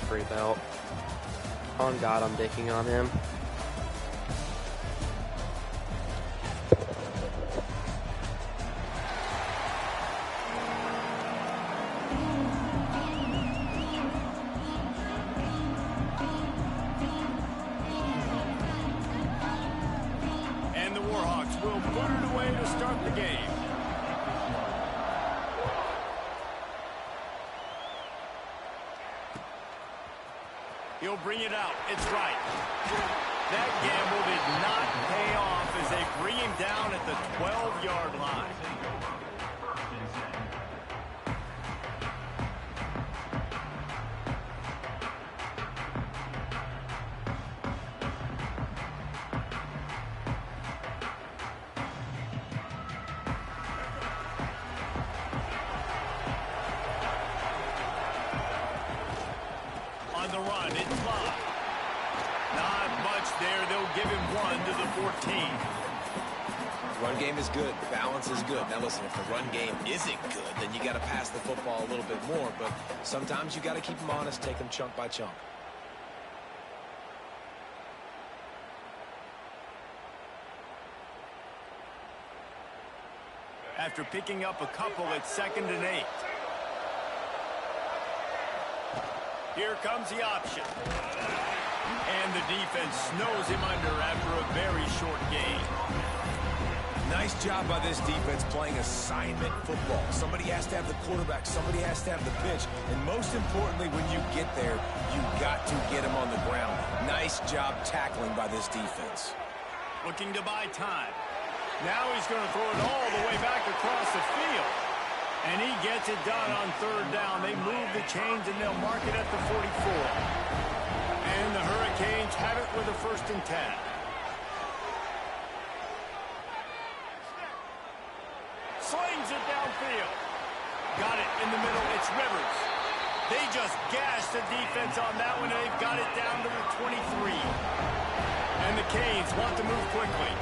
Free belt. On God, I'm dicking on him. And the Warhawks will put it away to start the game. He'll bring it out. It's right. That gamble did not pay off as they bring him down at the 12-yard line. On the run, it's Love. Not much there. They'll give him 1 to the 14. Run game is good. Balance is good. Now listen, if the run game isn't good, then you got to pass the football a little bit more. But sometimes you got to keep them honest, take them chunk by chunk. After picking up a couple, it's 2nd and 8. Here comes the option. And the defense snows him under after a very short game. Nice job by this defense playing assignment football. Somebody has to have the quarterback. Somebody has to have the pitch. And most importantly, when you get there, you got to get him on the ground. Nice job tackling by this defense. Looking to buy time. Now he's going to throw it all the way back across the field. And he gets it done on 3rd down. They move the chains and they'll mark it at the 44. And the Hurricanes have it with a 1st and 10. Slings it downfield. Got it in the middle. It's Rivers. They just gashed the defense on that one, and they've got it down to the 23. And the Canes want to move quickly.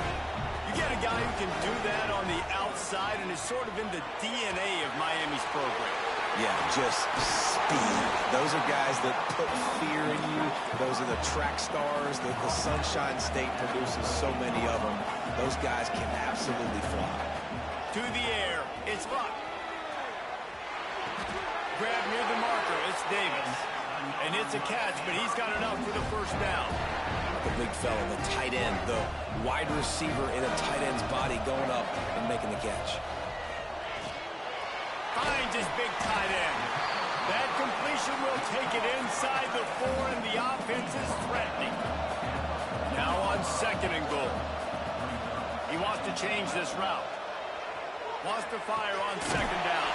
You get a guy who can do that on the outside and is sort of in the DNA of Miami's program. Yeah, just speed. Those are guys that put fear in you. Those are the track stars that the Sunshine State produces so many of them. Those guys can absolutely fly. To the air, it's Luck. Grab near the marker, it's Davis. And it's a catch, but he's got enough for the first down. The big fella, the tight end, the wide receiver in a tight end's body going up and making the catch. Finds his big tight end. That completion will take it inside the 4, and the offense is threatening. Now on 2nd and goal. He wants to change this route. Wants to fire on 2nd down.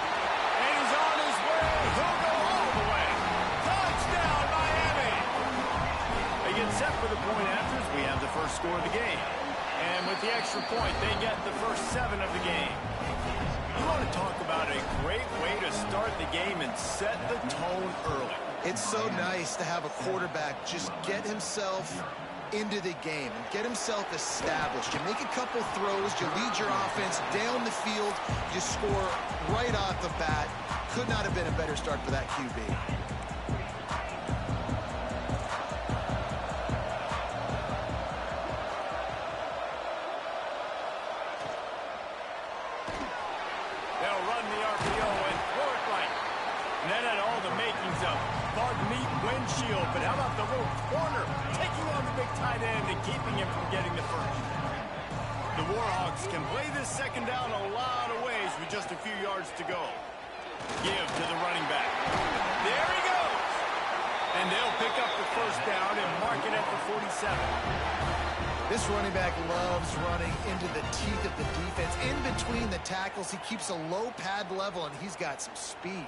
And he's on his way. He'll go all the way. Touchdown, Miami! They get set for the point afters. We have the first score of the game. And with the extra point, they get the first 7 of the game. You want to talk about a great way to start the game and set the tone early. It's so nice to have a quarterback just get himself into the game and get himself established. You make a couple throws, you lead your offense down the field, you score right off the bat. Could not have been a better start for that QB. They'll run the RPO and throw it right. And that had all the makings of bug-meat windshield. But how about the little corner taking on the big tight end and keeping him from getting the first? The Warhawks can play this 2nd down a lot of ways with just a few yards to go. Give to the running back. There he goes. And they'll pick up the first down and mark it at the 47. This running back loves running into the teeth of the defense. In between the tackles, he keeps a low pad level, and he's got some speed.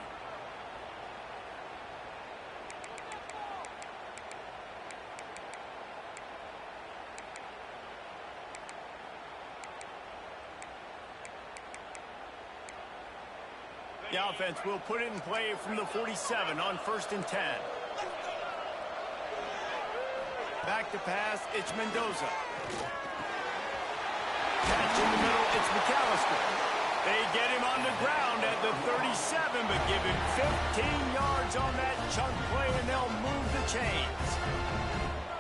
The offense will put it in play from the 47 on 1st and 10. Back to pass, it's Mendoza. Catch in the middle, it's McAllister. They get him on the ground at the 37, but give him 15 yards on that chunk play, and they'll move the chains.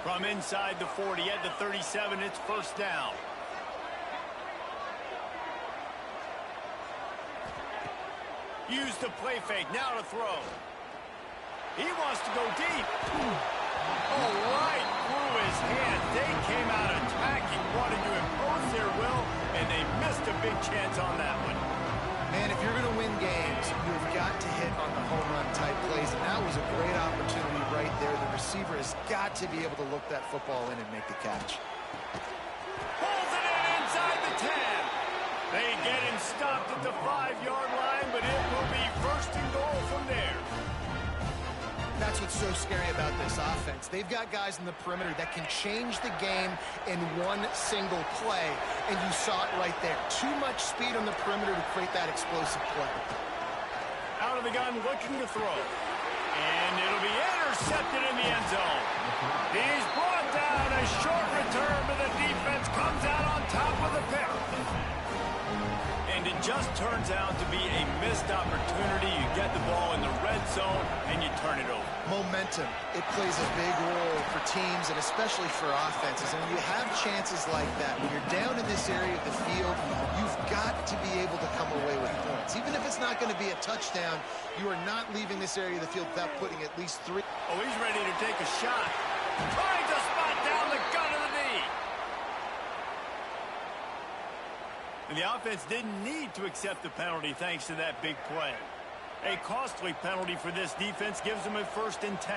From inside the 40 at the 37, it's 1st down. Use the play fake, now to throw. He wants to go deep. Oh, right through his hand. They came out attacking, wanted to impose their will, and they missed a big chance on that one. Man, if you're going to win games, you've got to hit on the home run type plays, and that was a great opportunity right there. The receiver has got to be able to look that football in and make the catch. Pulls it in inside the 10. They get him stopped at the 5-yard line, but it will be 1st and goal from there. That's what's so scary about this offense. They've got guys in the perimeter that can change the game in one single play, and you saw it right there. Too much speed on the perimeter to create that explosive play. Out of the gun, looking to throw. And it'll be intercepted in the end zone. He's brought down. A short return, but the defense comes out on top of the pick. And it just turns out to be a missed opportunity. You get the ball in the red zone, and you turn it over. Momentum, it plays a big role for teams and especially for offenses. And when you have chances like that, when you're down in this area of the field, you've got to be able to come away with points. Even if it's not going to be a touchdown, you are not leaving this area of the field without putting at least 3. Oh, he's ready to take a shot. Trying to spot down the gun of the knee. And the offense didn't need to accept the penalty thanks to that big play. A costly penalty for this defense gives them a 1st and 10.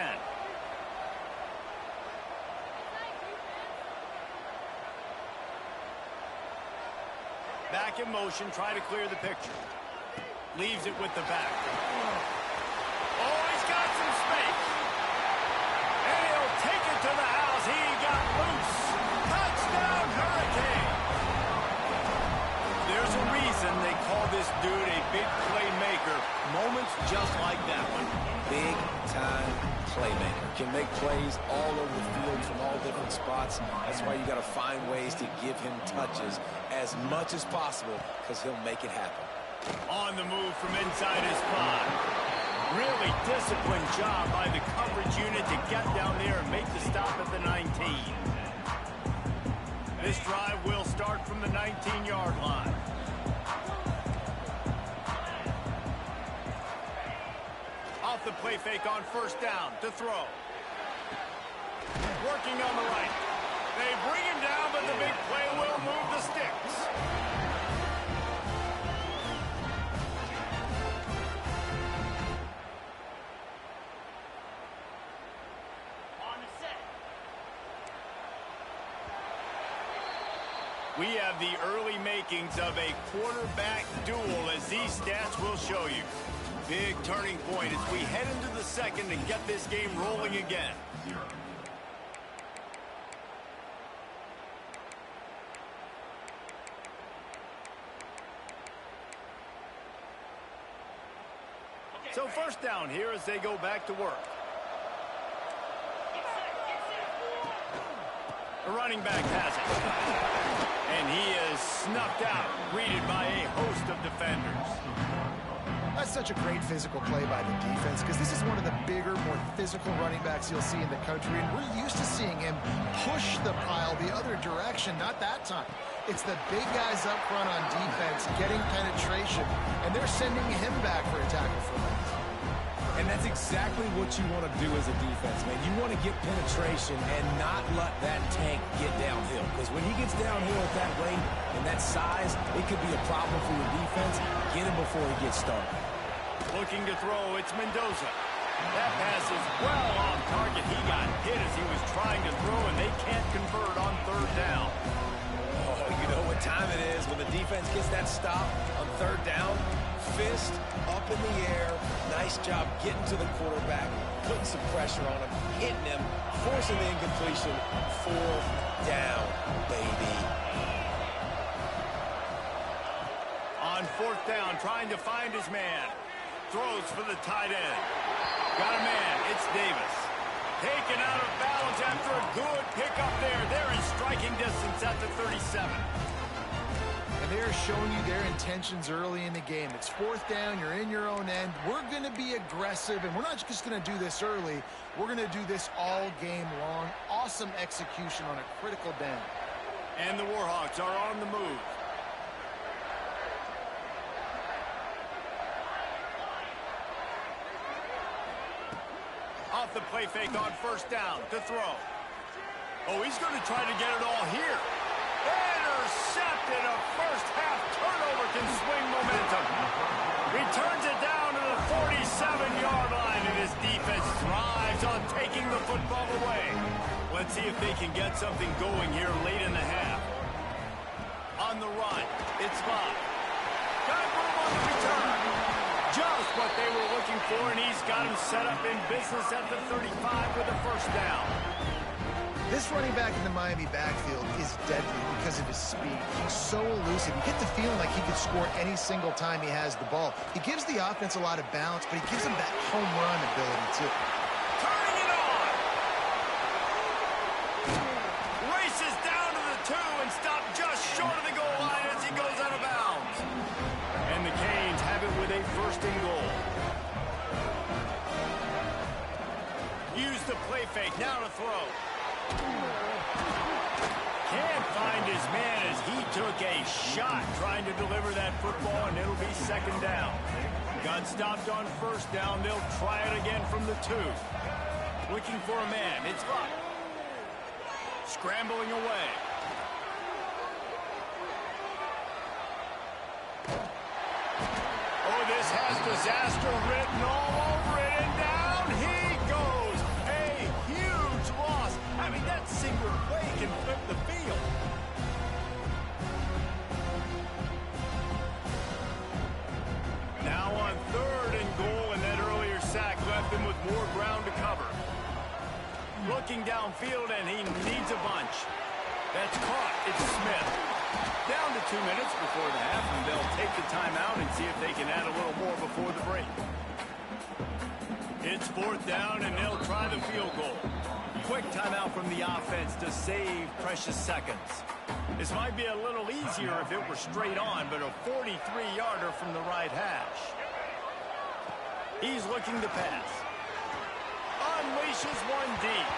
Back in motion, try to clear the picture. Leaves it with the back. Oh, he's got some space. And he'll take it to the house. He got loose. Touchdown, Hurricane. There's a reason they call this dude a big playmaker. playmaker. Moments just like that one. Big-time playmaker. Can make plays all over the field from all different spots. That's why you got to find ways to give him touches as much as possible, because he'll make it happen. On the move from inside his spot. Really disciplined job by the coverage unit to get down there and make the stop at the 19. This drive will start from the 19-yard line. Off the play fake on first down to throw. Working on the right. They bring him down, but the big play will move the sticks. We have the early makings of a quarterback duel, as these stats will show you. Big turning point as we head into the second and get this game rolling again. So first down here as they go back to work. The running back has it. And he is snuffed out, greeted by a host of defenders. That's such a great physical play by the defense, because this is one of the bigger, more physical running backs you'll see in the country, and we're used to seeing him push the pile the other direction. Not that time. It's the big guys up front on defense getting penetration, and they're sending him back for a tackle for loss. And that's exactly what you want to do as a defense, man. You want to get penetration and not let that tank get downhill. Because when he gets downhill at that rate and that size, it could be a problem for your defense. Get him before he gets started. Looking to throw, it's Mendoza. That pass is well off target. He got hit as he was trying to throw, and they can't convert on third down. Oh, you know what time it is when the defense gets that stop on third down. Fist up in the air. Nice job getting to the quarterback, putting some pressure on him, hitting him, forcing the incompletion. Fourth down, baby. On fourth down, trying to find his man. Throws for the tight end. Got a man. It's Davis. Taken out of bounds after a good pickup there. They're in striking distance at the 37. And they're showing you their intentions early in the game. It's fourth down. You're in your own end. We're going to be aggressive, and we're not just going to do this early. We're going to do this all game long. Awesome execution on a critical down. And the Warhawks are on the move. Off the play fake on first down to throw. Oh, he's going to try to get it all here. Intercepted. A first-half turnover can swing momentum. Returns it down to the 47-yard line, and his defense thrives on taking the football away. Let's see if they can get something going here late in the half. On the run, it's Bob. Got room on the return. Just what they were looking for, and he's got him set up in business at the 35 with a first down. This running back in the Miami backfield is deadly because of his speed. He's so elusive. You get the feeling like he could score any single time he has the ball. He gives the offense a lot of balance, but he gives them that home run ability, too. Turning it on! Races down to the 2 and stopped just short of the goal line as he goes out of bounds. And the Canes have it with a first and goal. Use the play fake, now to throw. Can't find his man as he took a shot trying to deliver that football, and it'll be second down. Got stopped on first down. They'll try it again from the 2. Looking for a man. It's Luck. Scrambling away. Oh, this has disaster written all over it, and down he goes. A huge loss. I mean, that single play can flip the field. Now on third and goal, and that earlier sack left him with more ground to cover. Looking downfield, and he needs a bunch. That's caught. It's Smith. Down to 2 minutes before the half, and they'll take the timeout and see if they can add a little more before the break. It's 4th down, and they'll try the field goal. Quick timeout from the offense to save precious seconds. This might be a little easier if it were straight on, but a 43-yarder from the right hash. He's looking to pass. Unleashes one deep.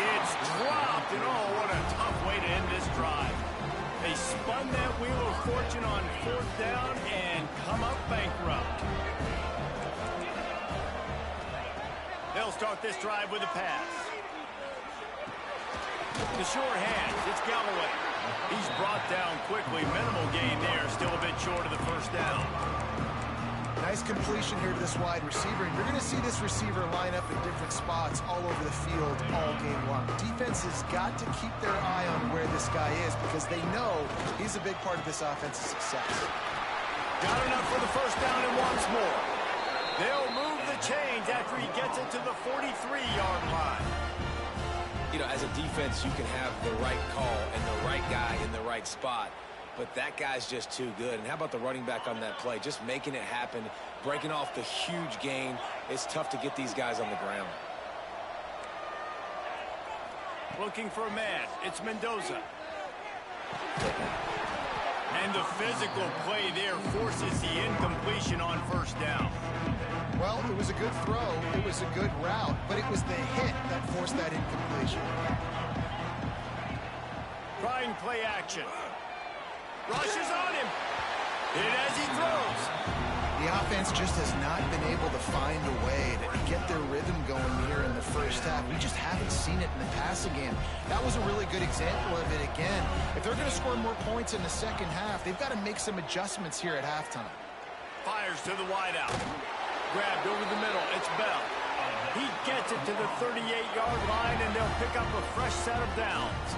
It's dropped, and oh, what a tough way to end this drive. They spun that wheel of fortune on 4th down and come up bankrupt. They'll start this drive with a pass. The sure hands, it's Galloway. He's brought down quickly. Minimal gain there, still a bit short of the 1st down. Nice completion here to this wide receiver. And you're going to see this receiver line up in different spots all over the field all game long. Defense has got to keep their eye on where this guy is because they know he's a big part of this offense's success. Got enough for the 1st down and once more. They'll move the chains after he gets it to the 43-yard line. You know, as a defense, you can have the right call and the right guy in the right spot. But that guy's just too good. And how about the running back on that play? Just making it happen, breaking off the huge gain. It's tough to get these guys on the ground. Looking for a man. It's Mendoza. And the physical play there forces the incompletion on 1st down. Well, it was a good throw. It was a good route. But it was the hit that forced that incompletion. Trying play action. Rushes on him. Hit as he throws. The offense just has not been able to find a way to get their rhythm going here in the 1st half. We just haven't seen it in the passing game. That was a really good example of it again. If they're going to score more points in the 2nd half, they've got to make some adjustments here at halftime. Fires to the wideout. Grabbed over the middle. It's Bell. He gets it to the 38-yard line, and they'll pick up a fresh set of downs.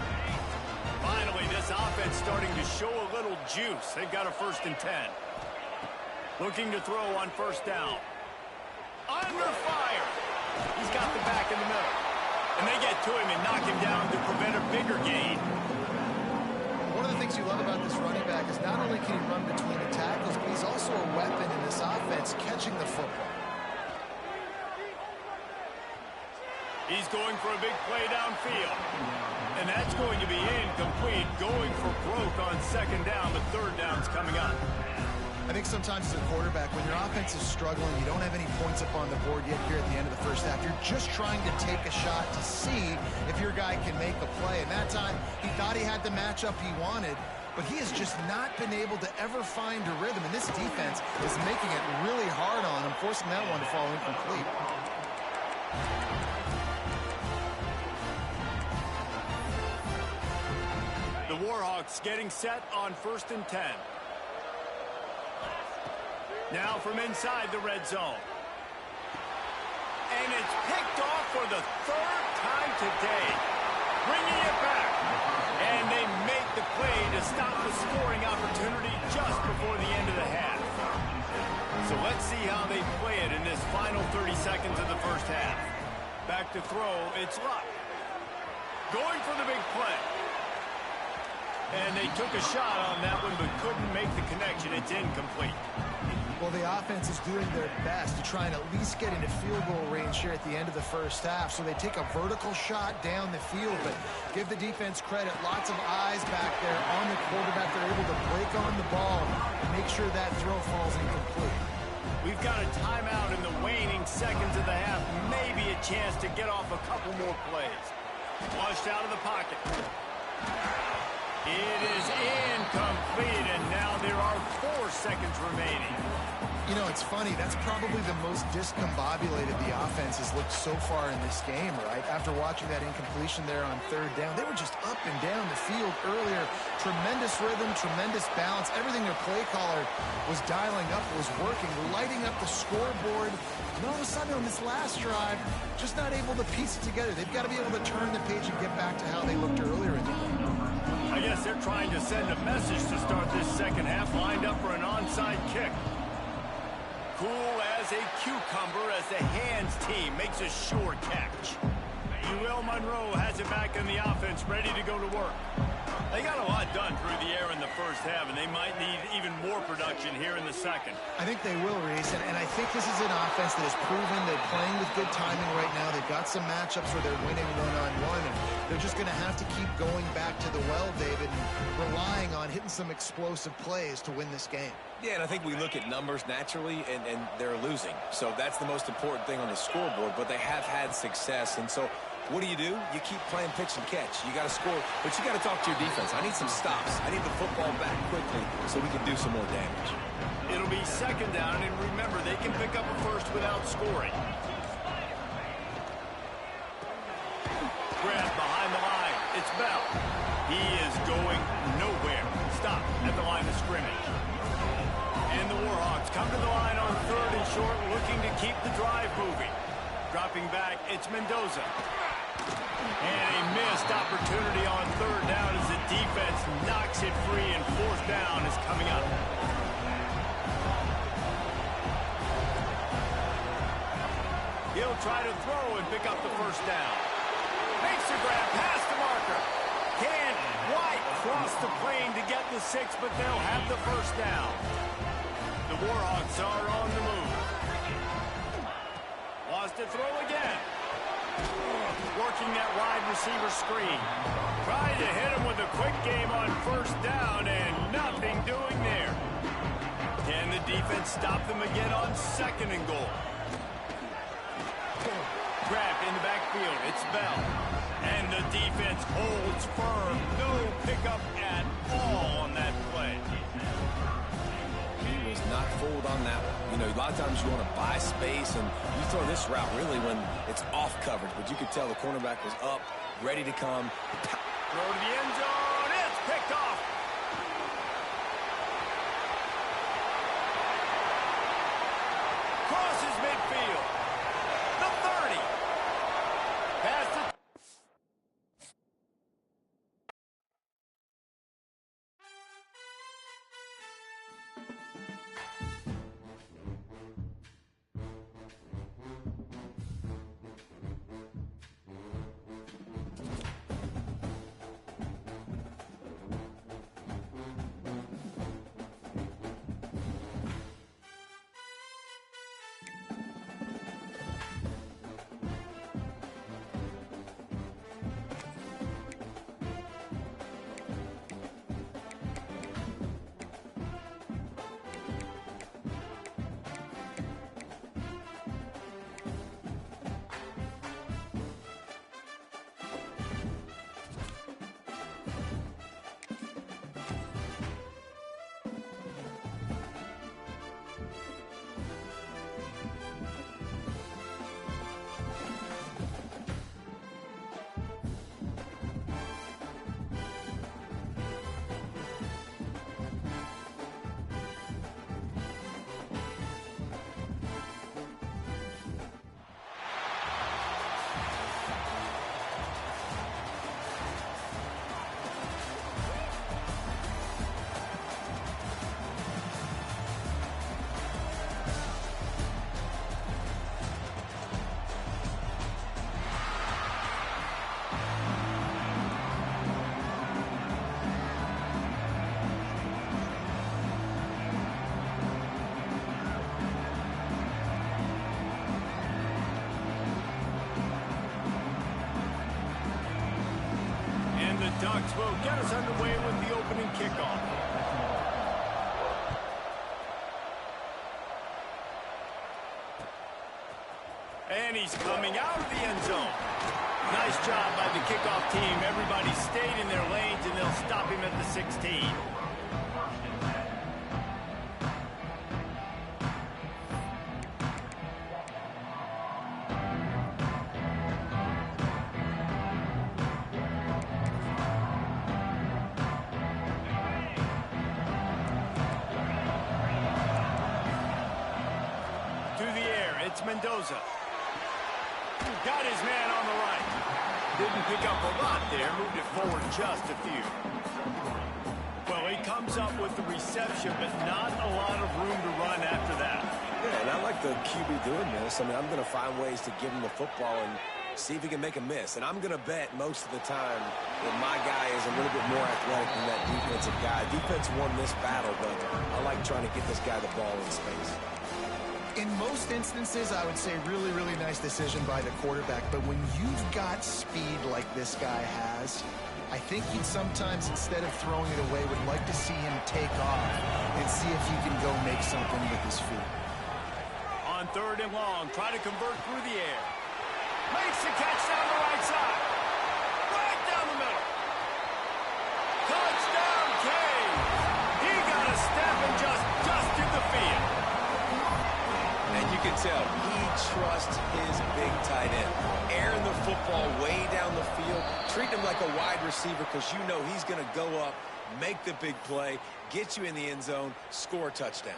Finally, this offense starting to show a little juice. They've got a 1st and 10. Looking to throw on 1st down. Under fire. He's got the back in the middle. And they get to him and knock him down to prevent a bigger gain. One of the things you love about this running back is not only can he run between the tackles, but he's also a weapon in this offense catching the football. He's going for a big play downfield. And that's going to be incomplete. Going for broke on 2nd down, but 3rd down's coming up. I think sometimes as a quarterback, when your offense is struggling, you don't have any points up on the board yet here at the end of the 1st half. You're just trying to take a shot to see if your guy can make a play. And that time, he thought he had the matchup he wanted, but he has just not been able to ever find a rhythm. And this defense is making it really hard on him, forcing that one to fall incomplete. The Warhawks getting set on 1st and 10. Now from inside the red zone. And it's picked off for the 3rd time today. Bringing it back. And they make the play to stop the scoring opportunity just before the end of the half. So let's see how they play it in this final 30 seconds of the 1st half. Back to throw, it's Luck. Going for the big play. And they took a shot on that one but couldn't make the connection. It's incomplete. Well, the offense is doing their best to try and at least get into field goal range here at the end of the 1st half. So they take a vertical shot down the field, but give the defense credit. Lots of eyes back there on the quarterback. They're able to break on the ball and make sure that throw falls incomplete. We've got a timeout in the waning seconds of the half. Maybe a chance to get off a couple more plays. Flushed out of the pocket. It is incomplete, and now there are 4 seconds remaining. You know, it's funny. That's probably the most discombobulated the offense has looked so far in this game, right? After watching that incompletion there on 3rd down, they were just up and down the field earlier. Tremendous rhythm, tremendous balance. Everything their play caller was dialing up was working, lighting up the scoreboard. And all of a sudden on this last drive, just not able to piece it together. They've got to be able to turn the page and get back to how they looked earlier in the game. I guess they're trying to send a message to start this 2nd half, lined up for an onside kick. Cool as a cucumber as the hands team makes a sure catch. UL Monroe has it back in the offense, ready to go to work. They got a lot done through the air in the first half, and they might need even more production here in the second. I think they will, Reese, and I think this is an offense that has proven they're playing with good timing right now. They've got some matchups where they're winning one-on-one, and they're just going to have to keep going back to the well, David, and relying on hitting some explosive plays to win this game. Yeah, and I think we look at numbers naturally, and they're losing. So that's the most important thing on the scoreboard, but they have had success, and so what do? You keep playing pitch and catch. You got to score, but you got to talk to your defense. I need some stops. I need the football back quickly so we can do some more damage. It'll be second down, and remember, they can pick up a first without scoring. Grab behind the line. It's Bell. He is going nowhere. Stop at the line of scrimmage. And the Warhawks come to the line on third and short, looking to keep the drive moving. Dropping back, it's Mendoza. And a missed opportunity on third down as the defense knocks it free, and fourth down is coming up. He'll try to throw and pick up the first down. Makes the grab past the marker. Can White cross the plane to get the 6, but they'll have the first down. The Warhawks are on the move. Wants to throw again. Working that wide receiver screen. Trying to hit him with a quick game on first down, and nothing doing there. Can the defense stop them again on second and goal? Grabbed in the backfield. It's Bell. And the defense holds firm. No pickup at all on that play. He was not fooled on that one. You know, a lot of times you want to buy space, and you throw this route really when it's off coverage. But you could tell the cornerback was up, ready to come. Throw to the end zone. It's picked off. Crosses midfield. The 30. Past the... Ducks will get us underway with the opening kickoff. And he's coming out of the end zone. Nice job by the kickoff team. Everybody stayed in their lanes, and they'll stop him at the 16. It's Mendoza. Got his man on the right. Didn't pick up a lot there. Moved it forward just a few. Well, he comes up with the reception, but not a lot of room to run after that. Yeah, and I like the QB doing this. I mean, I'm going to find ways to give him the football and See if he can make a miss. And I'm going to bet most of the time that my guy is a little bit more athletic than that defensive guy. Defense won this battle, but I like trying to get this guy the ball in space. In most instances, I would say really, really nice decision by the quarterback. But when you've got speed like this guy has, I think he'd sometimes, instead of throwing it away, would like to see him take off and see if he can go make something with his feet. On 3rd and long, try to convert through the air. Makes the catch down the right side. Right down the middle. Touchdown, Cade. He got a step and just dusted the field. And you can tell he trusts his big tight end. Airing the football way down the field. Treat him like a wide receiver because you know he's going to go up, make the big play, get you in the end zone, score a touchdown.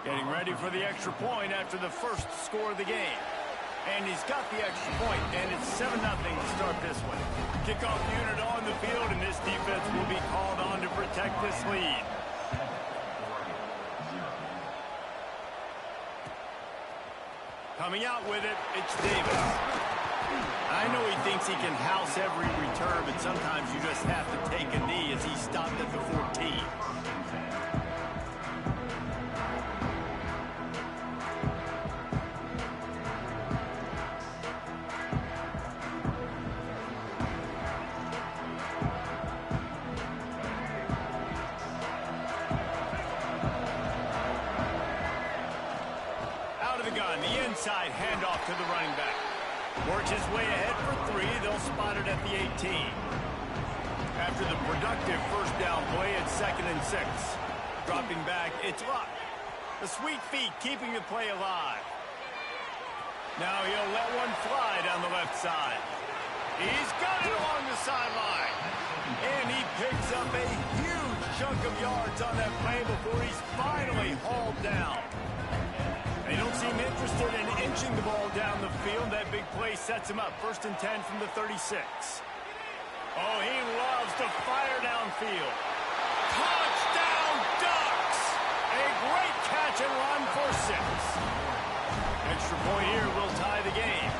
Getting ready for the extra point after the first score of the game. And he's got the extra point, and it's 7-0 to start this one. Kickoff unit on the field, and this defense will be called on to protect this lead. Coming out with it, it's Davis. I know he thinks he can house every return, but sometimes you just have to take a knee as he stopped at the 14. The inside handoff to the running back. Works his way ahead for 3. They'll spot it at the 18. After the productive first down play at 2nd and 6. Dropping back, it's Luck. The sweet feet keeping the play alive. Now he'll let one fly down the left side. He's got it along the sideline. And he picks up a huge chunk of yards on that play before he's finally hauled down. They don't seem interested in inching the ball down the field. That big play sets him up. 1st and 10 from the 36. Oh, he loves to fire downfield. Touchdown, Ducks! A great catch and run for 6. Extra point here will tie the game.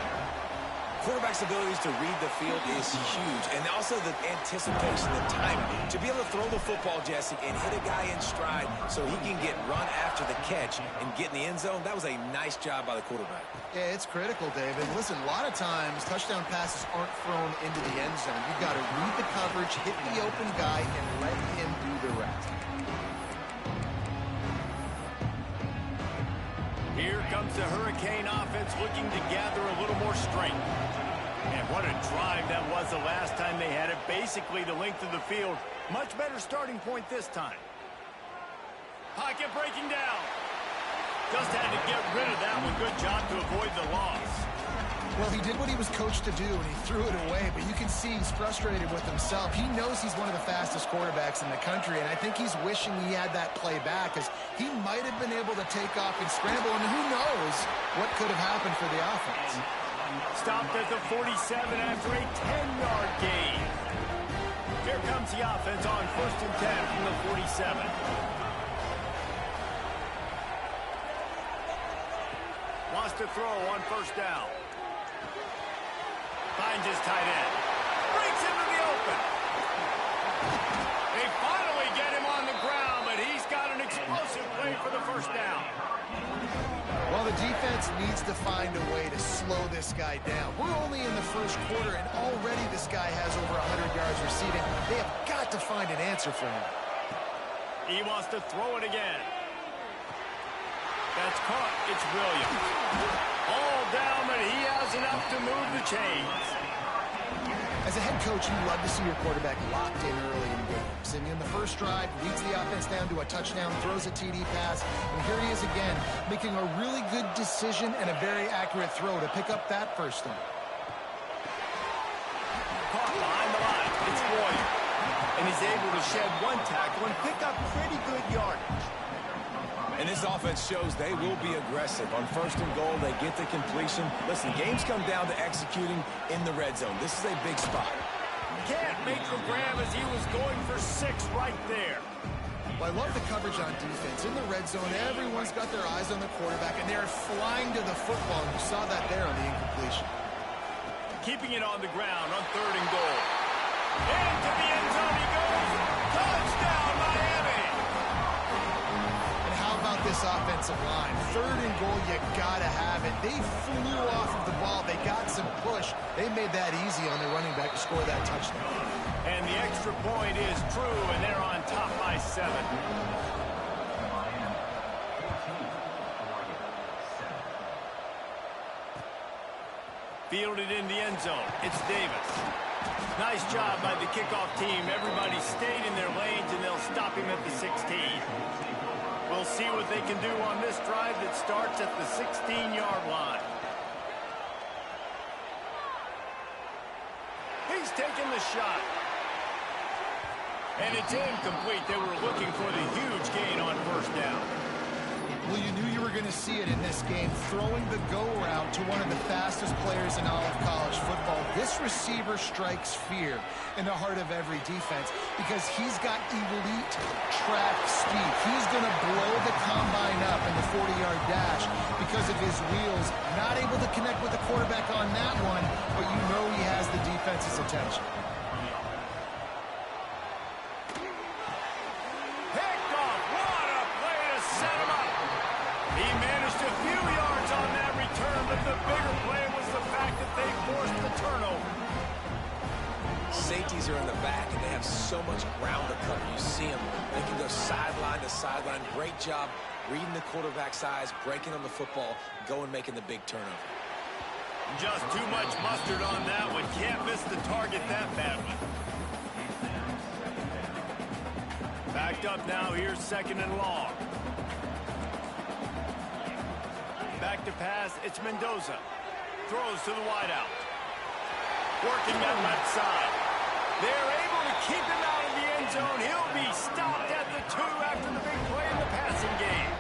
Quarterback's abilities to read the field is huge, and also the anticipation, the timing. To be able to throw the football, Jesse, and hit a guy in stride so he can get run after the catch and get in the end zone, that was a nice job by the quarterback. Yeah, it's critical, David. Listen, a lot of times touchdown passes aren't thrown into the end zone. You've got to read the coverage, hit the open guy, and let him do the rest. Here comes the Hurricane offense looking to gather a little more strength. And what a drive that was the last time they had it. Basically the length of the field. Much better starting point this time. Pocket breaking down. Just had to get rid of that one. Good job to avoid the loss. Well, he did what he was coached to do, and he threw it away. But you can see he's frustrated with himself. He knows he's one of the fastest quarterbacks in the country, and I think he's wishing he had that play back, as he might have been able to take off and scramble, and who knows what could have happened for the offense. Stopped at the 47 after a 10-yard gain. Here comes the offense on 1st and 10 from the 47. Wants to throw on 1st down. Finds his tight end. Breaks into the open. They finally get him on the ground, but he's got an explosive play for the 1st down. Well, the defense needs to find a way to slow this guy down. We're only in the 1st quarter, and already this guy has over 100 yards receiving. They have got to find an answer for him. He wants to throw it again. That's caught. It's Williams. All down, but he has enough to move the chains. As a head coach, you love to see your quarterback locked in early in games. And in the first drive, leads the offense down to a touchdown, throws a TD pass, and here he is again, making a really good decision and a very accurate throw to pick up that 1st down. Caught behind the line. It's Boyer. And he's able to shed one tackle and pick up pretty good yardage. And this offense shows they will be aggressive. On 1st and goal, they get the completion. Listen, games come down to executing in the red zone. This is a big spot. Can't make the grab as he was going for 6 right there. Well, I love the coverage on defense. In the red zone, everyone's got their eyes on the quarterback, and they're flying to the football. And you saw that there on the incompletion. keeping it on the ground on 3rd and goal. Into the end zone he goes. Touchdown, Miami! And how about this offensive line? 3rd and goal, you gotta have it. They flew off of the ball. They got some push. They made that easy on their running back to score that touchdown. And the extra point is true, and they're on top by 7. Fielded in the end zone. It's Davis. Nice job by the kickoff team. Everybody stayed in their lanes, and they'll stop him at the 16. We'll see what they can do on this drive that starts at the 16-yard line. He's taking the shot. And it's incomplete. They were looking for the huge gain on 1st down. Well, you knew you were going to see it in this game, throwing the go route to one of the fastest players in all of college football. This receiver strikes fear in the heart of every defense because he's got elite track speed. He's going to blow the combine up in the 40-yard dash because of his wheels. Not able to connect with the quarterback on that one, but you know he has the defense's attention. The bigger play was the fact that they forced the turnover. Safeties are in the back, and they have so much ground to cover. You see them. They can go sideline to sideline. Great job reading the quarterback's eyes, breaking on the football, going making the big turnover. Just too much mustard on that one. Can't miss the target that badly. Backed up now. Here's 2nd and long. Back to pass, it's Mendoza. Throws to the wideout. Working that left side. They're able to keep him out of the end zone. He'll be stopped at the 2 after the big play in the passing game.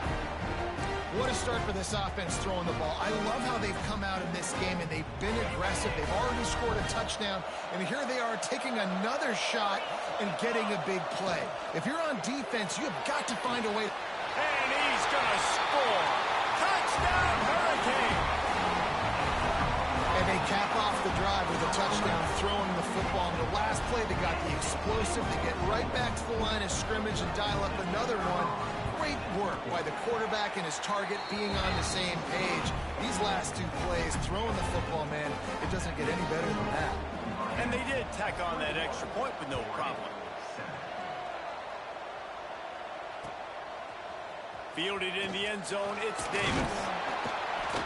What a start for this offense throwing the ball. I love how they've come out in this game, and they've been aggressive. They've already scored a touchdown, and here they are taking another shot and getting a big play. If you're on defense, you've got to find a way. And he's going to score. Touchdown, Hurricane! And they cap off the drive with a touchdown, throwing the football. In the last play, they got the explosive. They get right back to the line of scrimmage and dial up another one. Great work by the quarterback and his target being on the same page. These last 2 plays, throwing the football, man, it doesn't get any better than that. And they did tack on that extra point with no problem. Fielded in the end zone, it's Davis.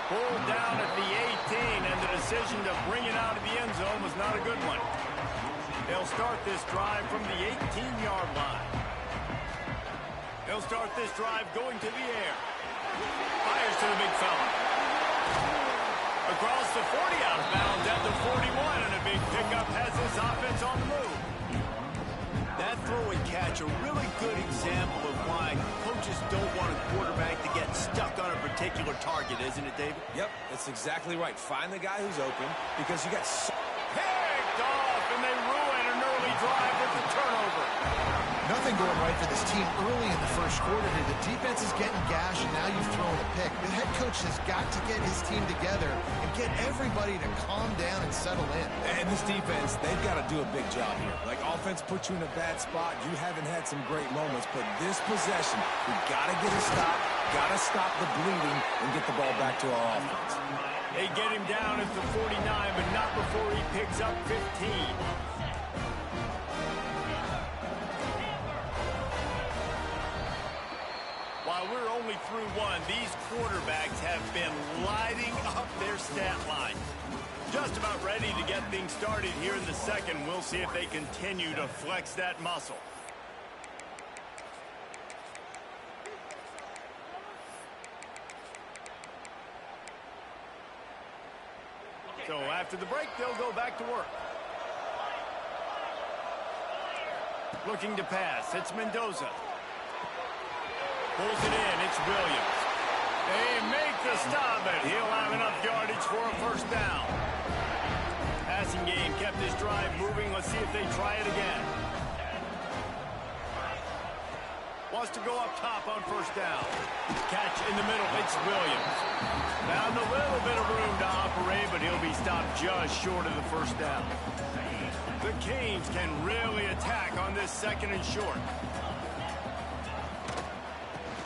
Pulled down at the 18, and the decision to bring it out of the end zone was not a good one. They'll start this drive from the 18-yard line. They'll start this drive going to the air. Fires to the big fella. Across the 40 out of bounds at the 41, and a big pickup has his offense on the move. That throw and catch, a really good example of why coaches don't want a quarterback to get stuck on a particular target, isn't it, David? Yep, that's exactly right. Find the guy who's open because you got so... Picked off, and they ruin an early drive with the turnover. Nothing going right for this team early in the first quarter here. The defense is getting gashed, and now you've thrown a pick. The head coach has got to get his team together and get everybody to calm down and settle in. And this defense, they've got to do a big job here. Like, offense put you in a bad spot. You haven't had some great moments, but this possession, we got to get a stop, got to stop the bleeding, and get the ball back to our offense. They get him down at the 49, but not before he picks up 15. While we're only through 1, these quarterbacks have been lighting up their stat line. Just about ready to get things started here in the second. We'll see if they continue to flex that muscle. So after the break, they'll go back to work. Looking to pass, it's Mendoza. Pulls it in, it's Williams. They make the stop, but he'll have enough yardage for a first down. Passing game kept this drive moving. Let's see if they try it again. wants to go up top on first down. Catch in the middle. It's Williams. Found a little bit of room to operate, but he'll be stopped just short of the first down. The Canes can really attack on this second and short.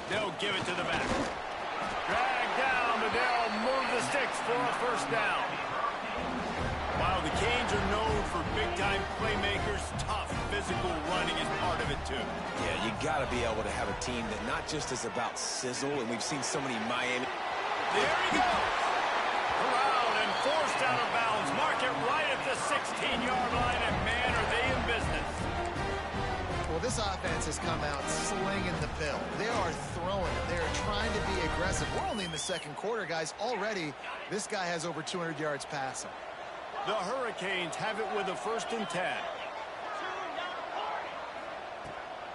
They'll give it to the back. Drag down, but they'll move the sticks for a first down. While the Canes are known for big-time playmakers, tough physical running is part of it, too. Yeah, you got to be able to have a team that not just is about sizzle, and we've seen so many Miami. There he goes. Around and forced out of bounds. Mark it right at the 16-yard line, and man, are they in business. Well, this offense has come out slinging the pill. They are throwing it. They are trying to be aggressive. We're only in the second quarter, guys. Already, this guy has over 200 yards passing. The Hurricanes have it with a 1st and 10.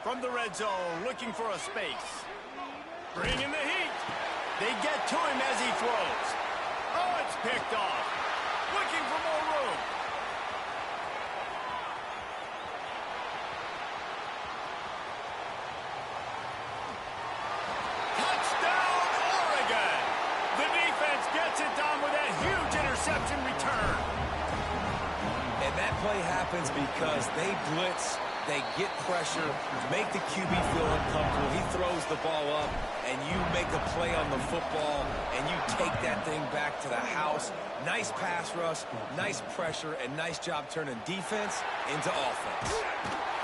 From the red zone, looking for a space. Bringing the heat. They get to him as he throws. Oh, it's picked off. Looking for more room. Touchdown, Oregon. The defense gets it done with a huge interception return. And that play happens because they blitz, they get pressure, make the QB feel uncomfortable. He throws the ball up, and you make a play on the football, and you take that thing back to the house. Nice pass rush, nice pressure, and nice job turning defense into offense.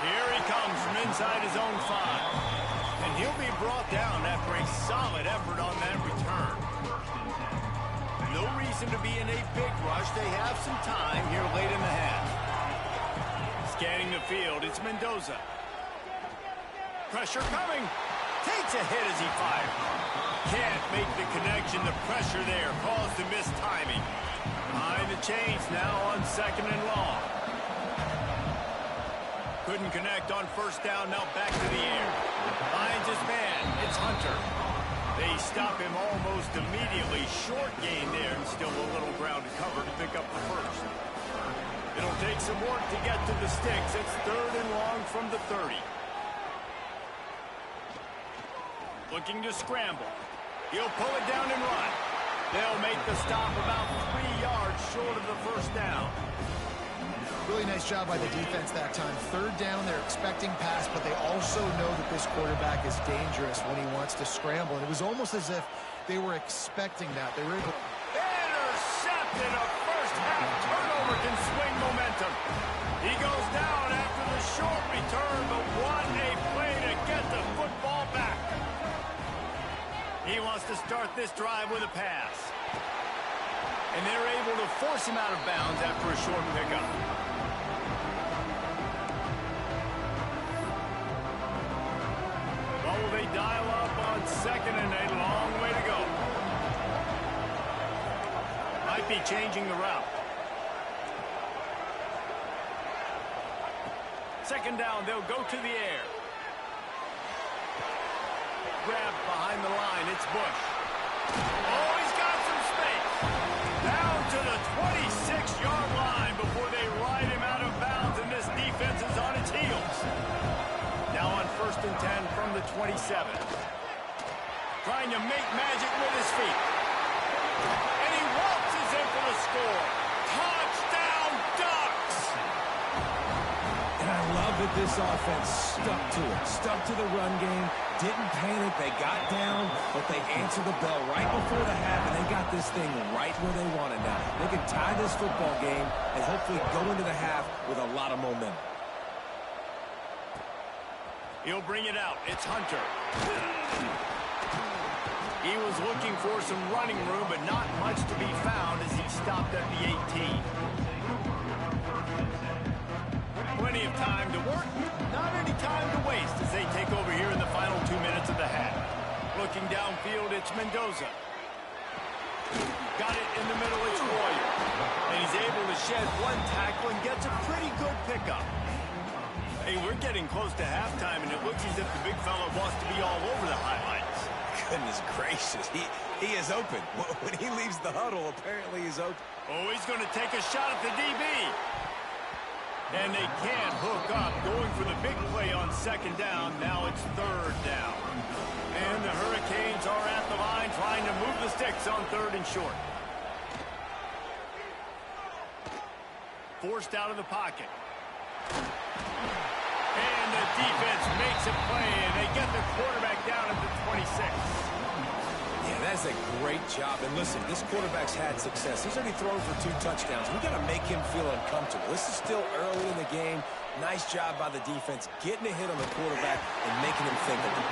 Here he comes from inside his own 5. And he'll be brought down after a solid effort on that return. No reason to be in a big rush. They have some time here late in the half. Scanning the field, it's Mendoza. Pressure coming. Takes a hit as he fires. Can't make the connection. The pressure there caused the missed timing. Behind the chains now on 2nd and long. Couldn't connect on first down. Now back to the air. Finds his man. It's Hunter. They stop him almost immediately. Short gain there, and still a little ground to cover to pick up the first. It'll take some work to get to the sticks. It's 3rd and long from the 30. Looking to scramble. He'll pull it down and run. They'll make the stop about 3 yards short of the first down. Really nice job by the defense that time. 3rd down, they're expecting pass, but they also know that this quarterback is dangerous when he wants to scramble. And it was almost as if they were expecting that. They were able... Intercepted. A first-half turnover can swing momentum. He goes down after the short return, but what a play to get the football back. He wants to start this drive with a pass. And they're able to force him out of bounds after a short pickup. Well, they dial up on 2nd and a long way to go. Might be changing the route. 2nd down, they'll go to the air. Grabbed behind the line, it's Bush. Oh, he's got some space. Down to the 26-yard line before they ride him out of bounds, and this defense is on its heels. Now on 1st and 10 from the 27. Trying to make magic with his feet. And he waltzes in for the score. Touchdown, Ducks! And I love that this offense stuck to it. Stuck to the run game. Didn't panic. They got down, but they answered the bell right before the half, and they got this thing right where they wanted now. They can tie this football game and hopefully go into the half with a lot of momentum. He'll bring it out. It's Hunter. He was looking for some running room, but not much to be found as he stopped at the 18. Plenty of time to work, not any time to waste as they take over here in the final 2 minutes of the half. Looking downfield, it's Mendoza. Got it in the middle, it's Warrior. And he's able to shed one tackle and gets a pretty good pickup. Hey, we're getting close to halftime, and it looks as if the big fella wants to be all over the highlights. Goodness gracious, he is open. When he leaves the huddle, apparently he's open. Oh, he's going to take a shot at the DB. And they can't hook up, going for the big play on second down. Now it's third down. And the Hurricanes are at the line trying to move the sticks on third and short. Forced out of the pocket. And the defense makes a play, and they get the quarterback down at the 26. Yeah, that's a great job. And listen, this quarterback's had success. He's already thrown for 2 touchdowns. We've got to make him feel uncomfortable. This is still early in the game. Nice job by the defense, getting a hit on the quarterback and making him think of it.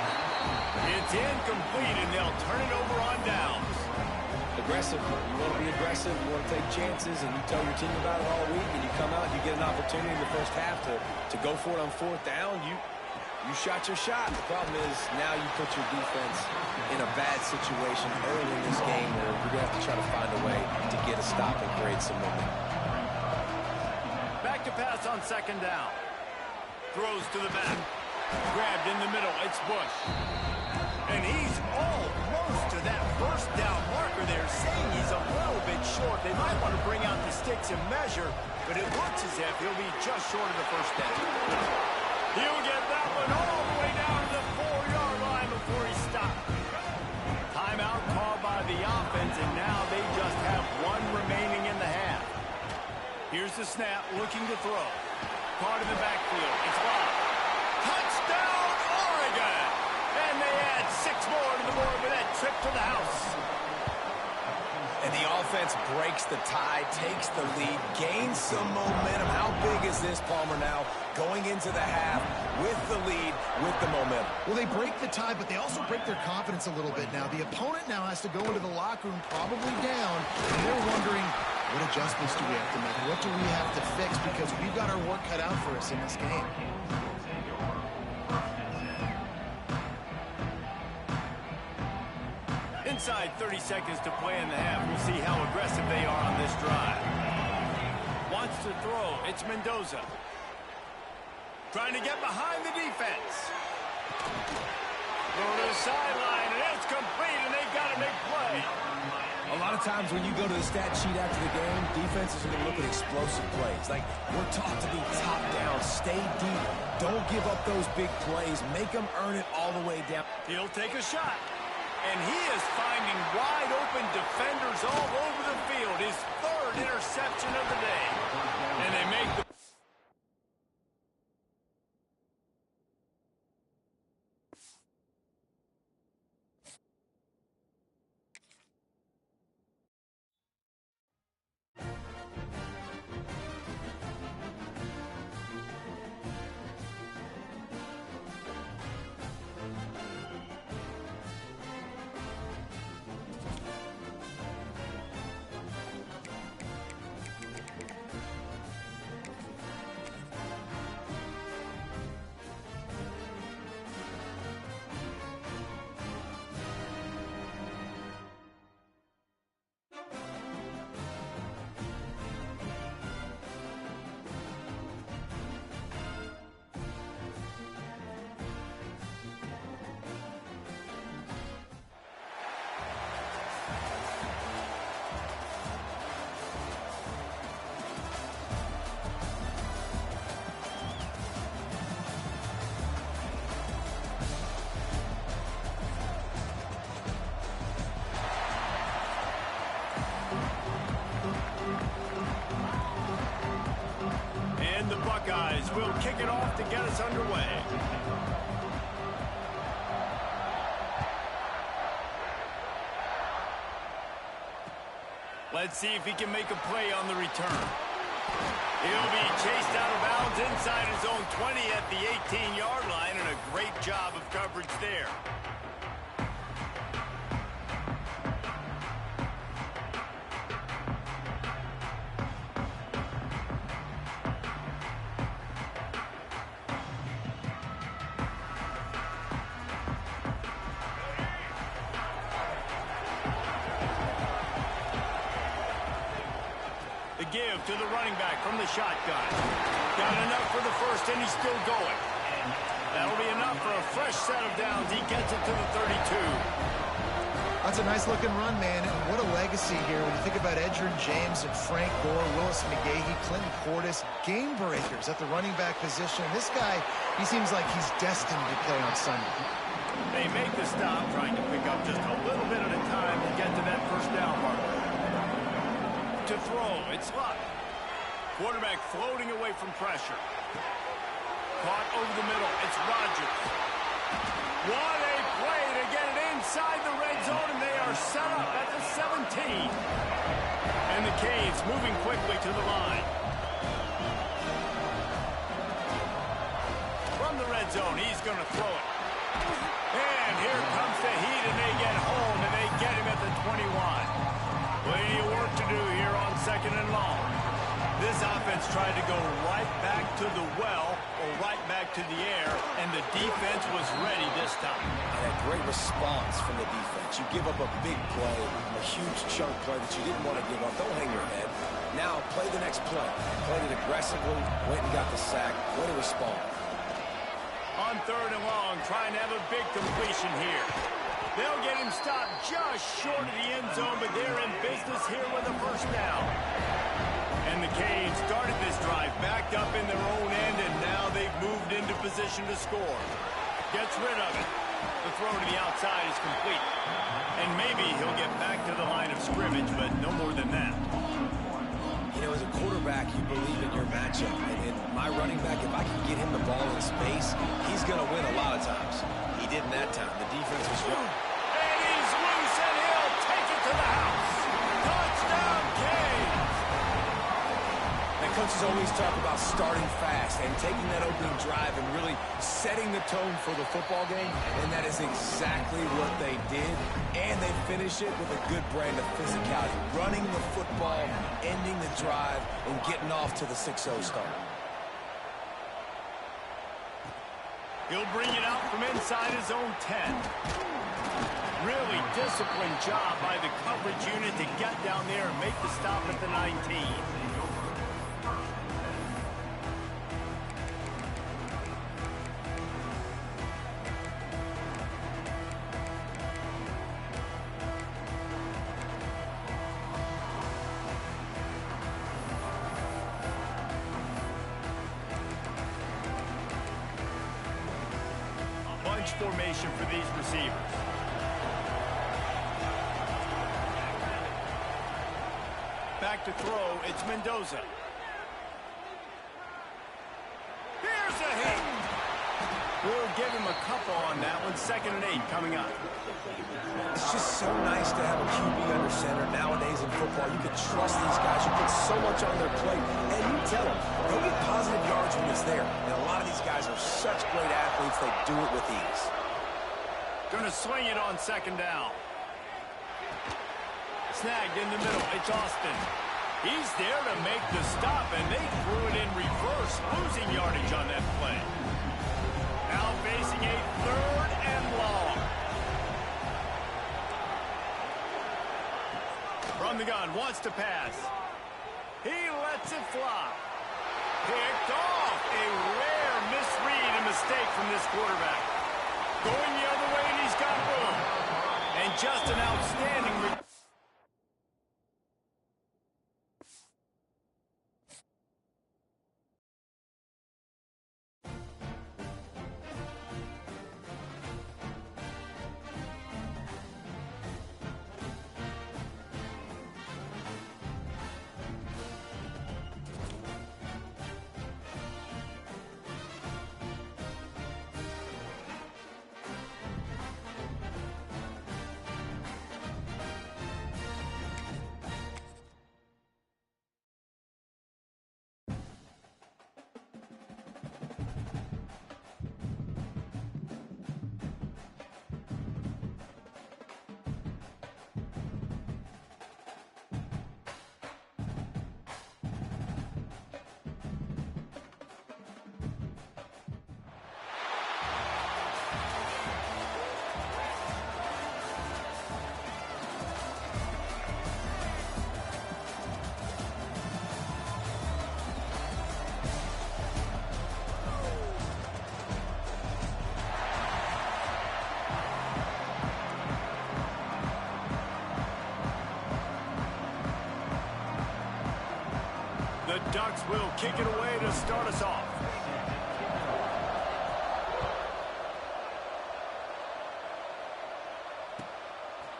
It's incomplete, and they'll turn it over on downs. Aggressive. You want to be aggressive. You want to take chances, and you tell your team about it all week, and you come out, you get an opportunity in the first half to go for it on fourth down. You shot your shot. The problem is now you put your defense in a bad situation early in this game where you're going to have to try to find a way to get a stop and create some momentum. Back to pass on second down. Throws to the back. Grabbed in the middle. It's Bush. And he's almost to that first down marker there, saying he's a little bit short. They might want to bring out the sticks and measure, but it looks as if he'll be just short of the first down. He'll get that one all the way down to the 4-yard line before he stopped. Timeout called by the offense, and now they just have one remaining in the half. Here's the snap, looking to throw. Caught in the backfield. It's blocked. Touchdown, Oregon! And they add 6 more to the board with that trip to the house. And the offense breaks the tie, takes the lead, gains some momentum. How big is this, Palmer, now? Going into the half with the lead, with the momentum. Well, they break the tie, but they also break their confidence a little bit now. The opponent now has to go into the locker room probably down, and they're wondering, what adjustments do we have to make? What do we have to fix? Because we've got our work cut out for us in this game. Inside 30 seconds to play in the half. We'll see how aggressive they are on this drive. Wants to throw. It's Mendoza. Trying to get behind the defense. Go to the sideline, and it's complete, and they've got a big play. A lot of times when you go to the stat sheet after the game, defenses are going to look at explosive plays. Like, we're taught to be top down, stay deep, don't give up those big plays, make them earn it all the way down. He'll take a shot. And he is finding wide-open defenders all over the field. His 3rd interception of the day. And they make the... Buckeyes will kick it off to get us underway. Let's see if he can make a play on the return. He'll be chased out of bounds inside his own 20 at the 18-yard line, and a great job of coverage there. The give to the running back from the shotgun. Got enough for the first, and he's still going. That'll be enough for a fresh set of downs. He gets it to the 32. I'll That's a nice-looking run, man, and what a legacy here when you think about Edgerrin James and Frank Gore, Willis McGahee, Clinton Portis, game breakers at the running back position. This guy, he seems like he's destined to play on Sunday. They make the stop, trying to pick up just a little bit at a time to get to that first down marker. To throw, it's Luck. Quarterback floating away from pressure. Caught over the middle, it's Rodgers. What a play to get it inside the red zone, and they are set up at the 17. And the Canes moving quickly to the line. From the red zone, he's going to throw it. And here comes the heat, and they get home, and they get him at the 21. Plenty of work to do here on 2nd and long. This offense tried to go right back to the well or right back to the air, and the defense was ready this time. And a great response from the defense. You give up a big play, a huge chunk play that you didn't want to give up. Don't hang your head. Now play the next play. Played it aggressively, went and got the sack. Way to respond. On 3rd and long, trying to have a big completion here. They'll get him stopped just short of the end zone, but they're in business here with a first down. And the Canes started this drive backed up in their own end, and now they've moved into position to score. Gets rid of it. The throw to the outside is complete. And maybe he'll get back to the line of scrimmage, but no more than that. You know, as a quarterback, you believe in your matchup. And in my running back, if I can get him the ball in space, he's going to win a lot of times. He didn't that time. The defense was wrong. And he's loose, and he'll take it to the house. Touchdown, Canes! And coaches always talk about starting fast and taking that opening drive and really setting the tone for the football game. And that is exactly what they did. And they finish it with a good brand of physicality. Running the football, ending the drive, and getting off to the 6-0 start. He'll bring it out from inside his own 10. Really disciplined job by the coverage unit to get down there and make the stop at the 19. Formation for these receivers. Back to throw, it's Mendoza. Here's a hit. We'll give him a couple on that one. 2nd and 8 coming up. It's just so nice to have a QB under center nowadays in football. You can trust these guys. You put so much on their plate. And you tell them, go get positive yards when it's there. And a lot of these guys are such great athletes, they do it with ease. Gonna swing it on 2nd down. Snagged in the middle. It's Austin. He's there to make the stop, and they threw it in reverse, losing yardage on that play. Now facing a 3rd and long. From the gun, wants to pass. He lets it fly. Picked off. A rare misread and mistake from this quarterback. Going the other way, and he's got room. And just an outstanding... The Ducks will kick it away to start us off.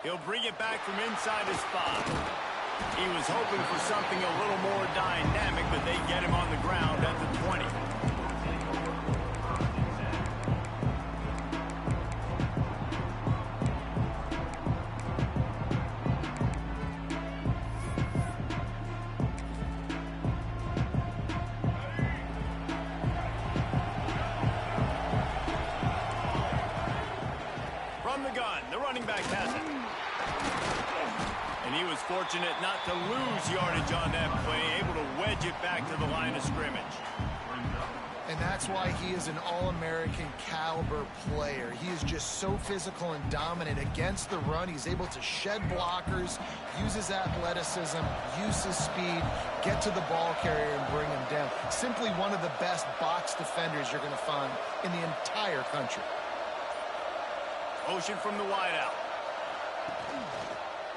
He'll bring it back from inside his 5. He was hoping for something a little more dynamic, but they get him on the ground at the 20. From the gun, the running back has it. And he was fortunate not to lose yardage on that play, able to wedge it back to the line of scrimmage. And that's why he is an All-American caliber player. He is just so physical and dominant against the run. He's able to shed blockers, use his athleticism, use his speed, get to the ball carrier and bring him down. Simply one of the best box defenders you're going to find in the entire country. Motion from the wideout.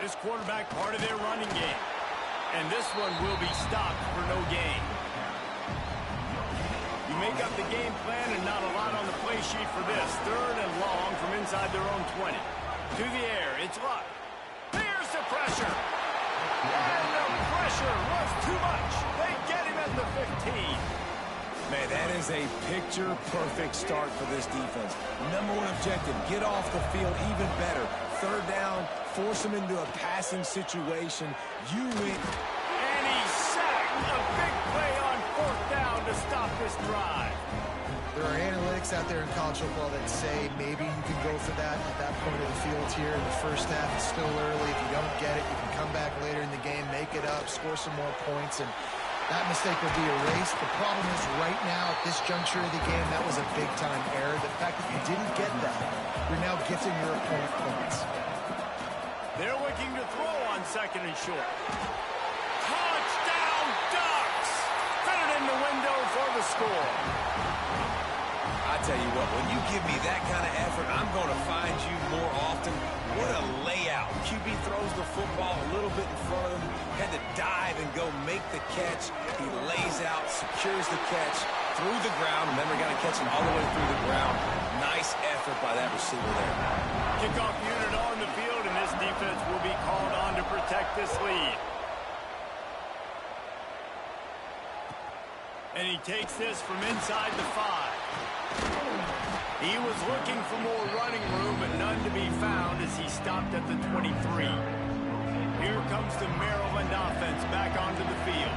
This quarterback part of their running game. And this one will be stopped for no gain. You make up the game plan and not a lot on the play sheet for this. 3rd and long from inside their own 20. To the air, it's Luck. Here's the pressure. And the pressure was too much. They get him at the 15. Man, that is a picture-perfect start for this defense. #1 objective, get off the field even better. 3rd down, force them into a passing situation. You win. And he's sacked. A big play on 4th down to stop this drive. There are analytics out there in college football that say maybe you can go for that at that point of the field here in the first half. It's still early. If you don't get it, you can come back later in the game, make it up, score some more points, and that mistake will be erased. The problem is right now at this juncture of the game, that was a big-time error. The fact that you didn't get that, you're now gifting your opponent points. They're looking to throw on 2nd and short. Touchdown, Ducks! Fit it in the window for the score. I tell you what, when you give me that kind of effort, I'm going to find you more often. What a layout. QB throws the football a little bit in front of him, had to dive and go make the catch. He lays out, secures the catch through the ground. Remember, got to catch him all the way through the ground. Nice effort by that receiver there. Kickoff unit on the field, and this defense will be called on to protect this lead. And he takes this from inside the 5. He was looking for more running room, but none to be found as he stopped at the 23. Here comes the Maryland offense back onto the field.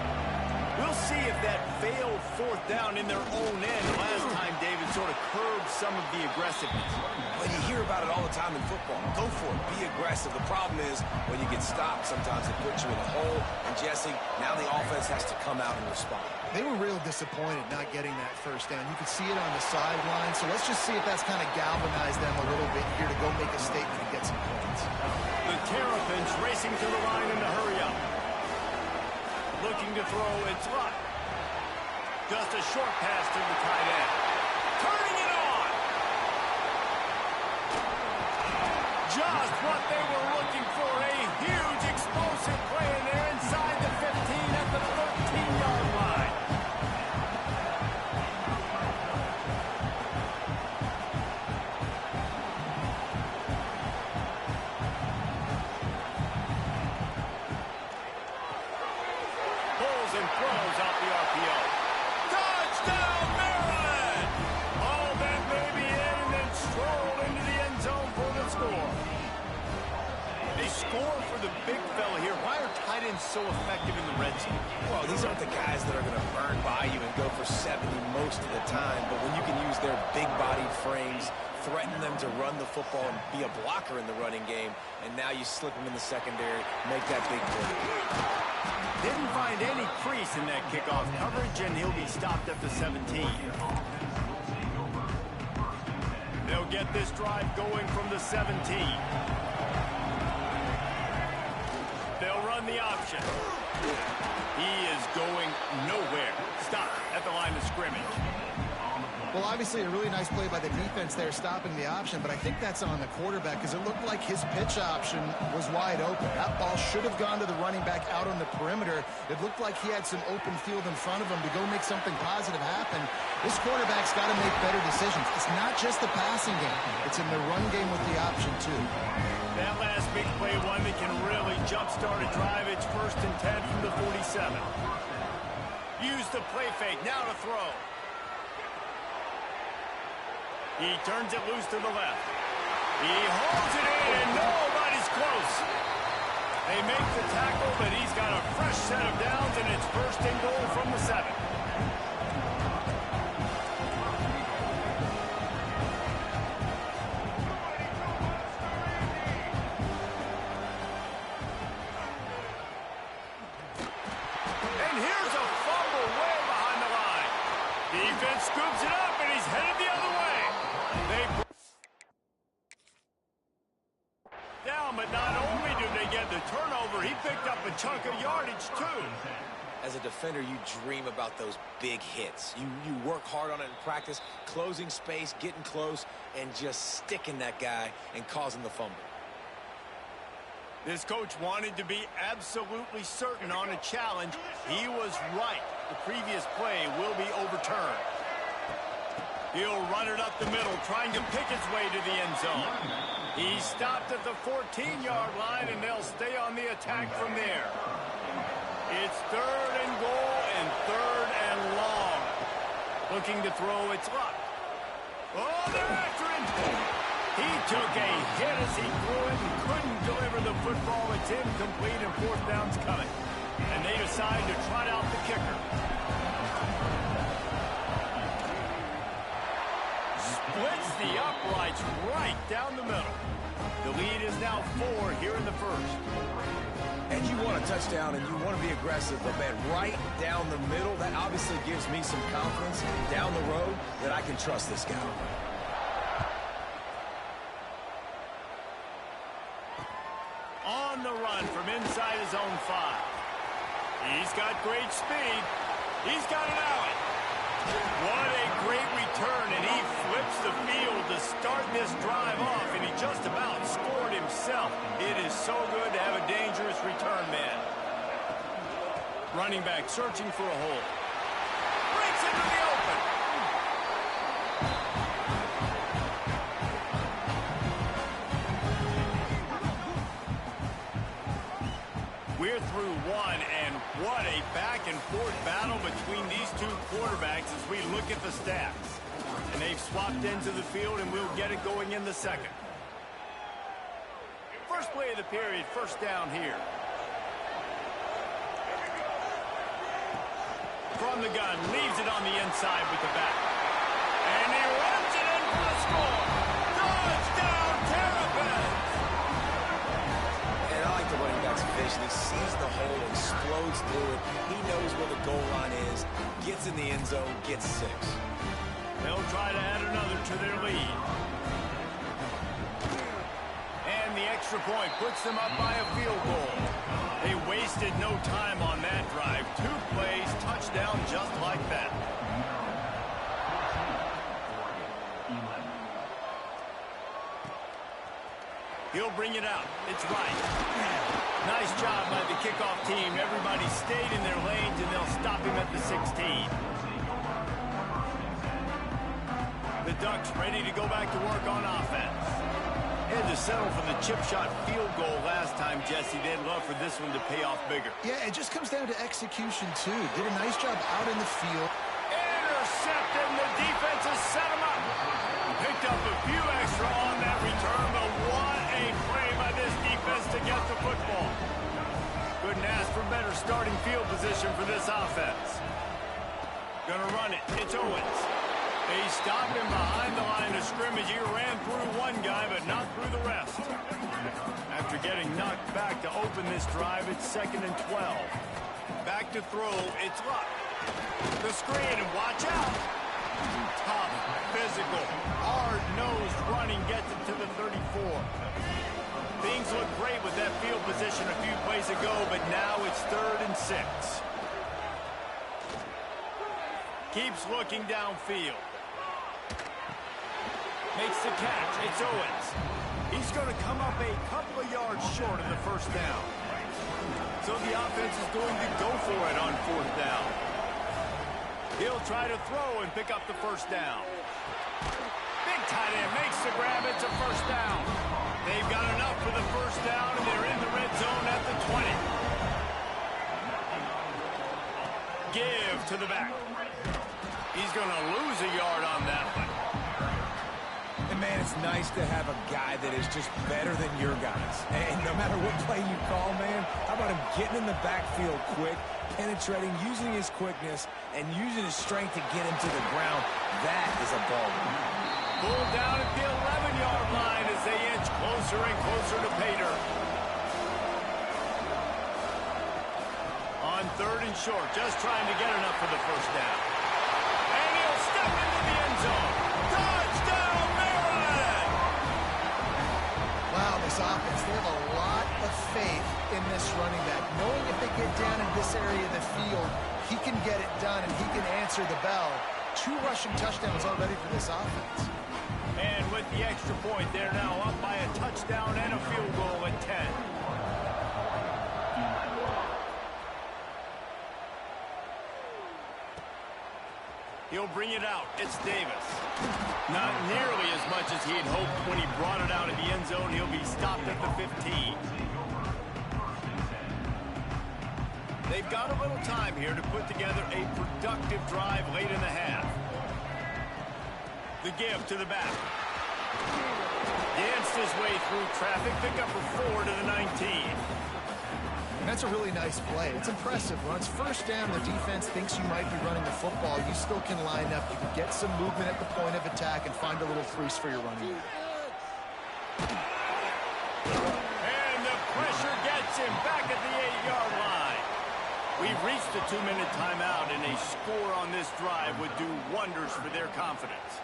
We'll see if that failed 4th down in their own end last time, David, sort of curbed some of the aggressiveness. Well, you hear about it all the time in football. Go for it. Be aggressive. The problem is when you get stopped, sometimes it puts you in a hole. And, Jesse, now the offense has to come out and respond. They were real disappointed not getting that 1st down. You could see it on the sideline. So let's just see if that's kind of galvanized them a little bit here to go make a statement and get some points. The Terrapins racing to the line in a hurry up. Looking to throw, it's Luck. Just a short pass to the tight end. Turning it on. Just what they were looking for. A huge explosive play in there inside the 15 at the 13-yard line. Pulls and throws out the RPO. Touchdown, Maryland! All that baby in and then strolled into the end zone for the score. They score for the big fella here. Why are tight ends so effective in the red zone? Well, these aren't the guys that are going to burn by you and go for 70 most of the time, but when you can use their big-bodied frames, threaten them to run the football and be a blocker in the running game, and now you slip them in the secondary, make that big play. Didn't find any crease in that kickoff coverage, and he'll be stopped at the 17. They'll get this drive going from the 17. They'll run the option. He is going nowhere. Stop at the line of scrimmage. Well, obviously a really nice play by the defense there stopping the option, but I think that's on the quarterback because it looked like his pitch option was wide open. That ball should have gone to the running back out on the perimeter. It looked like he had some open field in front of him to go make something positive happen. This quarterback's got to make better decisions. It's not just the passing game. It's in the run game with the option, too. That last big play, one that can really jumpstart a drive. It's 1st and 10 from the 47. Use the play fake. Now to throw. He turns it loose to the left. He holds it in, and nobody's close. They make the tackle, but he's got a fresh set of downs, and it's 1st and goal from the 7. And here's a fumble way behind the line. Defense scoops it up, and he's headed the other way. Down, but not only do they get the turnover, he picked up a chunk of yardage, too. As a defender, you dream about those big hits. You work hard on it in practice, closing space, getting close, and just sticking that guy and causing the fumble. This coach wanted to be absolutely certain on a challenge. He was right. The previous play will be overturned. He'll run it up the middle, trying to pick his way to the end zone. He stopped at the 14-yard line, and they'll stay on the attack from there. It's 3rd and goal and 3rd and long. Looking to throw, it's Luck. Oh, they're after him. He took a hit as he threw it and couldn't deliver the football. It's incomplete, and 4th down's coming. And they decide to trot out the kicker. Splits the uprights right down the middle. The lead is now 4 here in the 1st. And you want a touchdown and you want to be aggressive, but man, right down the middle, that obviously gives me some confidence down the road that I can trust this guy. On the run from inside his own 5. He's got great speed. He's got an alley. What a great return, and he flips the field to start this drive off, and he just about scored himself. It is so good to have a dangerous return man. Running back searching for a hole. Breaks into the open. We're through one, and what a back-and-forth battle between these two quarterbacks as we look at the stats. And they've swapped into the field, and we'll get it going in the 2nd. First play of the period, 1st down here. From the gun, leaves it on the inside with the back. And he runs it in for the score. Touchdown, Terrapins! And I like the running back's vision. He sees the hole, explodes through it. He knows where the goal line is, gets in the end zone, gets 6. They'll try to add another to their lead. And the extra point puts them up by a field goal. They wasted no time on that drive. 2 plays, touchdown just like that. He'll bring it out. It's right. Nice job by the kickoff team. Everybody stayed in their lanes, and they'll stop him at the 16. The Ducks ready to go back to work on offense. Had to settle for the chip shot field goal last time, Jesse. They'd love for this one to pay off bigger. Yeah, it just comes down to execution, too. Did a nice job out in the field. Intercepted, and the defense has set him up. Picked up a few extra on that return, but what a play by this defense to get the football. Couldn't ask for better starting field position for this offense. Gonna run it. It's Owens. They stopped him behind the line of scrimmage. He ran through one guy, but not through the rest. After getting knocked back to open this drive, it's 2nd and 12. Back to throw, it's Luck. The screen, and watch out. Tough, physical, hard-nosed running gets it to the 34. Things look great with that field position a few plays ago, but now it's 3rd and 6. Keeps looking downfield. Makes the catch. It's Owens. He's going to come up a couple of yards short of the first down. So the offense is going to go for it on fourth down. He'll try to throw and pick up the first down. Big tight end makes the grab. It's a first down. They've got enough for the first down, and they're in the red zone at the 20. Give to the back. He's going to lose a yard on that one. And, man, it's nice to have a guy that is just better than your guys. And no matter what play you call, man, how about him getting in the backfield quick, penetrating, using his quickness, and using his strength to get him to the ground. That is a ball. Pulled down at the 11-yard line as they inch closer and closer to Pater. On third and short, just trying to get enough for the first down. And he'll step into the end zone. Touchdown, Maryland! Wow, this offense, they have a lot of faith in this running back. Knowing if they get down in this area of the field, he can get it done and he can answer the bell. 2 rushing touchdowns already for this offense. And with the extra point, they're now up by a touchdown and a field goal at 10. He'll bring it out. It's Davis. Not nearly as much as he had hoped when he brought it out of the end zone. He'll be stopped at the 15. They've got a little time here to put together a productive drive late in the half. The give to the back. Danced his way through traffic. Pick up a 4 to the 19. And that's a really nice play. It's impressive. When it's first down, the defense thinks you might be running the football. You still can line up. You can get some movement at the point of attack and find a little crease for your running back. And the pressure gets him back at the 8-yard line. We've reached the 2-minute timeout, and a score on this drive would do wonders for their confidence.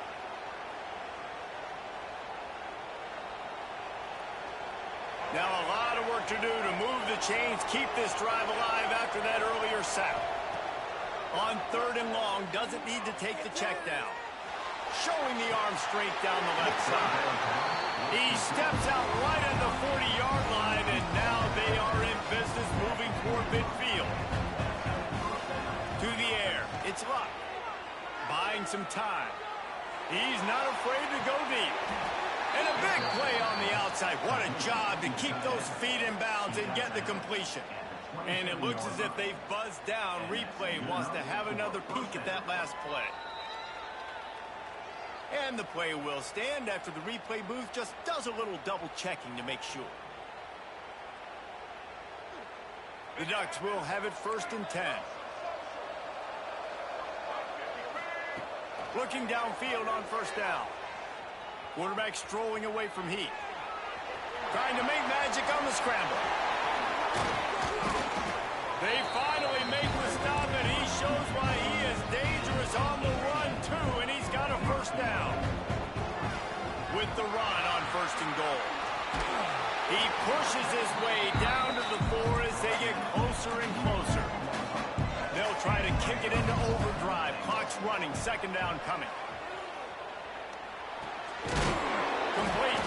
Now a lot of work to do to move the chains, keep this drive alive after that earlier sack. On third and long, doesn't need to take the check down. Showing the arm strength down the left side. He steps out right at the 40-yard line, and now they are in business moving toward midfield. To the air, it's Luck. Buying some time. He's not afraid to go deep. And a big play on the outside. What a job to keep those feet in bounds and get the completion. And it looks as if they've buzzed down. Replay wants to have another peek at that last play. And the play will stand after the replay booth just does a little double checking to make sure. The Ducks will have it 1st and 10. Looking downfield on first down. Quarterback strolling away from Heath. Trying to make magic on the scramble. They finally make the stop, and he shows why he is dangerous on the run, too, and he's got a first down. With the run on 1st and goal. He pushes his way down to the 4 as they get closer and closer. They'll try to kick it into overdrive. Clock's running. 2nd down coming. Complete.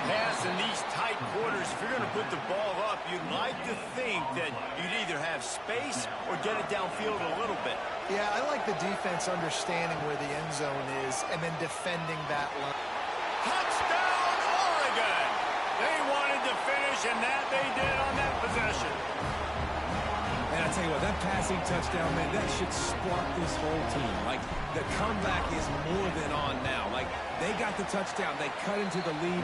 Pass in these tight quarters. If you're going to put the ball up, you'd like to think that you'd either have space or get it downfield a little bit. Yeah, I like the defense understanding where the end zone is and then defending that line. Touchdown, Oregon! They wanted to finish, and that they did on that possession. And I tell you what, that passing touchdown, man, that should spark this whole team. Like, the comeback is more than on now. Like, they got the touchdown. They cut into the lead.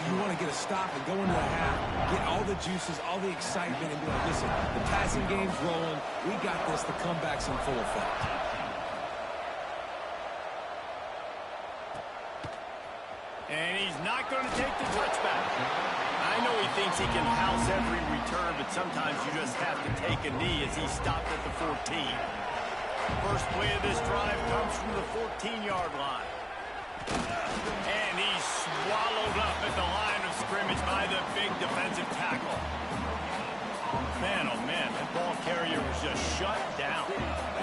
You want to get a stop and go into the half, get all the juices, all the excitement, and be like, listen, the passing game's rolling. We got this. The comeback's in full effect. And he's not going to take the touchback. I know he thinks he can house every return, but sometimes you just have to take a knee as he stopped at the 14. First play of this drive comes from the 14-yard line. And he's swallowed up at the line of scrimmage by the big defensive tackle. Man, oh man, that ball carrier was just shut down.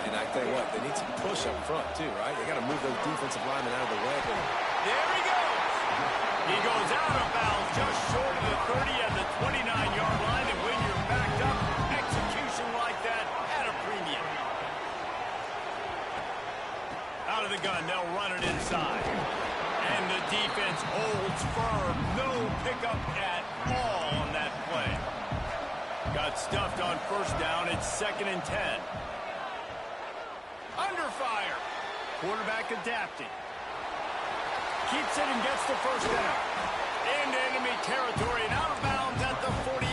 And I tell you what, they need some push up front too, right? They got to move those defensive linemen out of the way. There he goes! He goes out of bounds just short of the 30 at the 29-yard line, and when you're backed up, execution like that at a premium. Out of the gun, they'll run it inside. And the defense holds firm. No pickup at all on that play. Got stuffed on first down. It's 2nd and 10. Under fire. Quarterback adapting. Keeps it and gets the first down. Into enemy territory and out of bounds at the 48.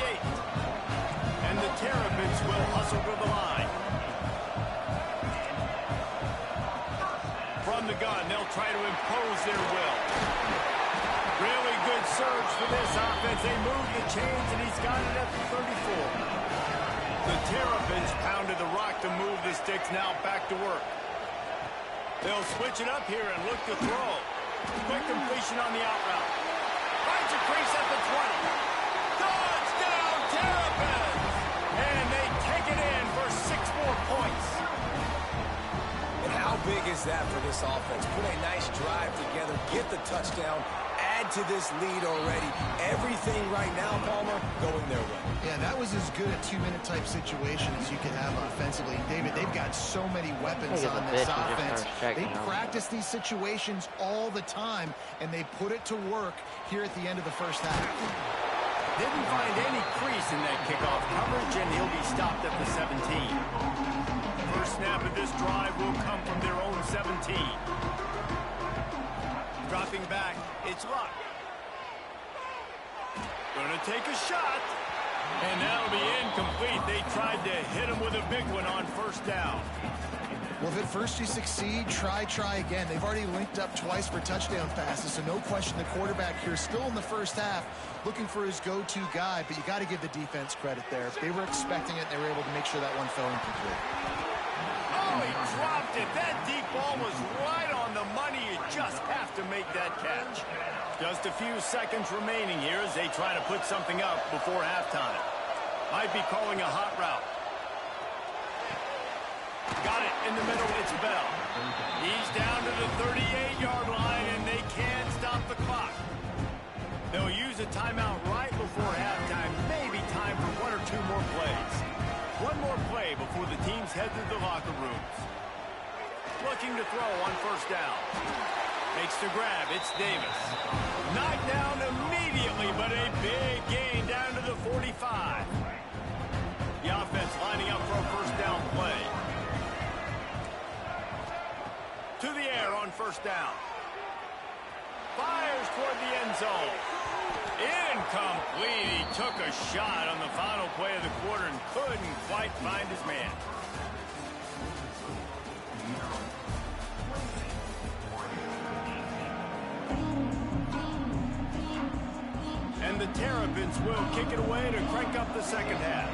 And the Terrapins will hustle to the line. From the gun, they'll try to impose their will. Really good surge for this offense. They move the chains, and he's got it at the 34. The Terrapins pounded the rock to move the sticks. Now back to work. They'll switch it up here and look to throw. Quick completion on the out route. Finds a crease at the 20. Touchdown, Terrapins! And they take it in for 6 more points. And how big is that for this offense? Put a nice drive together, get the touchdown, add to this lead already. Everything right now, Palmer, going their way. Yeah, that was as good a 2-minute type situation as you could have offensively. David, they've got so many weapons on this offense. They practice these situations all the time, and they put it to work here at the end of the first half. Didn't find any crease in that kickoff coverage, and he'll be stopped at the 17. First snap of this drive will come from their own 17. Dropping back, it's Luck. Gonna take a shot. And that'll be incomplete. They tried to hit him with a big one on first down. Well, if at first you succeed, try again. They've already linked up twice for touchdown passes, so no question the quarterback here still in the first half looking for his go-to guy, but you got to give the defense credit there. They were expecting it, and they were able to make sure that one fell incomplete. Oh, he dropped it. That deep ball was right on the money. You just have to make that catch. Just a few seconds remaining here as they try to put something up before halftime. Might be calling a hot route. Got it in the middle. It's Bell. He's down to the 38-yard line, and they can't stop the clock. They'll use a timeout right before halftime. Maybe time for 1 or 2 more plays. One more play before the teams head to the locker rooms. Looking to throw on first down. Makes the grab. It's Davis. Knocked down immediately, but a big gain down to the 45. The offense lining up for a first down play. To the air on first down. Fires toward the end zone. Incomplete. He took a shot on the final play of the quarter and couldn't quite find his man. And the Terrapins will kick it away to crank up the second half.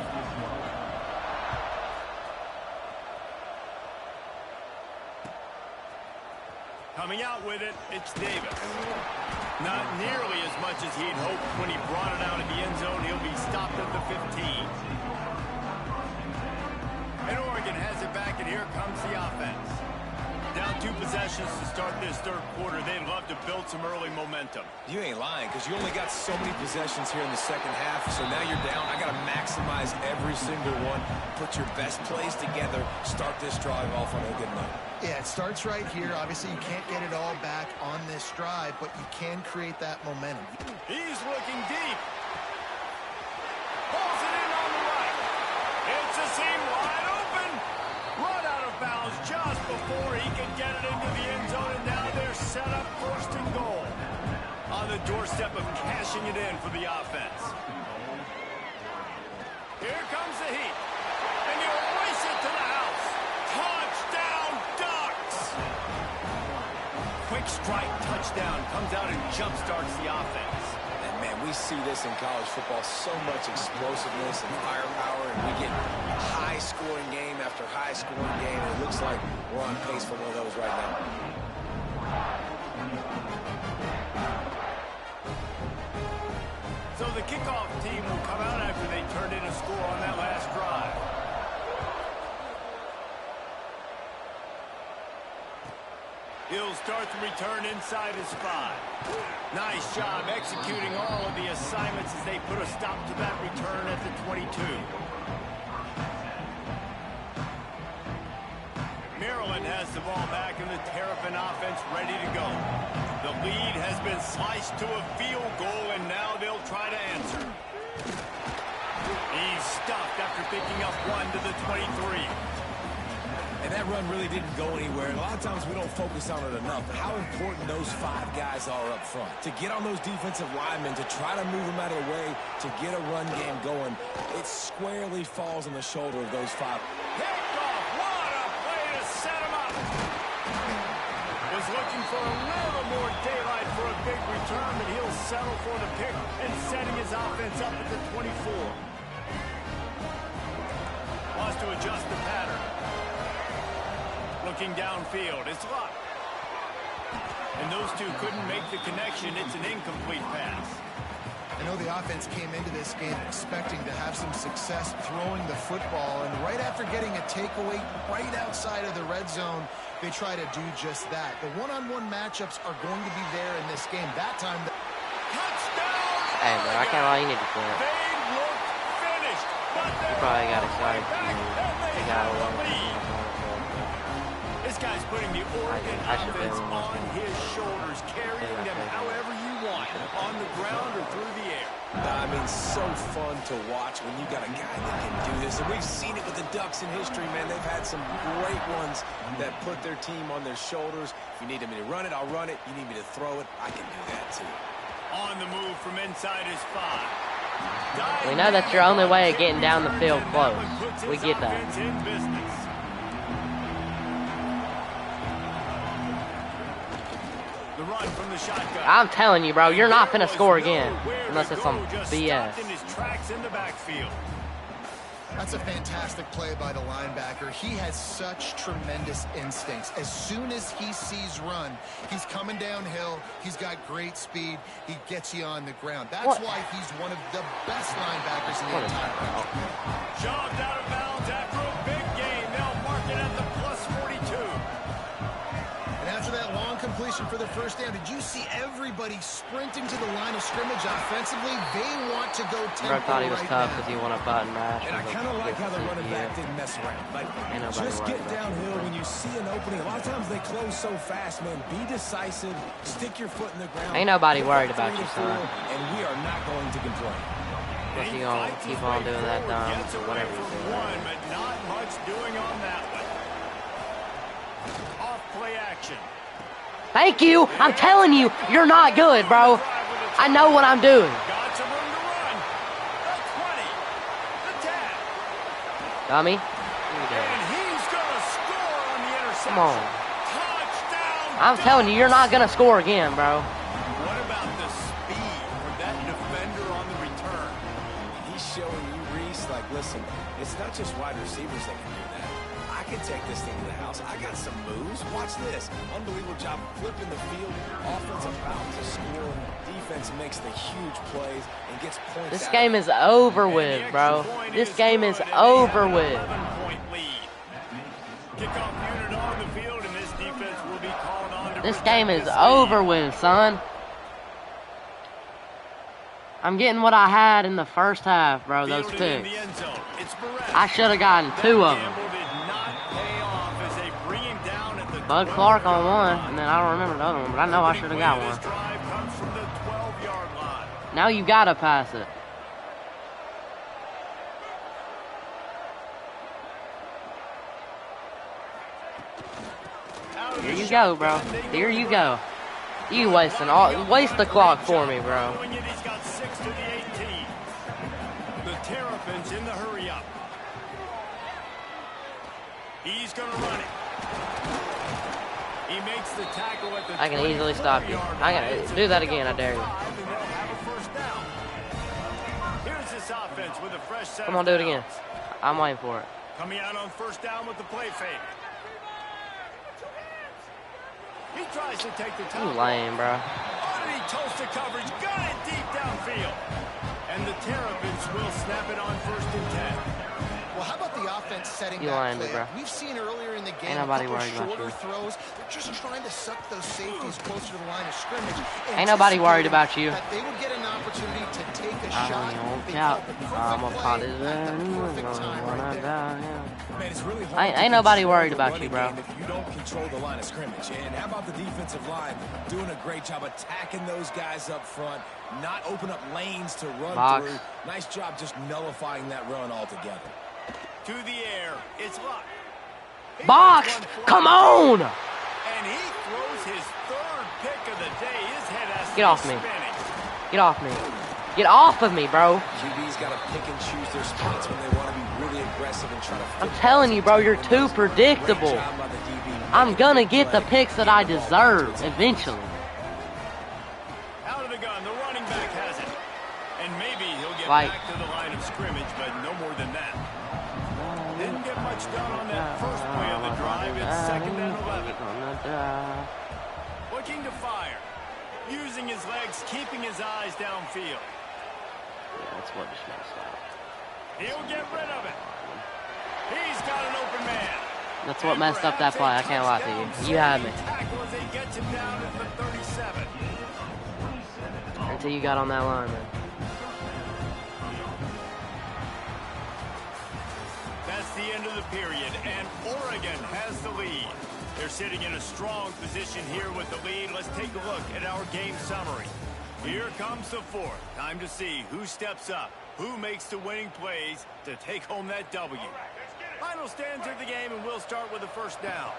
Coming out with it, it's Davis. Not nearly as much as he'd hoped when he brought it out of the end zone. He'll be stopped at the 15. And Oregon has it back, and here comes the offense. Down 2 possessions to start this third quarter. They'd love to build some early momentum. You ain't lying, because you only got so many possessions here in the second half, so now you're down. I got to maximize every single one. Put your best plays together. Start this drive off on a good note. Yeah, it starts right here. Obviously, you can't get it all back on this drive, but you can create that momentum. He's looking deep. Pulls it in on the right. It's a seam wide open. Run out of bounds just before he can get it into the end zone, and now they're set up first and goal. On the doorstep of cashing it in for the offense. Here comes the heat. And you race it to the house. Touchdown, Ducks! Quick strike touchdown comes out and jump-starts the offense. And, man, we see this in college football, so much explosiveness and firepower, and we get high-scoring game after high-scoring game, and it looks like we're on pace for one of those right now. So the kickoff team will come out after they turned in a score on that last drive. He'll will start the return inside his 5. Nice job executing all of the assignments as they put a stop to that return at the 22. Maryland has the ball back and the Terrapin offense ready to go. The lead has been sliced to a field goal, and now they'll try to answer. He's stuffed after picking up 1 to the 23. And that run really didn't go anywhere. And a lot of times we don't focus on it enough. But how important those 5 guys are up front. To get on those defensive linemen, to try to move them out of the way, to get a run game going, it squarely falls on the shoulder of those 5. Picked off. What a play to set him up. Was looking for a little more daylight for a big return, but he'll settle for the pick and setting his offense up at the 24. Wants to adjust the pattern. Looking downfield, it's Luck. And those two couldn't make the connection. It's an incomplete pass. I know the offense came into this game expecting to have some success throwing the football, and right after getting a takeaway right outside of the red zone, they try to do just that. The one-on-one matchups are going to be there in this game. That time, Touchdown! Hey, bro, I can't lie. You need to quit. They look finished, but You probably got excited. You got a little. This guy's putting the Oregon I should offense be able to. on his shoulders, carrying them however you want, on the ground or through the air. I mean, so fun to watch when you got a guy that can do this. And we've seen it with the Ducks in history, man. They've had some great ones that put their team on their shoulders. If you need me to run it, I'll run it. You need me to throw it, I can do that too. On the move from inside his 5. We know that's your only way of getting down the field close. We get that. In business. The run from the shotgun. I'm telling you, bro, you're not finna score again. Unless it's some BS. In his tracks in the backfield. that's a fantastic play by the linebacker. He has such tremendous instincts. As soon as he sees run, he's coming downhill. He's got great speed. He gets you on the ground. That's why he's one of the best linebackers in the entire country. Shoved out of bounds after a big game. They'll mark it at the +42. And after that long completion for the first down, did you see everybody sprinting to the line of scrimmage offensively? They want to go tempo Bro thought he was right tough now. because he won a button mash. And I kind of like how the running back didn't mess around. Like, just get downhill when you see an opening. A lot of times they close so fast, man. Be decisive. Stick your foot in the ground. Ain't nobody worried about you, son. And we are not going to complain. Unless you gonna keep on doing that dumb Gets away whatever you from do. one, but not much doing on that one. Off play action. Thank you. I'm telling you, you're not good, bro. I know what I'm doing. Got some room to run. The 20. The 10. Dummy. And he's going to score on the interception. Come on. Touchdown. I'm telling you, you're not gonna score again, bro. What about the speed for that defender on the return? He's showing you, Reese, like, listen, it's not just wide receivers that can do that. I can take this thing to the house. I got some moves. Watch this. Unbelievable job flipping the field. Offense about to score. Defense makes the huge plays and gets points This out. game is over with, bro. This game is over with. 11-point lead. Kickoff unit on the field, and this defense will be called on to This protect game is this over lead. with, son. I'm getting what I had in the first half, bro. Those Fielded in picks. the end zone. It's Barrett. I should have gotten 2 of them. Gamble did not pay off as they bring him down at the Bud 12 Clark on yard one, line. and then I don't remember the other one, but I know I should have got This one. drive comes from the 12-yard line. Now you gotta pass it. Out of Here the you go, bro. shotgun, they Here go you to go. Brown. You waste the clock for me, bro. Throwing it, he's got 6 to the 18. The Terrapins in the hurry up. He's going to run it. He makes the tackle at the I can easily stop you. 24-yard I line. can It's a do that again. I dare you. drive, and they'll have a first down. Here's this offense with a fresh set Come of on, do it again. downs. I'm waiting for it. Coming out on first down with the play fake. He tries to take the You top. lame, bro. Underneath toasted coverage, got it deep downfield. And the Terrapins will snap it on 1st and 10. Well, how about the the offense setting You that lying, play bro. up. We've seen earlier in the game Ain't nobody a couple worried about shorter you. throws. They're just trying to suck those safeties closer to the line of scrimmage. Ain't nobody worried about you. That they would get an opportunity to take a shot. They Yeah. called the perfect I'm a play pot at the perfect time right there. Man, it's really hard Ain't to nobody control worried the about running you, bro. game if you don't control the line of scrimmage. And how about the defensive line doing a great job attacking those guys up front, not open up lanes to run Box. through. Nice job just nullifying that run altogether. To the air. It's Luck. He Box! gets one flat. Come on! And he throws his third pick of the day. His head has to Get off be me. spinning. Get off me. Get off of me, bro. QB's got to pick and choose their spots when they want to be really aggressive and try to. I'm telling you, bro, you're too predictable. Great job by the DB. I'm gonna get the picks that I deserve eventually. Out of the gun. The running back has it. And maybe he'll get Like- back to the line of scrimmage, but no more than that. Didn't get much done on that first play of the drive. It's 2nd and 11. Looking to fire. Using his legs, keeping his eyes downfield. That's what just messed up. He'll get rid of it. He's got an open man. That's what messed up that play. I can't lie to you. You had me. Tackle as he gets him down at the 37. Until you got on that line, man. That's the end of the period, and Oregon has the lead. They're sitting in a strong position here with the lead. Let's take a look at our game summary. Here comes the fourth. Time to see who steps up, who makes the winning plays to take home that W. Final stands of the game, and we'll start with the first down.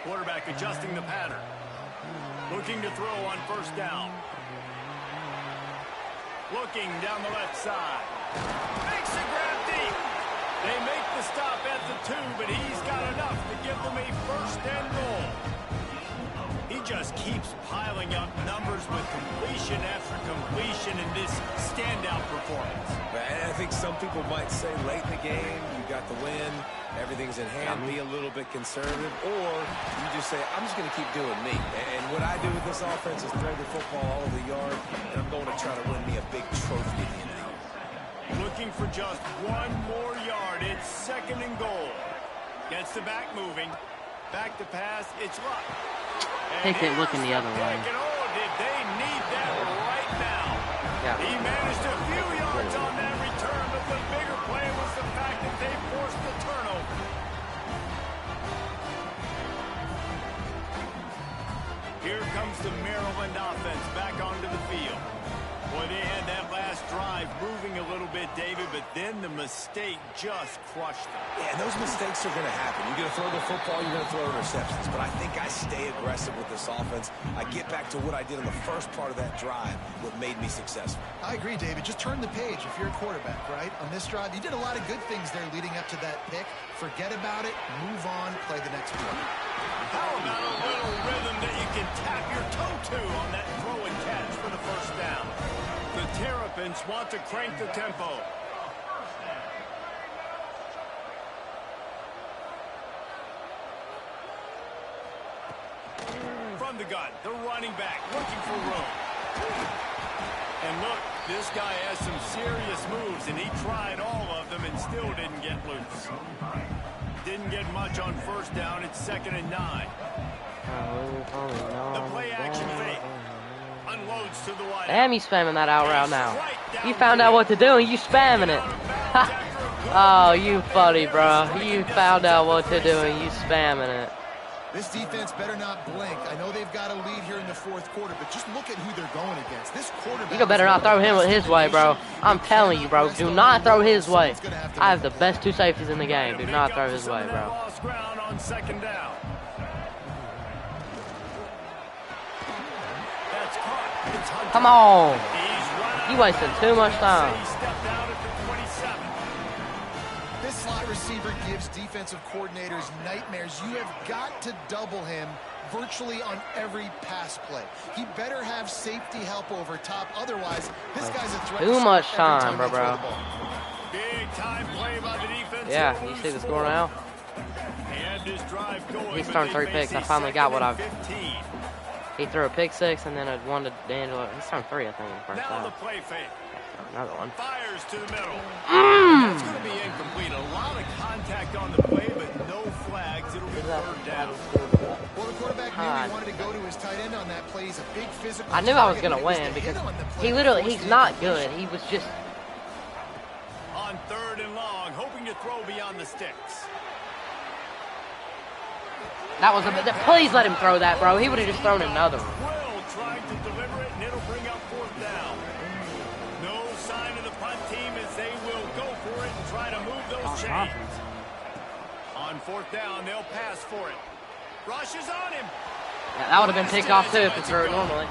Quarterback adjusting the pattern. Looking to throw on first down. Looking down the left side. Makes the grab deep. They make the stop at the 2, but he's got enough to give them a first and goal. He just keeps piling up numbers with completion after completion in this standout performance. And I think some people might say late in the game, you got the win, everything's in hand, be a little bit conservative, or you just say, I'm just going to keep doing me. And what I do with this offense is throw the football all over the yard, and I'm going to try to win me a big trophy at the end of the year. Looking for just one more yard. It's 2nd and goal. Gets the back moving. Back to pass. It's Luck. Take it looking the other way. And oh, did they need that right now? Yeah. He managed a few yards on that return, but the bigger play was the fact that they forced the turnover. Here comes the Maryland offense back onto the field. Boy, they had that last drive moving a little bit, David, but then the mistake just crushed them. Yeah, and those mistakes are going to happen. You're going to throw the football, you're going to throw interceptions. But I think I stay aggressive with this offense. I get back to what I did in the first part of that drive, what made me successful. I agree, David. Just turn the page if you're a quarterback, right? On this drive, you did a lot of good things there leading up to that pick. Forget about it, move on, play the next play. How about a little rhythm that you can tap your toe to on that throw and catch for the first down? The Terrapins want to crank the tempo. From the gun, the running back looking for room. And look, this guy has some serious moves, and he tried all of them and still didn't get loose. Didn't get much on first down. It's 2nd and 9. The play action fake. Unloads to the wide. Damn, you spamming that out route now. You found out what to do and you spamming it. Oh, you funny, bro. You found out what to do and you spamming it. This defense better not blink. I know they've got a lead here in the fourth quarter, but just look at who they're going against. This quarterback. You better not throw him his way, bro. I'm telling you, bro. Do not throw his way. I have the best 2 safeties in the game. Do not throw his way, bro. Lost ground on 2nd down. That's caught. It's Hunter. Come on. He's running. You wasting too much time. He stepped out at the 27. This slot receiver gives defensive coordinators nightmares. You have got to double him virtually on every pass play. He better have safety help over top. Otherwise, this guy's a threat. Too much every time, they throw bro. the ball. Big time play by the defense. Yeah, you see the score now? And this drive going, He's but turned they 3 face picks. a I finally got what 2nd I've... and 15. He threw a pick 6 and then a one to D'Angelo. He's turned 3, I think, in the first Now the half. play fake. Another one. Fires to the middle. That's going to be incomplete. incomplete. A lot of contact on the play, but no flags. It'll be third down. Well, the quarterback knew he wanted to go to his tight end on that play. He's a big physical. I knew I was going to win because he's not good. He was just... On third and long, hoping to throw beyond the sticks. That was please let him throw that, bro. He would have just thrown another one. Will trying to deliver it, and it'll bring up fourth down. No sign of the punt team as they will go for it and try to move those chains. On fourth down, they'll pass for it. Rush is on him. Yeah, that would have been picked off too if he threw it normally.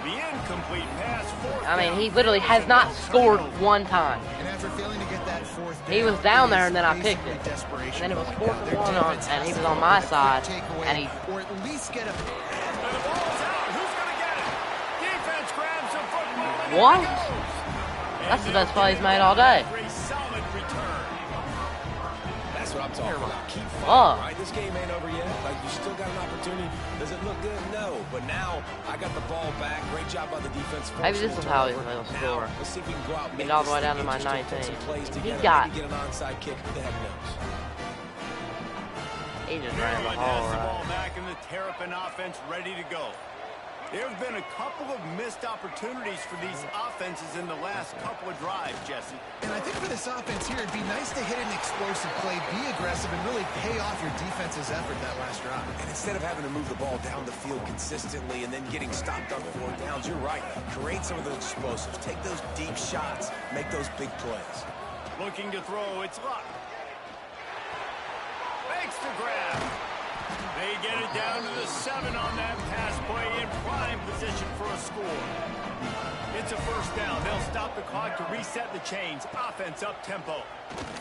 The incomplete pass. I mean, he literally has not scored one time. And after failing to get that fourth down, he was down there and then I picked it. And then it was 4th and 1 and he was on my side and he... Or at least get a... And the ball's out. Who's going to get it? Defense grabs some football. What? That's the best play he's made all day. Solid return. That's what I'm talking about. Keep fighting, right? This game ain't over yet. Like, you still got an opportunity. Does it look good? No. But now, I got the ball back. Great job by the defense. Maybe this is how he'll score. Let's see if we can go out and get all the way down to my 19. He got... Get an onside kick. Who the heck knows? He just ran the ball the right. ball back in the Terrapin offense ready to go. There have been a couple of missed opportunities for these offenses in the last couple of drives, Jesse. And I think for this offense here, it'd be nice to hit an explosive play, be aggressive, and really pay off your defense's effort that last drive. And instead of having to move the ball down the field consistently and then getting stopped on 4 downs, you're right. Create some of those explosives. Take those deep shots. Make those big plays. Looking to throw. It's Luck. Makes the grab. They get it down to the 7 on that pass play in prime position for a score. It's a first down. They'll stop the clock to reset the chains. Offense up tempo.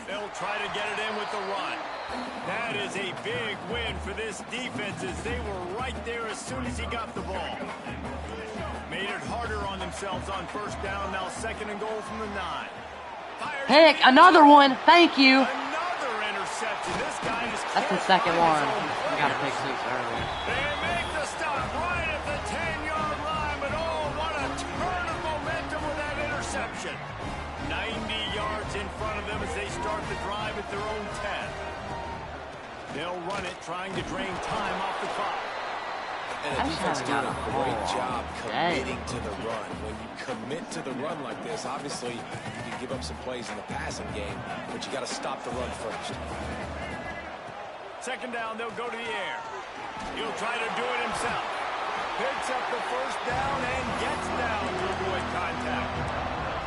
They'll try to get it in with the run. That is a big win for this defense as they were right there as soon as he got the ball. Made it harder on themselves on first down. Now 2nd and goal from the 9. Heck, another one. Thank you. Another interception. This guy is... That's the second one. I got a pick 6 earlier. They make the stop right at the 10-yard line, but oh, what a turn of momentum with that interception. 90 yards in front of them as they start the drive at their own 10. They'll run it, trying to drain time off the clock. And the defense doing a great job committing to the run. When you commit to the run like this, obviously you can give up some plays in the passing game, but you got to stop the run first. 2nd down, they'll go to the air. He'll try to do it himself. Picks up the first down and gets down to avoid contact.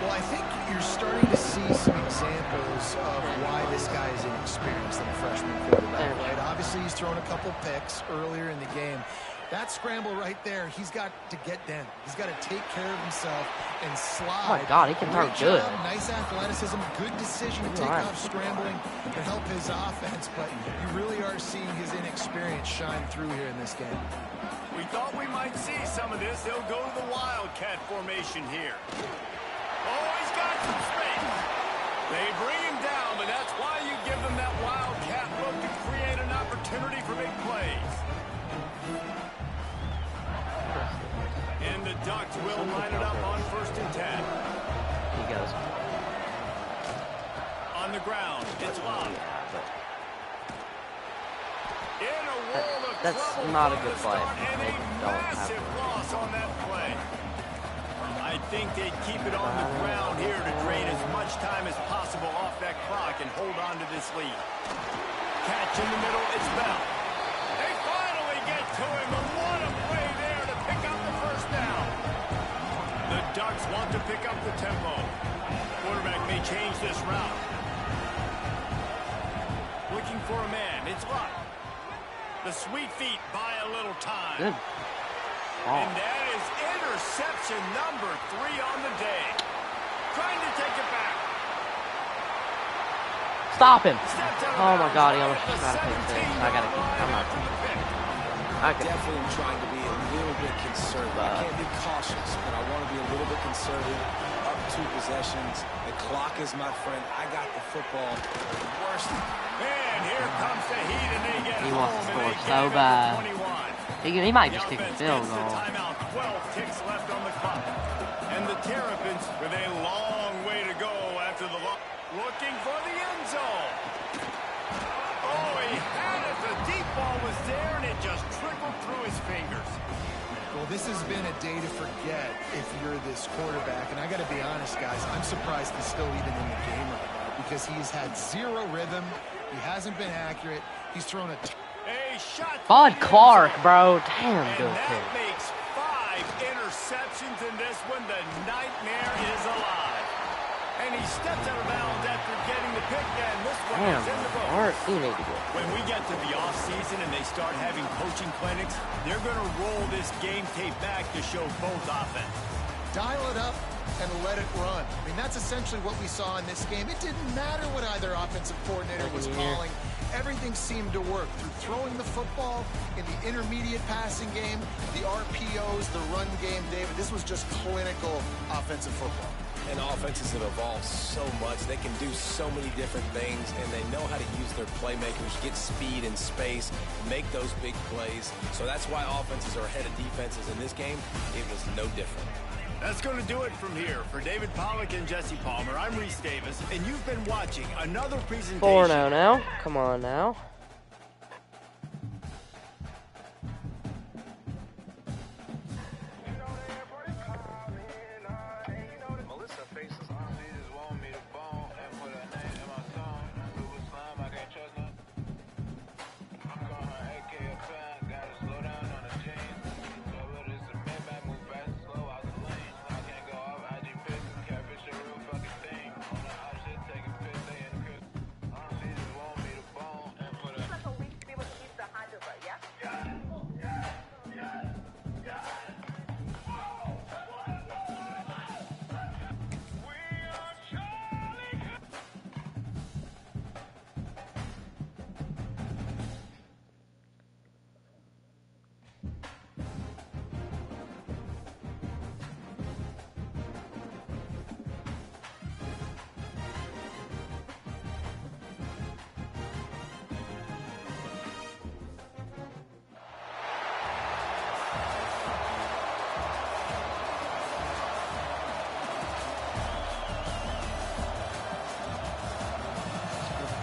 Well, I think you're starting to see some examples of why this guy is inexperienced in a freshman quarterback, right? Obviously, he's thrown a couple picks earlier in the game. That scramble right there, he's got to get down. He's got to take care of himself and slide. Oh my God, he can throw good. Nice athleticism, good decision to take off scrambling to help his offense, but you really are seeing his inexperience shine through here in this game. We thought we might see some of this. They'll go to the Wildcat formation here. Oh, he's got some space. They bring him down, but that's why you give them that Wildcat look to create an opportunity for big plays. And the Ducks will line it up on 1st and 10. He goes. On the ground, it's Love. In a world of That's trouble not a from good the play. start, and They a don't have massive to. loss on that play. I think they'd keep it on the ground here to drain as much time as possible off that clock and hold on to this lead. Catch in the middle, it's Bell. They finally get to him, and what a play there to pick up the first down. The Ducks want to pick up the tempo. Quarterback may change this route. Looking for a man, it's Luck. The sweet feet buy a little time. Good. Oh. And that is interception number 3 on the day. Trying to take it back. Stop him. Oh my God, he almost got a pick 6. I gotta keep. I'm not. I could. Definitely trying to be a little bit conservative. I can't be cautious, but I want to be a little bit conservative. Up 2 possessions. The clock is my friend. I got the football. Worst. And here comes the heat, and they get He home, wants to and score they so get it bad. to 21. He might just The kick a offense field gets the goal. timeout. 12 ticks left on the clock. And the Terrapins with a long way to go after the loss. Looking for the end zone. Oh, he had it. The deep ball was there, and it just trickled through his fingers. Well, this has been a day to forget if you're this quarterback. And I got to be honest, guys, I'm surprised he's still even in the game right now because he's had zero rhythm. He hasn't been accurate. He's thrown a shot. Bud Clark, bro. Damn, and good that pick. makes 5 interceptions in this one. The nightmare is alive. And he stepped out of bounds after getting the pick, and this one is in the Art, books. you need to go. When we get to the offseason and they start having coaching clinics, they're going to roll this game tape back to show both offense. dial it up and let it run. I mean, that's essentially what we saw in this game. It didn't matter what either offensive coordinator was calling. Everything seemed to work through throwing the football in the intermediate passing game, the RPOs, the run game. David, this was just clinical offensive football. And offenses have evolved so much. They can do so many different things, and they know how to use their playmakers, get speed and space, make those big plays. So that's why offenses are ahead of defenses. In this game, it was no different. That's going to do it from here. For David Pollack and Jesse Palmer, I'm Reese Davis, and you've been watching another presentation. 4-0 now. Come on now.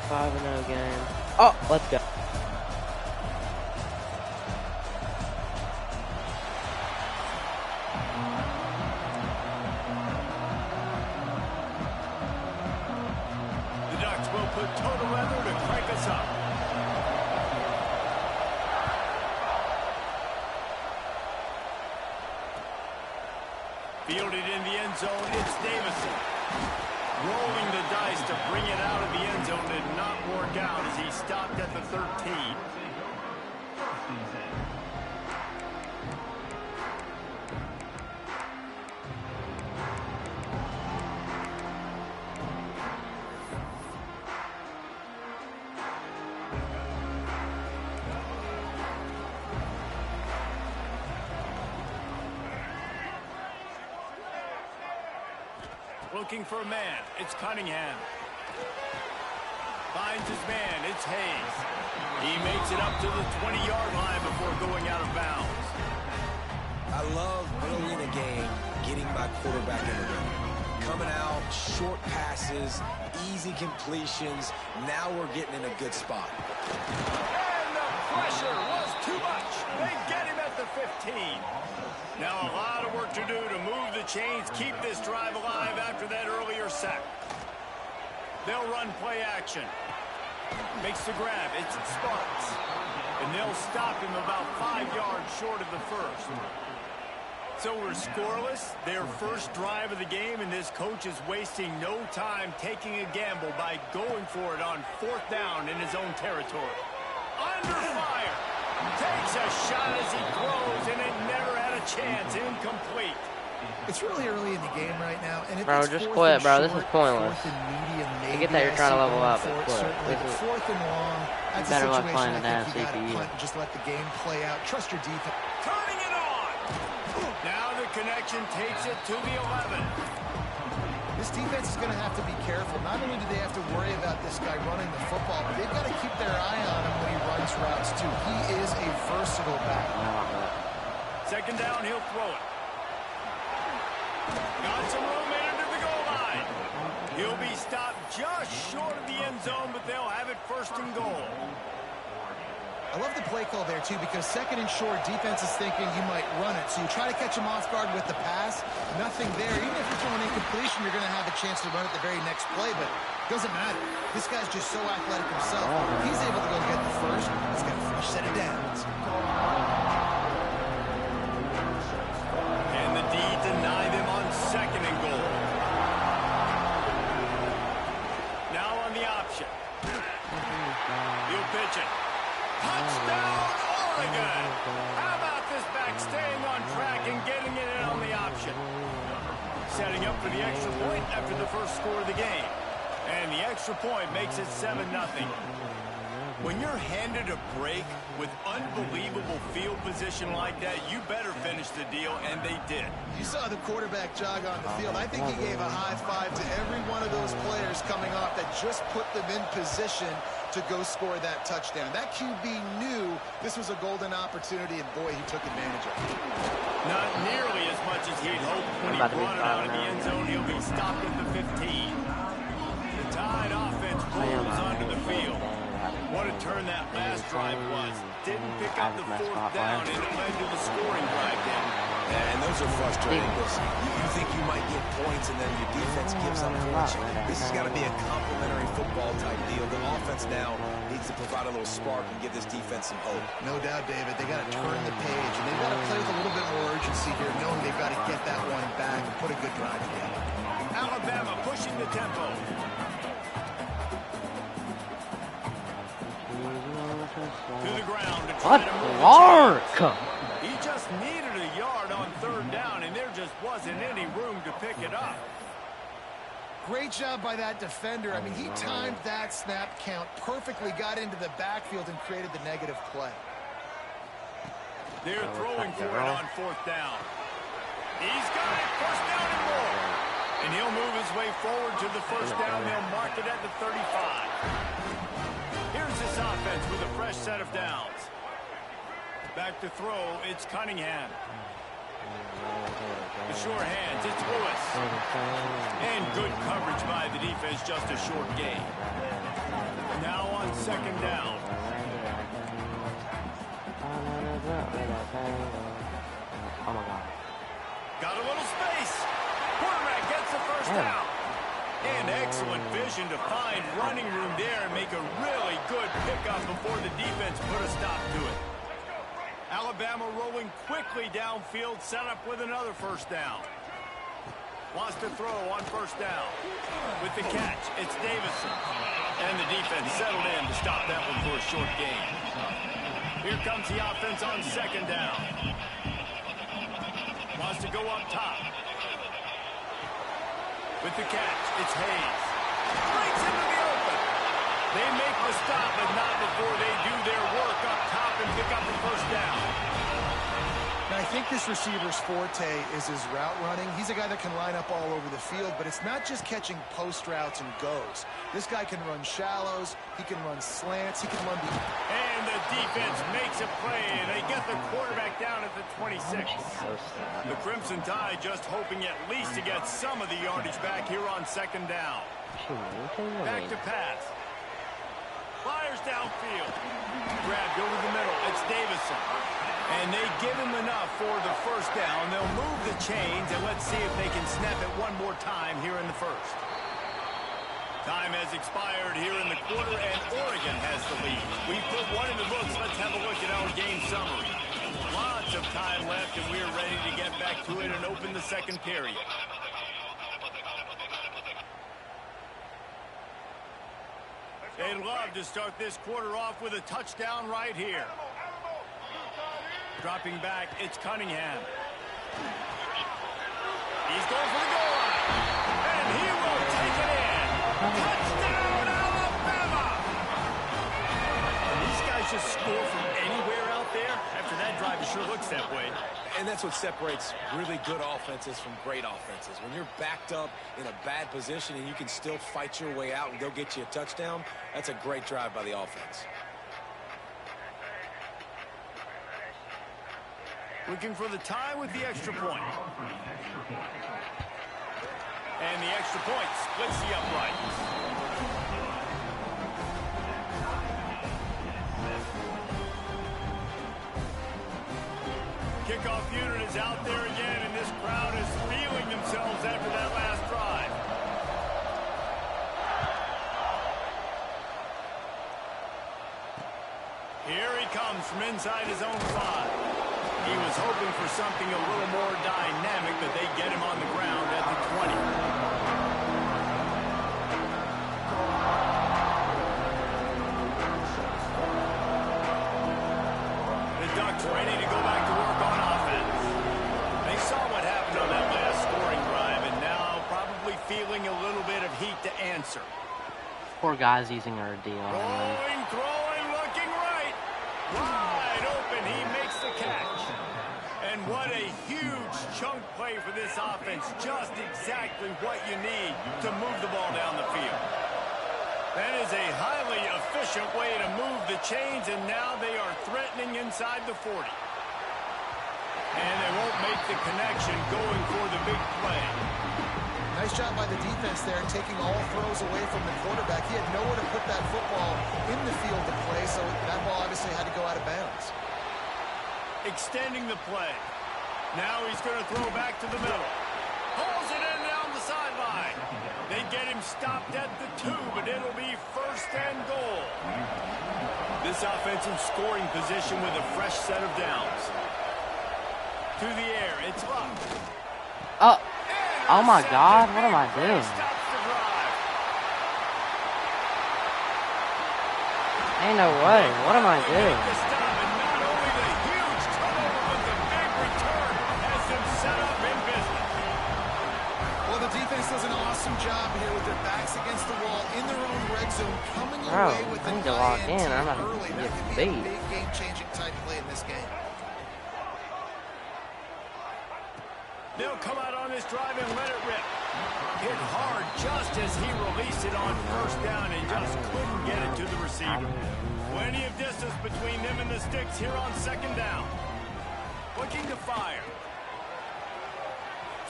Five and 0 game. Oh, let's go. The Ducks will put total weather to crank us up. Fielded in the end zone, it's Davison. Rolling the dice to bring it out of the end zone did not work out as he stopped at the 13. Looking for a man, it's Cunningham. Finds his man, it's Hayes. He makes it up to the 20-yard line before going out of bounds. I love early in a game getting my quarterback in the rhythm. Coming out, short passes, easy completions. Now we're getting in a good spot. And the pressure was too much. They get him at the 15. Now a lot of work to do to move the chains, keep this drive alive after that earlier sack. They'll run play action. Makes the grab. It's Sparks. And they'll stop him about 5 yards short of the first. So we're scoreless. Their first drive of the game, and this coach is wasting no time taking a gamble by going for it on 4th down in his own territory. Under fire. Takes a shot as he throws, and it never had a chance. Incomplete. It's really early in the game right now, and if Bro, it's just fourth quit, and bro. short, This is pointless. fourth and medium, I maybe get that you're trying to see level going up, for but it, quit. certainly, This but is- fourth and long, that's a better luck situation playing I a damn think you gotta CPU. punt and just let the game play out. Trust your defense. Turning it on. Now the connection takes it to the 11. This defense is going to have to be careful. Not only do they have to worry about this guy running the football, but they've got to keep their eye on him when he runs routes, too. He is a versatile back. Second down, he'll throw it. Got some room in into the goal line. He'll be stopped just short of the end zone, but they'll have it 1st and goal. I love the play call there, too, because 2nd and short, defense is thinking you might run it. So you try to catch him off guard with the pass. Nothing there. Even if you're throwing incompletion, you're going to have a chance to run it the very next play, but it doesn't matter. This guy's just so athletic himself. He's able to go get the first. He's got a fresh set of downs. And the D deny them on 2nd and goal. Now on the option. He'll pitch it. Touchdown, Oregon! How about this back staying on track and getting it in on the option? Setting up for the extra point after the first score of the game. And the extra point makes it 7-0. When you're handed a break with unbelievable field position like that, you better finish the deal, and they did. You saw the quarterback jog on the field. I think he gave a high five to every one of those players coming off that just put them in position to go score that touchdown. That QB knew this was a golden opportunity, and boy, he took advantage of it. Not nearly as much as he'd hoped when he brought it out in the end zone. He'll be stopped at the 15. The Tide offense rolls onto the field. What a turn that last drive was. Didn't pick up the 4th down, and it led to the scoring drive then. And those are frustrating because you think you might get points and then your defense gives up points. This has got to be a complementary football type deal. The offense now needs to provide a little spark and give this defense some hope. No doubt, David. They got to turn the page, and they've got to play with a little bit more urgency here, knowing they've got to get that one back and put a good drive together. Alabama pushing the tempo. To the ground to try to move Mark! He just needed a yard on 3rd down, and there just wasn't any room to pick it up. Great job by that defender. I mean, he timed that snap count perfectly, got into the backfield, and created the negative play. They're throwing for it on 4th down. He's got it, 1st down and more. And he'll move his way forward to the 1st down. They'll mark it at the 35. Here's this offense with a fresh set of downs. Back to throw, it's Cunningham. The sure hands, it's Lewis. And good coverage by the defense, just a short gain. Now on 2nd down. Oh my God. Got a little space. Quarterback gets the 1st down. And excellent vision to find running room there and make a really good pickup before the defense put a stop to it. Alabama rolling quickly downfield, set up with another 1st down. Wants to throw on 1st down. With the catch, it's Davison. And the defense settled in to stop that one for a short gain. Here comes the offense on 2nd down. Wants to go up top. With the catch, it's Hayes. Breaks into the open. They make the stop, but not before they do their work up top and pick up the 1st down. Now, I think this receiver's forte is his route running. He's a guy that can line up all over the field, but it's not just catching post routes and goes. This guy can run shallows, he can run slants, he can run the... And the defense makes a play, and they get the quarterback down at the 26. The Crimson Tide just hoping at least to get some of the yardage back here on 2nd down. Back to pass. Fires downfield. Grabbed over the middle. It's Davison. And they give him enough for the 1st down. They'll move the chains, and let's see if they can snap it one more time here in the 1st. Time has expired here in the quarter, and Oregon has the lead. We put one in the books. Let's have a look at our game summary. Lots of time left, and we're ready to get back to it and open the 2nd period. They'd love to start this quarter off with a touchdown right here. Dropping back, it's Cunningham. He's going for the goal line. And he will take it in. Touchdown, Alabama! And these guys just score from anywhere out there. After that drive, it sure looks that way. And that's what separates really good offenses from great offenses. When you're backed up in a bad position and you can still fight your way out and go get you a touchdown, that's a great drive by the offense. Looking for the tie with the extra point. And the extra point splits the uprights. Kickoff unit is out there again, and this crowd is feeling themselves after that last drive. Here he comes from inside his own 5. He was hoping for something a little more dynamic, but they get him on the ground at the 20. The Ducks ready to go back to work on offense. They saw what happened on that last scoring drive, and now probably feeling a little bit of heat to answer. Poor guy's using our deal. Throwing, looking right. Wide open, he makes the catch. And what a huge chunk play for this offense. Just exactly what you need to move the ball down the field. That is a highly efficient way to move the chains, and now they are threatening inside the 40. And they won't make the connection going for the big play. Nice job by the defense there, taking all throws away from the quarterback. He had nowhere to put that football in the field to play, so that ball obviously had to go out of bounds. Extending the play. Now he's going to throw back to the middle. Pulls it in down the sideline. They get him stopped at the 2, but it'll be 1st and goal. This offensive scoring position with a fresh set of downs. To the air, it's Luck. Oh my God, what am I doing? Ain't no way, what am I doing? Well, the defense does an awesome job here with their backs against the wall in their own red zone, coming away with I need to lock in. I'm not early. going to That could get be a beat. big game-changing type play in this game. They'll come out on this drive and let it rip. Hit hard just as he released it on 1st down and just couldn't get it to the receiver. Plenty of distance between them and the sticks here on 2nd down. Looking to fire.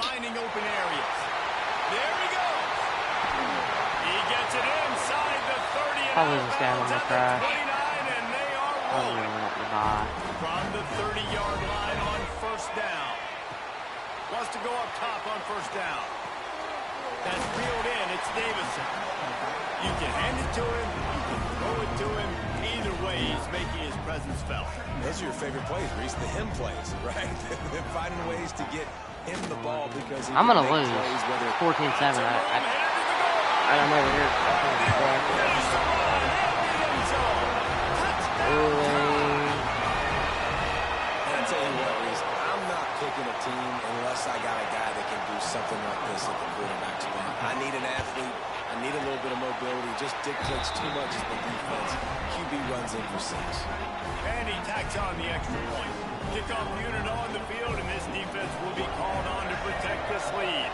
Finding open areas. There he goes. He gets it inside the 30 and How is this guy on the crash? 29, and they are rolling. From the 30-yard line on 1st down. Wants to go up top on 1st down. That's reeled in. It's Davison. You can hand it to him. You can throw it to him. Either way, he's making his presence felt. Those are your favorite plays, Reese, the him plays, right? They're finding ways to get him the ball because I'm going to lose 14-7. I don't know here. I tell you what, Reese, I'm not picking a team unless I got a guy that can do something like this at the quarterback spot. I need an athlete. I need a little bit of mobility. Just dictates too much as the defense. QB runs in for 6. And he tacks on the extra point. Kickoff unit on the field, and this defense will be called on to protect this lead.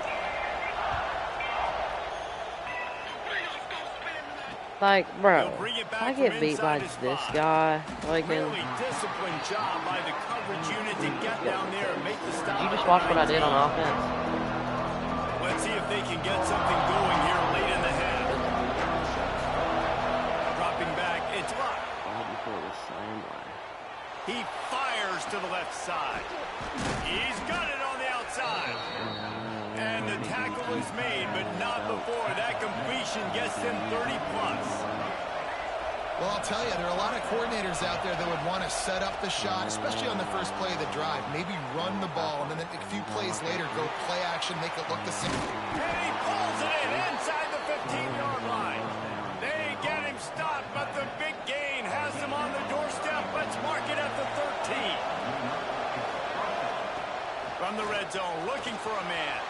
Like, bro, I get beat by this guy. Like, really disciplined job by the coverage unit to get down there and make the stop. You just watch what I did on offense. Let's see if they can get something going here late in the half. Dropping back, it's Luck. He fires to the left side. He's got it on the outside. And the tackle is made, but not before. That completion gets them 30-plus. Well, I'll tell you, there are a lot of coordinators out there that would want to set up the shot, especially on the first play of the drive. Maybe run the ball, and then a few plays later, go play action, make it look the same. And he pulls it in inside the 15-yard line. They get him stopped, but the big gain has him on the doorstep. Let's mark it at the 13. From the red zone, looking for a man.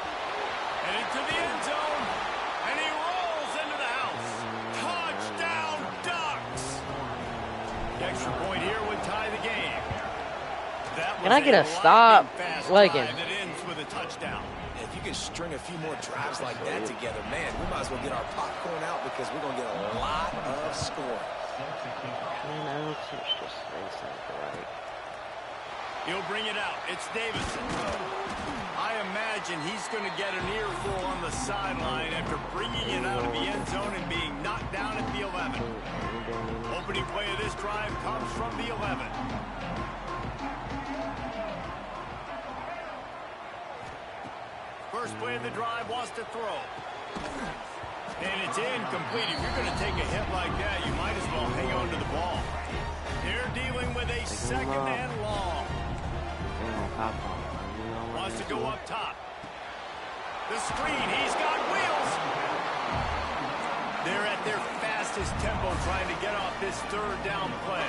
Heading to the end zone, and he rolls into the house. Touchdown, Ducks! The extra point here would tie the game. Can I get a stop? Like it. That ends with a touchdown. If you can string a few more drives like that together, man, we might as well get our popcorn out because we're going to get a lot of scoring. He'll bring it out. It's Davison. I imagine he's going to get an earful on the sideline after bringing it out of the end zone and being knocked down at the 11. Opening play of this drive comes from the 11. First play of the drive, wants to throw. And it's incomplete. If you're going to take a hit like that, you might as well hang on to the ball. They're dealing with a second and long. Wants to go up top. The screen, he's got wheels. They're at their fastest tempo trying to get off this third down play.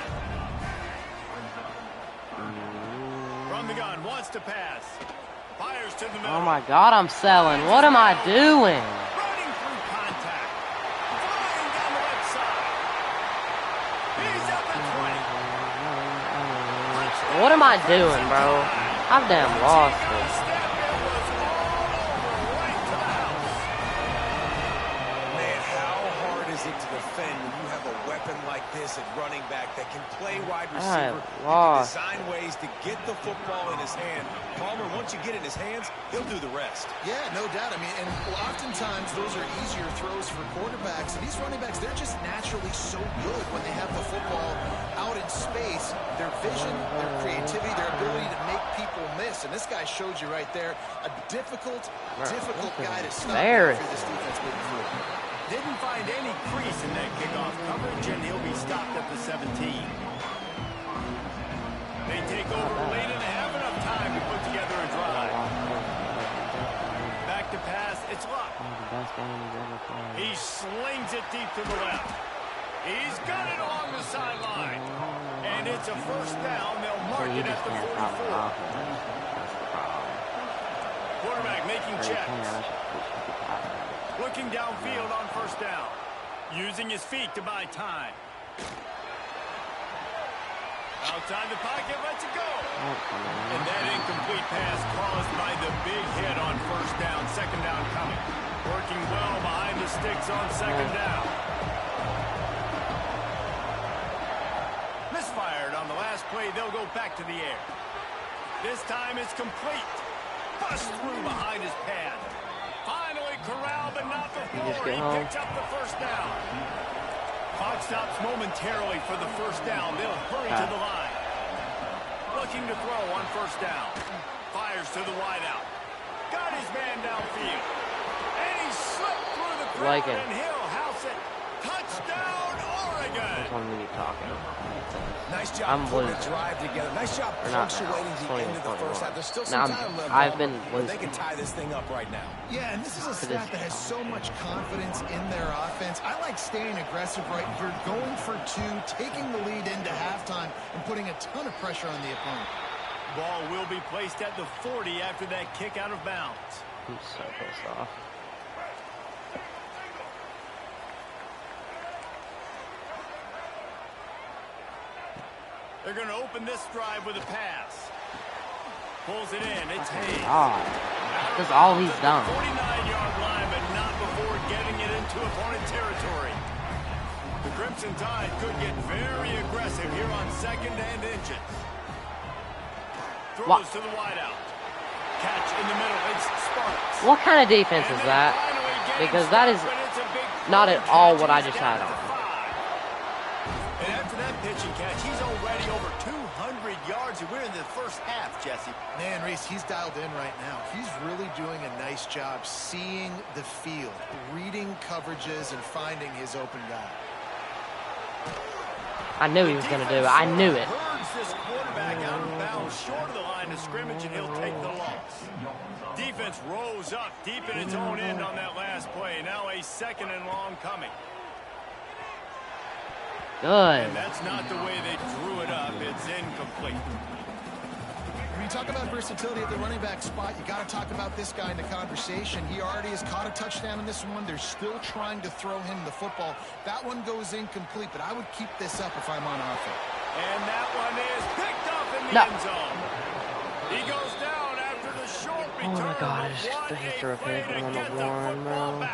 From the gun, wants to pass. Fires to the middle. Oh my God, I'm selling. What am I doing? Running through contact. Flying down the left side. He's up at 20. What am I doing, bro? I've damn lost it. Man, how hard is it to defend when you have a weapon like this at running back that can play wide receiver? You can design ways to get the football in his hand. Palmer, once you get it in his hands, he'll do the rest. Yeah, no doubt. I mean, and oftentimes those are easier throws for quarterbacks. And these running backs, they're just naturally so good when they have the football out in space. Their vision, their creativity, their ability to make people miss. And this guy showed you right there a difficult guy to stop for this defense moving forward. Didn't find any crease in that kickoff coverage, and he'll be stopped at the 17. They take over late and have enough time to put together a drive. Back to pass, it's Luck. He slings it deep to the left. He's got it along the sideline. And it's a first down. They'll mark it at the 44. Quarterback making checks. Looking downfield on first down. Using his feet to buy time. Outside the pocket, lets it go. And that incomplete pass caused by the big hit on first down. Second down coming. Working well behind the sticks on second down. Misfired on the last play. They'll go back to the air. This time it's complete. Bust through behind his pad. Finally corralled, but not before. He picks up the first down. Clock stops momentarily for the first down. They'll hurry to the line. Looking to throw on first down. Fires to the wideout. Got his man downfield. And he slipped through the crowd, and he'll house it. Touchdown, Oregon. Nice job putting the drive together. Nice job punctuating the end of the first half. There's still some time left. They can tie this thing up right now. Yeah, and this is a staff that has so much confidence in their offense. I like staying aggressive, right? For going for two, taking the lead into halftime, and putting a ton of pressure on the opponent. Ball will be placed at the 40 after that kick out of bounds. I'm so pissed off. They're going to open this drive with a pass. Pulls it in. It's Hayes. That's all he's done. 49-yard line, but not before getting it into opponent territory. The Crimson Tide could get very aggressive here on second and inches. Throws to the wideout. Catch in the middle. It's Sparks. What kind of defense is that? Because that is not at all what I just had on. And after that pitch and catch, he's already over 200 yards, and we're in the first half, Jesse. Man, Reese, he's dialed in right now. He's really doing a nice job seeing the field, reading coverages, and finding his open guy. I knew he was going to do it. I knew it. Burns this quarterback out of bounds, short of the line of scrimmage, and he'll take the loss. Defense rose up deep in its own end on that last play. Now a second and long coming. Good. And that's not the way they drew it up. It's incomplete. When you talk about versatility at the running back spot, you got to talk about this guy in the conversation. He already has caught a touchdown in this one. They're still trying to throw him the football. That one goes incomplete, but I would keep this up if I'm on offense. And that one is picked up in the end zone. He goes down after the short return. Oh my God, I just threw a pick on the one, bro.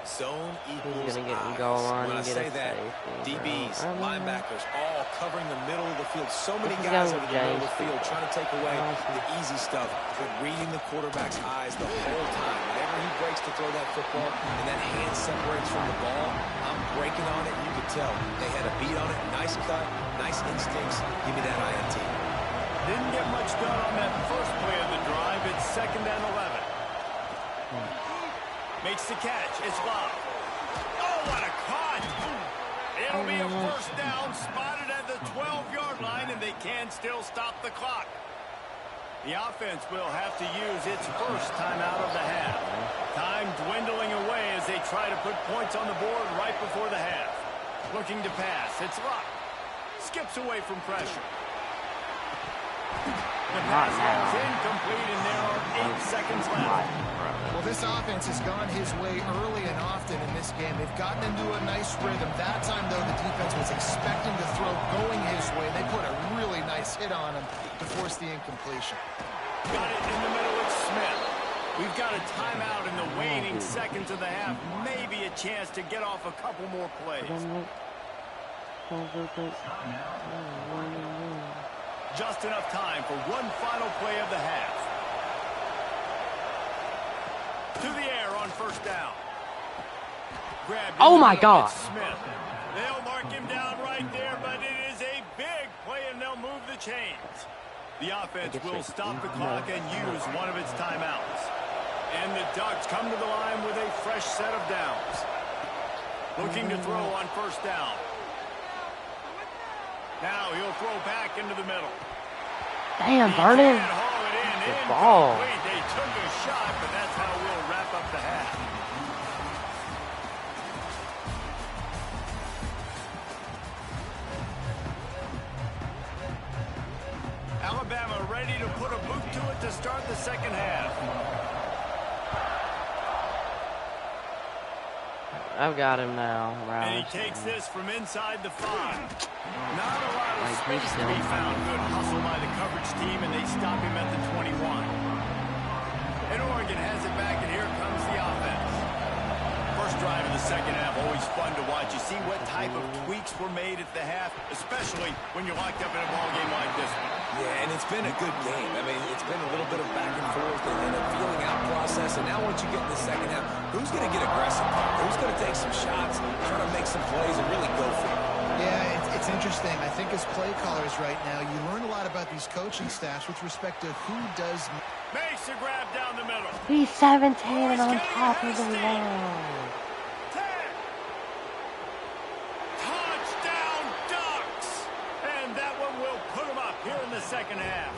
Zone equals He's gonna get eyes. goal line When I and get say a that, safety. DBs, I mean, linebackers, all covering the middle of the field. So many This is guys young over the middle of James the field people. trying to take away Awesome. the easy stuff, but reading the quarterback's eyes the whole time. Whenever he breaks to throw that football and that hand separates from the ball, I'm breaking on it. You can tell they had a beat on it. Nice cut, nice instincts. Give me that INT. Didn't get much done on that first play of the drive. It's 2nd and 11. Makes the catch. It's Love. Oh, what a cut! It'll be a first down, spotted at the 12-yard line, and they can still stop the clock. The offense will have to use its first timeout of the half. Time dwindling away as they try to put points on the board right before the half. Looking to pass. It's Luck. Skips away from pressure. The pass is incomplete, and there are 8 seconds left. Well, this offense has gone his way early and often in this game. They've gotten into a nice rhythm. That time, though, the defense was expecting to throw going his way. They put a really nice hit on him to force the incompletion. Got it in the middle. It's Smith. We've got a timeout in the waning seconds of the half. Maybe a chance to get off a couple more plays. Just enough time for one final play of the half. To the air on first down. Grabbed Oh my God. Smith. They'll mark him down right there, but it is a big play, and they'll move the chains. The offense will stop the clock and use one of its timeouts. And the Ducks come to the line with a fresh set of downs. Looking to throw on first down. Now he'll throw back into the middle. Damn, Vernon. Good ball. They took a shot, but that's how we'll wrap up the half. Alabama ready to put a boot to it to start the second half. I've got him now. And he takes this from inside the 5. Not a lot of space to be found. Good hustle by the coverage team, and they stop him at the 21. And Oregon has it back, and here comes the offense. First drive of the second half, always fun to watch. You see what type of tweaks were made at the half, especially when you're locked up in a ball game like this one. Yeah, and it's been a good game. I mean, it's been a little bit of back and forth and then a feeling out process. And now once you get in the second half, who's going to get aggressive? Who's going to take some shots, try to make some plays, and really go for it? Yeah, it's interesting. I think as play callers right now, you learn a lot about these coaching staffs with respect to who does. Makes a grab down the middle. He's 17 and on top of the wall. 10. Touchdown Ducks! And that one will put them up here in the second half.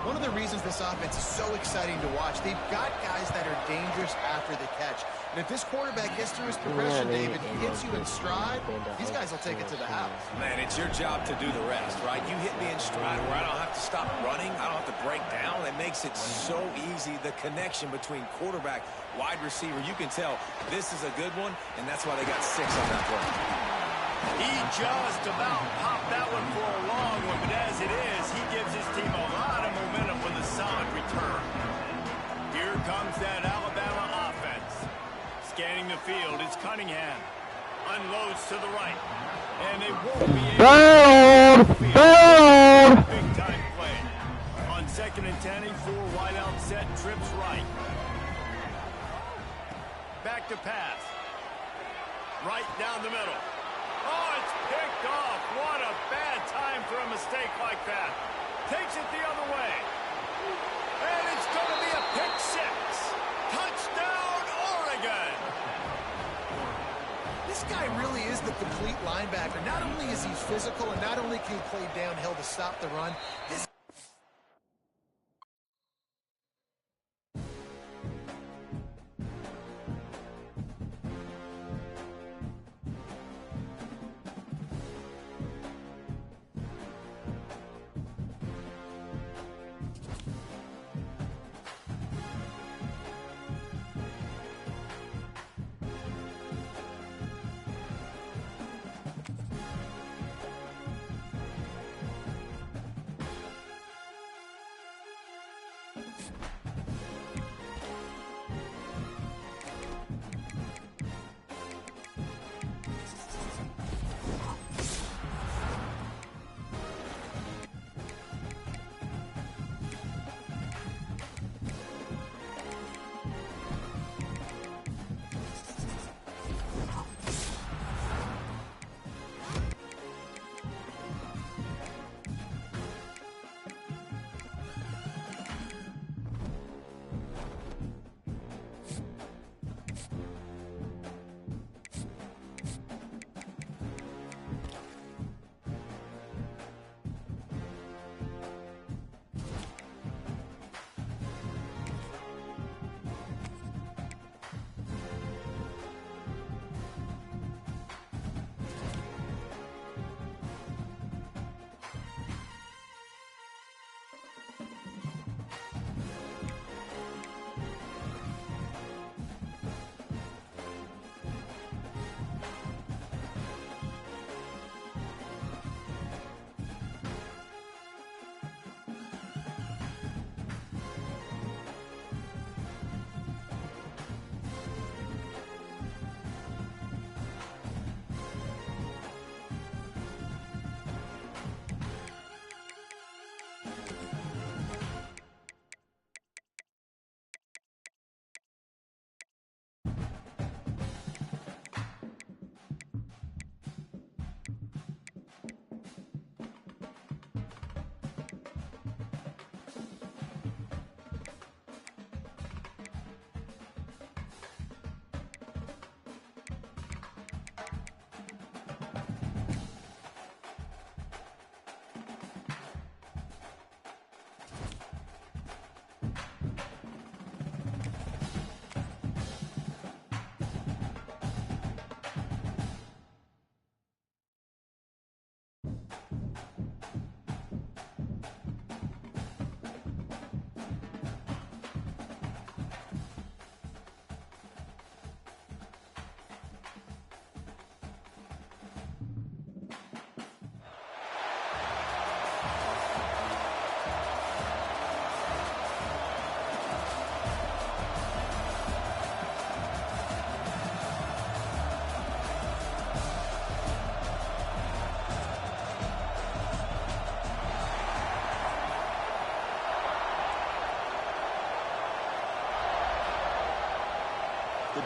One of the reasons this offense is so exciting to watch, they've got guys that are dangerous after the catch. And if this quarterback gets through his progression, David, he hits you in stride, these guys will take it to the house. Man, it's your job to do the rest, right? You hit me in stride where I don't have to stop running. I don't have to break down. It makes it so easy. The connection between quarterback, wide receiver, you can tell this is a good one, and that's why they got 6 on that play. He just about popped that one for a long one, but as it is, he gives his team a lot of momentum with a solid return. Here comes that Alabama offense. Scanning the field, it's Cunningham. Unloads to the right. And they won't be able to big time play. On 2nd and 10, 4 wide out set, trips right. Back to pass. Right down the middle. Oh, it's picked off. What a bad time for a mistake like that. Takes it the other way. And it's going to be a pick 6. Touchdown, Oregon. This guy really is the complete linebacker. Not only is he physical, and not only can he play downhill to stop the run, this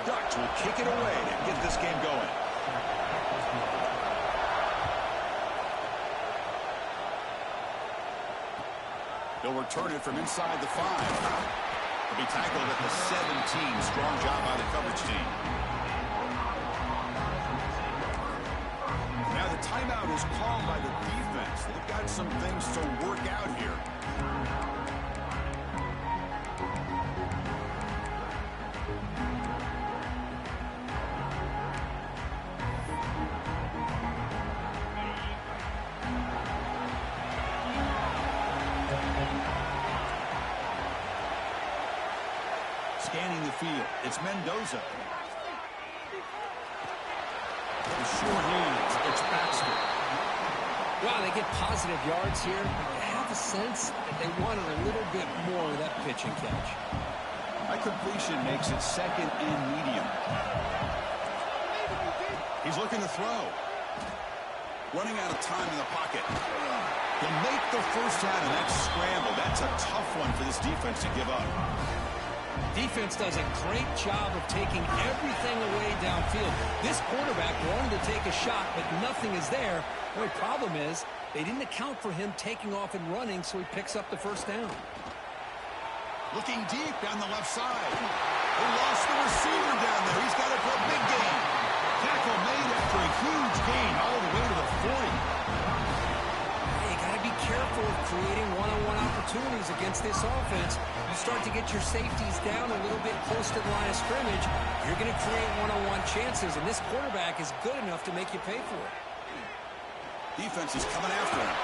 Ducks will kick it away to get this game going. They'll return it from inside the 5. They'll be tackled at the 17. Strong job by the coverage team. Now the timeout is called by the defense. They've got some things to work out here. Scanning the field, it's Mendoza. The short hands, it's Baxter. Wow, they get positive yards here. I have a sense that they wanted a little bit more of that pitch and catch. That completion makes it second and medium. He's looking to throw. Running out of time in the pocket. He'll make the first down, and that scramble. That's a tough one for this defense to give up. Defense does a great job of taking everything away downfield. This quarterback wanted to take a shot, but nothing is there. The only problem is they didn't account for him taking off and running, so he picks up the first down. Looking deep down the left side. They lost the receiver down there. He's got it for a big gain. Tackle made after a huge gain all the way to the 40. You got to be careful of creating one-on-one opportunities against this offense. You start to get your safeties down a little bit close to the line of scrimmage, you're going to create one-on-one chances, and this quarterback is good enough to make you pay for it. Defense is coming after him.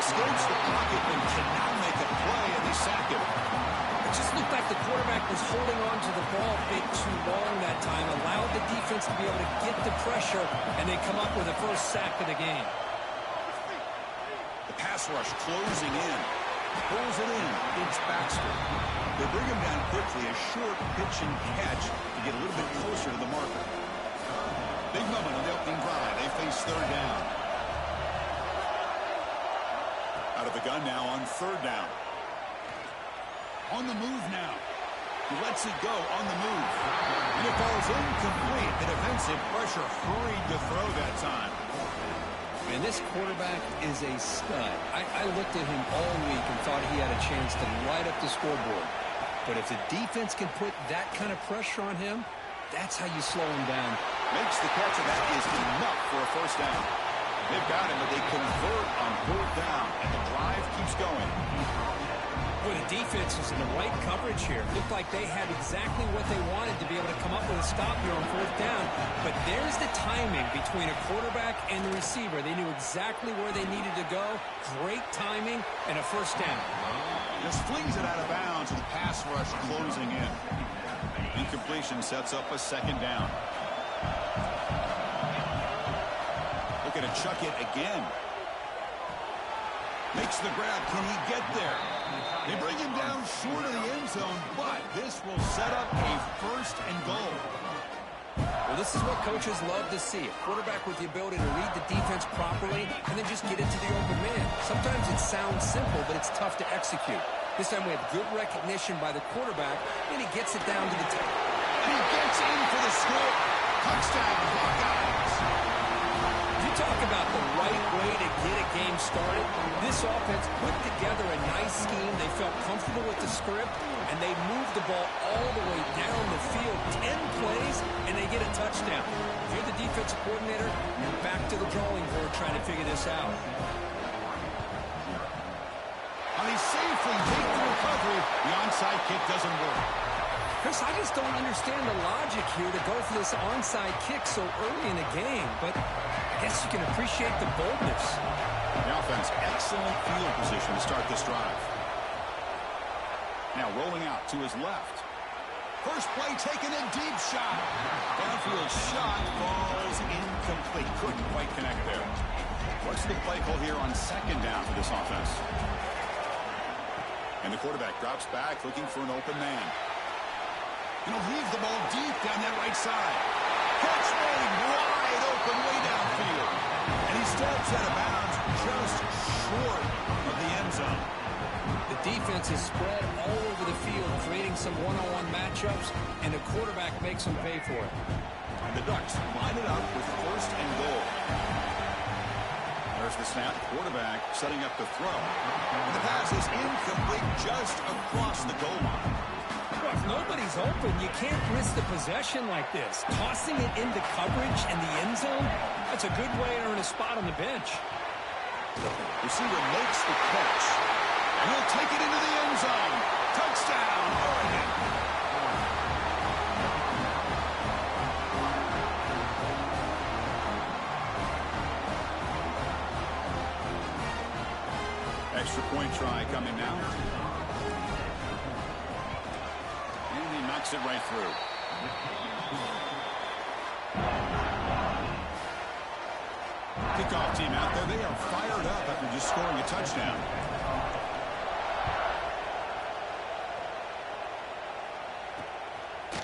Escapes the pocket and cannot make a play, and they sack him. It just looked like the quarterback was holding on to the ball a bit too long that time, allowed the defense to be able to get the pressure, and they come up with the first sack of the game. The pass rush closing in. Pulls it in. It's Baxter. They bring him down quickly. A short pitch and catch to get a little bit closer to the marker. Big moment on the opening drive. They face third down. Out of the gun now on third down. On the move now. He lets it go on the move. And it falls incomplete. The defensive pressure hurried to throw that time. And this quarterback is a stud. I looked at him all week and thought he had a chance to light up the scoreboard. But if the defense can put that kind of pressure on him, that's how you slow him down. Makes the catch, and that is enough for a first down. They've got him, but they convert on fourth down, and the drive keeps going. Well, the defense was in the right coverage here. Looked like they had exactly what they wanted to be able to come up with a stop here on fourth down. But there's the timing between a quarterback and the receiver. They knew exactly where they needed to go. Great timing and a first down. Just flings it out of bounds, and the pass rush closing in. Incompletion sets up a second down. Looking to chuck it again. Makes the grab. Can he get there? They bring him down short of the end zone, but this will set up a first and goal. Well, this is what coaches love to see. A quarterback with the ability to read the defense properly and then just get it to the open man. Sometimes it sounds simple, but it's tough to execute. This time we have good recognition by the quarterback, and he gets it down to the top. And he gets in for the score. Touchdown, Buckeyes. You talk about the right way to get a game started. This offense put together a nice scheme. They felt comfortable with the script, and they moved the ball all the way down the field. 10 plays, and they get a touchdown. If you're the defensive coordinator, you're back to the drawing board trying to figure this out. And he safely made the recovery. The onside kick doesn't work. Chris, I just don't understand the logic here to go for this onside kick so early in the game, but I guess you can appreciate the boldness. The offense, excellent field position to start this drive. Now rolling out to his left. First play taken in, deep shot. Downfield shot falls incomplete. Couldn't quite connect there. What's the play call here on second down for this offense? And the quarterback drops back looking for an open man. He'll leave the ball deep down that right side. Catch made wide open way downfield. And he steps out of bounds just short of the end zone. The defense is spread all over the field, creating some one-on-one matchups, and the quarterback makes them pay for it. And the Ducks line it up with 1st and goal. There's the snap. Quarterback setting up to throw. And the pass is incomplete just across the goal line. Well, if nobody's open, you can't risk the possession like this. Tossing it into coverage in the end zone, that's a good way to earn a spot on the bench. Receiver makes the catch. And he'll take it into the end zone. Touchdown, Oregon. Extra point try coming now. And he knocks it right through. Kickoff team out there. They are fired up after just scoring a touchdown.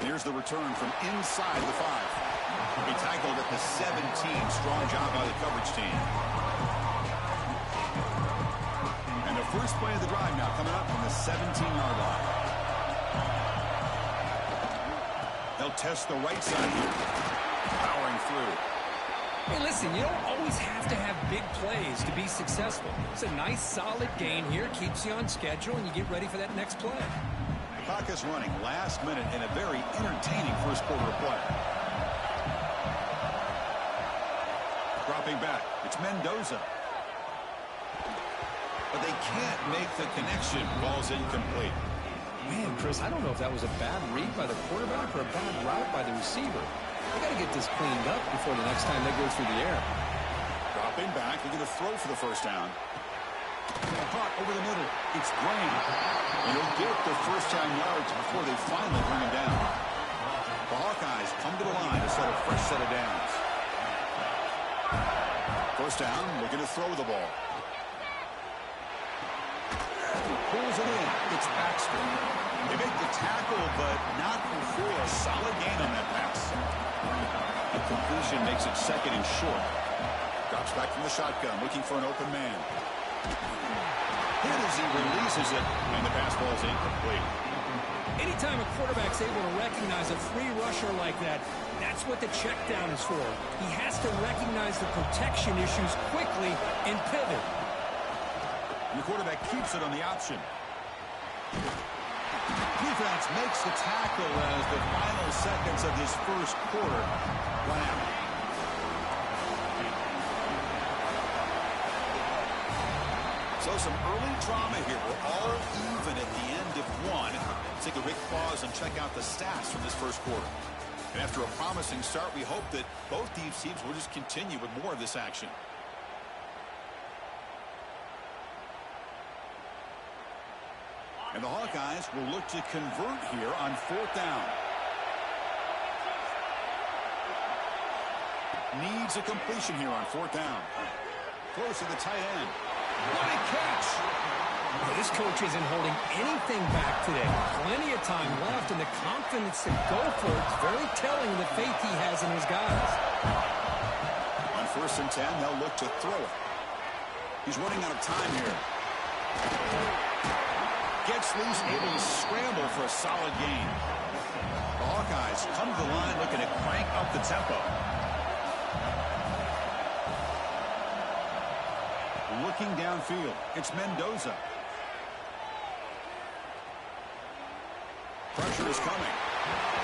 Here's the return from inside the 5. He tackled at the 17. Strong job by the coverage team. And the first play of the drive now coming up from the 17-yard line. They'll test the right side here. Powering through. Hey, listen, you don't always have to have big plays to be successful. It's a nice, solid gain here. Keeps you on schedule, and you get ready for that next play. Clock is running last minute in a very entertaining first quarter of play. Dropping back. It's Mendoza. But they can't make the connection. Ball's incomplete. Man, Chris, I don't know if that was a bad read by the quarterback or a bad route by the receiver. They got to get this cleaned up before the next time they go through the air. Dropping back. They're going to throw for the first down. Caught over the middle. It's Graham. And he'll get the first-down yards before they finally bring him down. The Hawkeyes come to the line to set a fresh set of downs. First down, looking to throw the ball. Pulls it in. It's Baxter. They make the tackle, but not before a solid gain on that pass. A completion makes it 2nd and short. Drops back from the shotgun, looking for an open man. Hit as he releases it, and the pass ball is incomplete. Anytime a quarterback's able to recognize a free rusher like that, that's what the check down is for. He has to recognize the protection issues quickly and pivot. And the quarterback keeps it on the option. Defense makes the tackle as the final seconds of this first quarter run out. So some early drama here. We're all even at the end of one. Let's take a quick pause and check out the stats from this first quarter. And after a promising start, we hope that both these teams will just continue with more of this action. And the Hawkeyes will look to convert here on 4th down. Needs a completion here on 4th down. Close to the tight end. What a catch! Well, this coach isn't holding anything back today. Plenty of time left, and the confidence to go for it is very telling the faith he has in his guys. On 1st and 10, they'll look to throw it. He's running out of time here. Gets loose, able to scramble for a solid gain. The Hawkeyes come to the line looking to crank up the tempo. Looking downfield, it's Mendoza. Pressure is coming.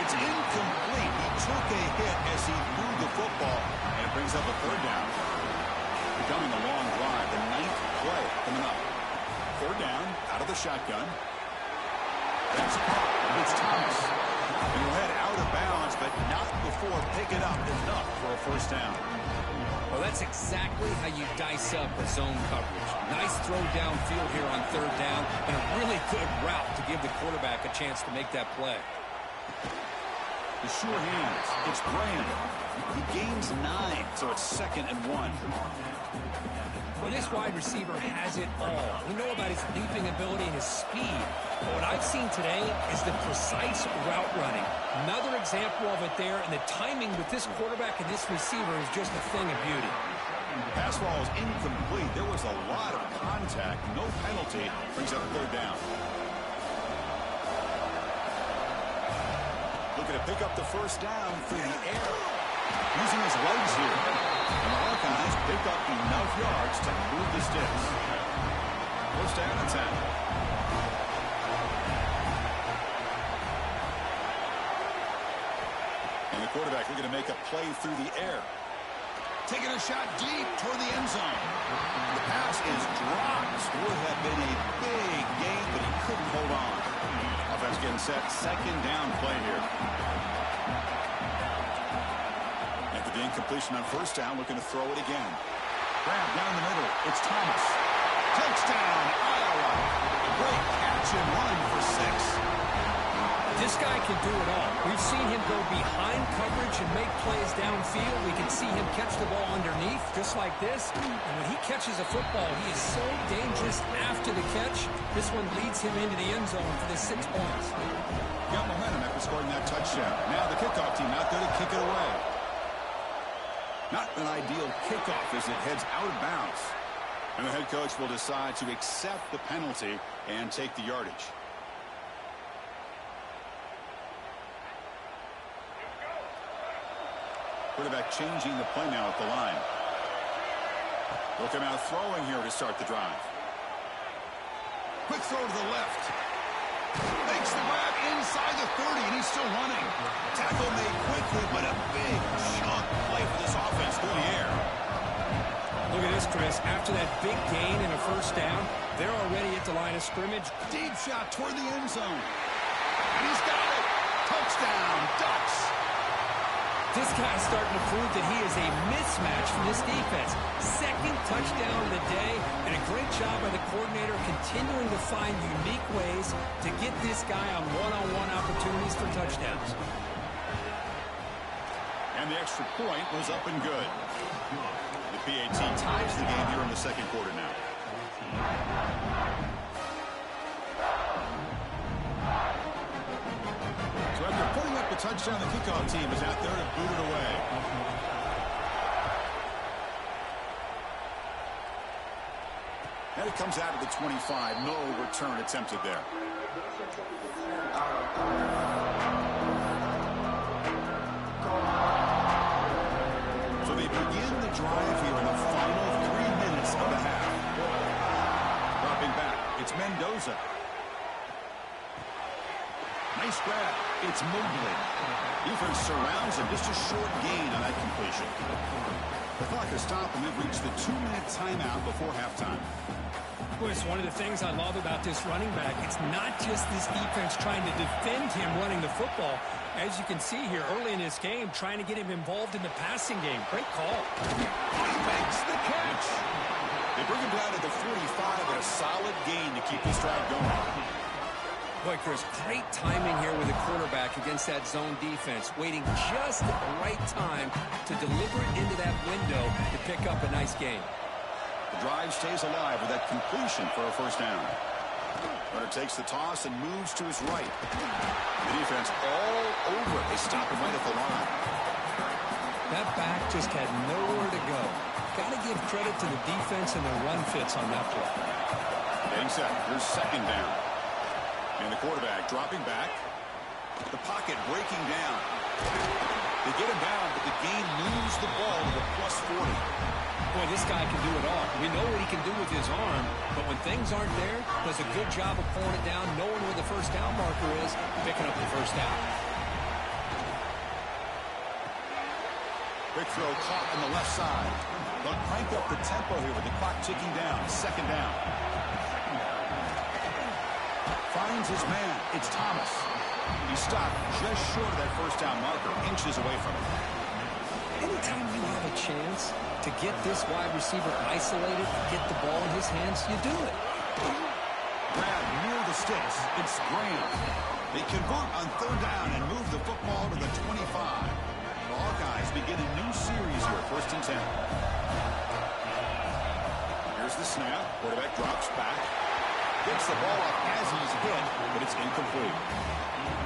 It's incomplete. He took a hit as he threw the football, and it brings up a 3rd down. Becoming a long drive, the 9th play coming up. 3rd down, out of the shotgun. That's caught. It's Thomas. And he'll head out of bounds, but not before picking up enough for a first down. Well, that's exactly how you dice up a zone coverage. Nice throw downfield here on 3rd down, and a really good route to give the quarterback a chance to make that play. The sure hands. It's Graham. He gains 9, so it's 2nd and 1. Well, this wide receiver has it all. We know about his leaping ability and his speed. But what I've seen today is the precise route running. Another example of it there, and the timing with this quarterback and this receiver is just a thing of beauty. Pass ball is incomplete. There was a lot of contact. No penalty. Brings up third down. Looking to pick up the first down through the air. Using his legs here. And the Hawkeyes pick up enough yards to move the sticks. First down and 10. And the quarterback looking to make a play through the air. Taking a shot deep toward the end zone. The pass is dropped. Would have been a big gain, but he couldn't hold on. Offense getting set. Second down play here. After the incompletion on first down, looking to throw it again. Grab down the middle. It's Thomas. Touchdown, Iowa. Great catch and run for 6. This guy can do it all. We've seen him go behind coverage and make plays downfield. We can see him catch the ball underneath, just like this. And when he catches a football, he is so dangerous after the catch. This one leads him into the end zone for the 6 points. Got momentum after scoring that touchdown. Now the kickoff team out there to kick it away. Not an ideal kickoff as it heads out of bounds. And the head coach will decide to accept the penalty and take the yardage. Quarterback changing the play now at the line. They'll come out throwing here to start the drive. Quick throw to the left. Makes the grab inside the 30, and he's still running. Tackle made quickly, but a big chunk play for this offense through the air. Look at this, Chris. After that big gain and a first down, they're already at the line of scrimmage. Deep shot toward the end zone. And he's got it. Touchdown, Ducks. This guy's starting to prove that he is a mismatch for this defense. Second touchdown of the day, and a great job by the coordinator continuing to find unique ways to get this guy on one-on-one opportunities for touchdowns. And the extra point was up and good. The PAT ties the game here in the second quarter now. So after putting up a touchdown, the kickoff team is out there to boot it away. And it comes out of the 25. No return attempted there. So they begin the drive here in the final 3 minutes of the half. Dropping back, it's Mendoza. Nice grab. It's Mobley. Defense surrounds him. Just a short gain on that completion. The clock has stopped, and we've reached the 2-minute timeout before halftime. Boy, it's one of the things I love about this running back. It's not just this defense trying to defend him running the football. As you can see here early in this game, trying to get him involved in the passing game. Great call. He makes the catch. They bring him down to the 45, and a solid gain to keep this drive going. Boy, Chris, great timing here with the quarterback against that zone defense, waiting just at the right time to deliver it into that window to pick up a nice gain. The drive stays alive with that completion for a first down. Runner takes the toss and moves to his right. The defense all over it. They stop him right at the line. That back just had nowhere to go. Got to give credit to the defense and the run fits on that play. Getting set. Here's second down. And the quarterback dropping back. The pocket breaking down. They get him down, but the game moves the ball to the +40. Boy, this guy can do it all. We know what he can do with his arm, but when things aren't there, does a good job of pulling it down, knowing where the first down marker is, picking up the first down. Quick throw caught on the left side. They'll crank up the tempo here with the clock ticking down. Second down. Finds his man. It's Thomas. He stopped just short of that first down marker, inches away from it. Anytime you have a chance to get this wide receiver isolated, get the ball in his hands, you do it. Grab near the sticks. It's Graham. They convert on third down and move the football to the 25. The Hawkeyes begin a new series here, 1st and 10. Here's the snap. Quarterback drops back. Gets the ball off as he's hit, but it's incomplete.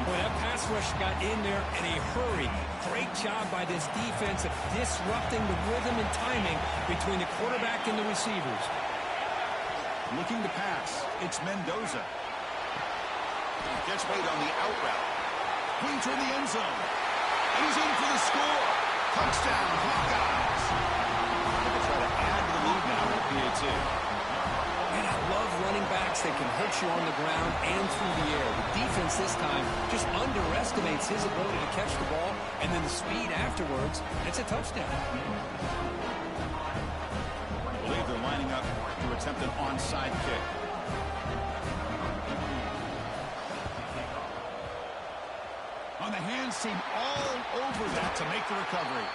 Boy, that pass rush got in there in a hurry. Great job by this defense of disrupting the rhythm and timing between the quarterback and the receivers. Looking to pass. It's Mendoza. Gets weight on the out route. Clean toward the end zone. And he's in for the score. Touchdown, Hawkeyes. They'll try to add to the lead now with PAT. And I love running backs that can hurt you on the ground and through the air. The defense this time just underestimates his ability to catch the ball, and then the speed afterwards, it's a touchdown. I believe they're lining up to attempt an onside kick. On the hands team all over that to make the recovery.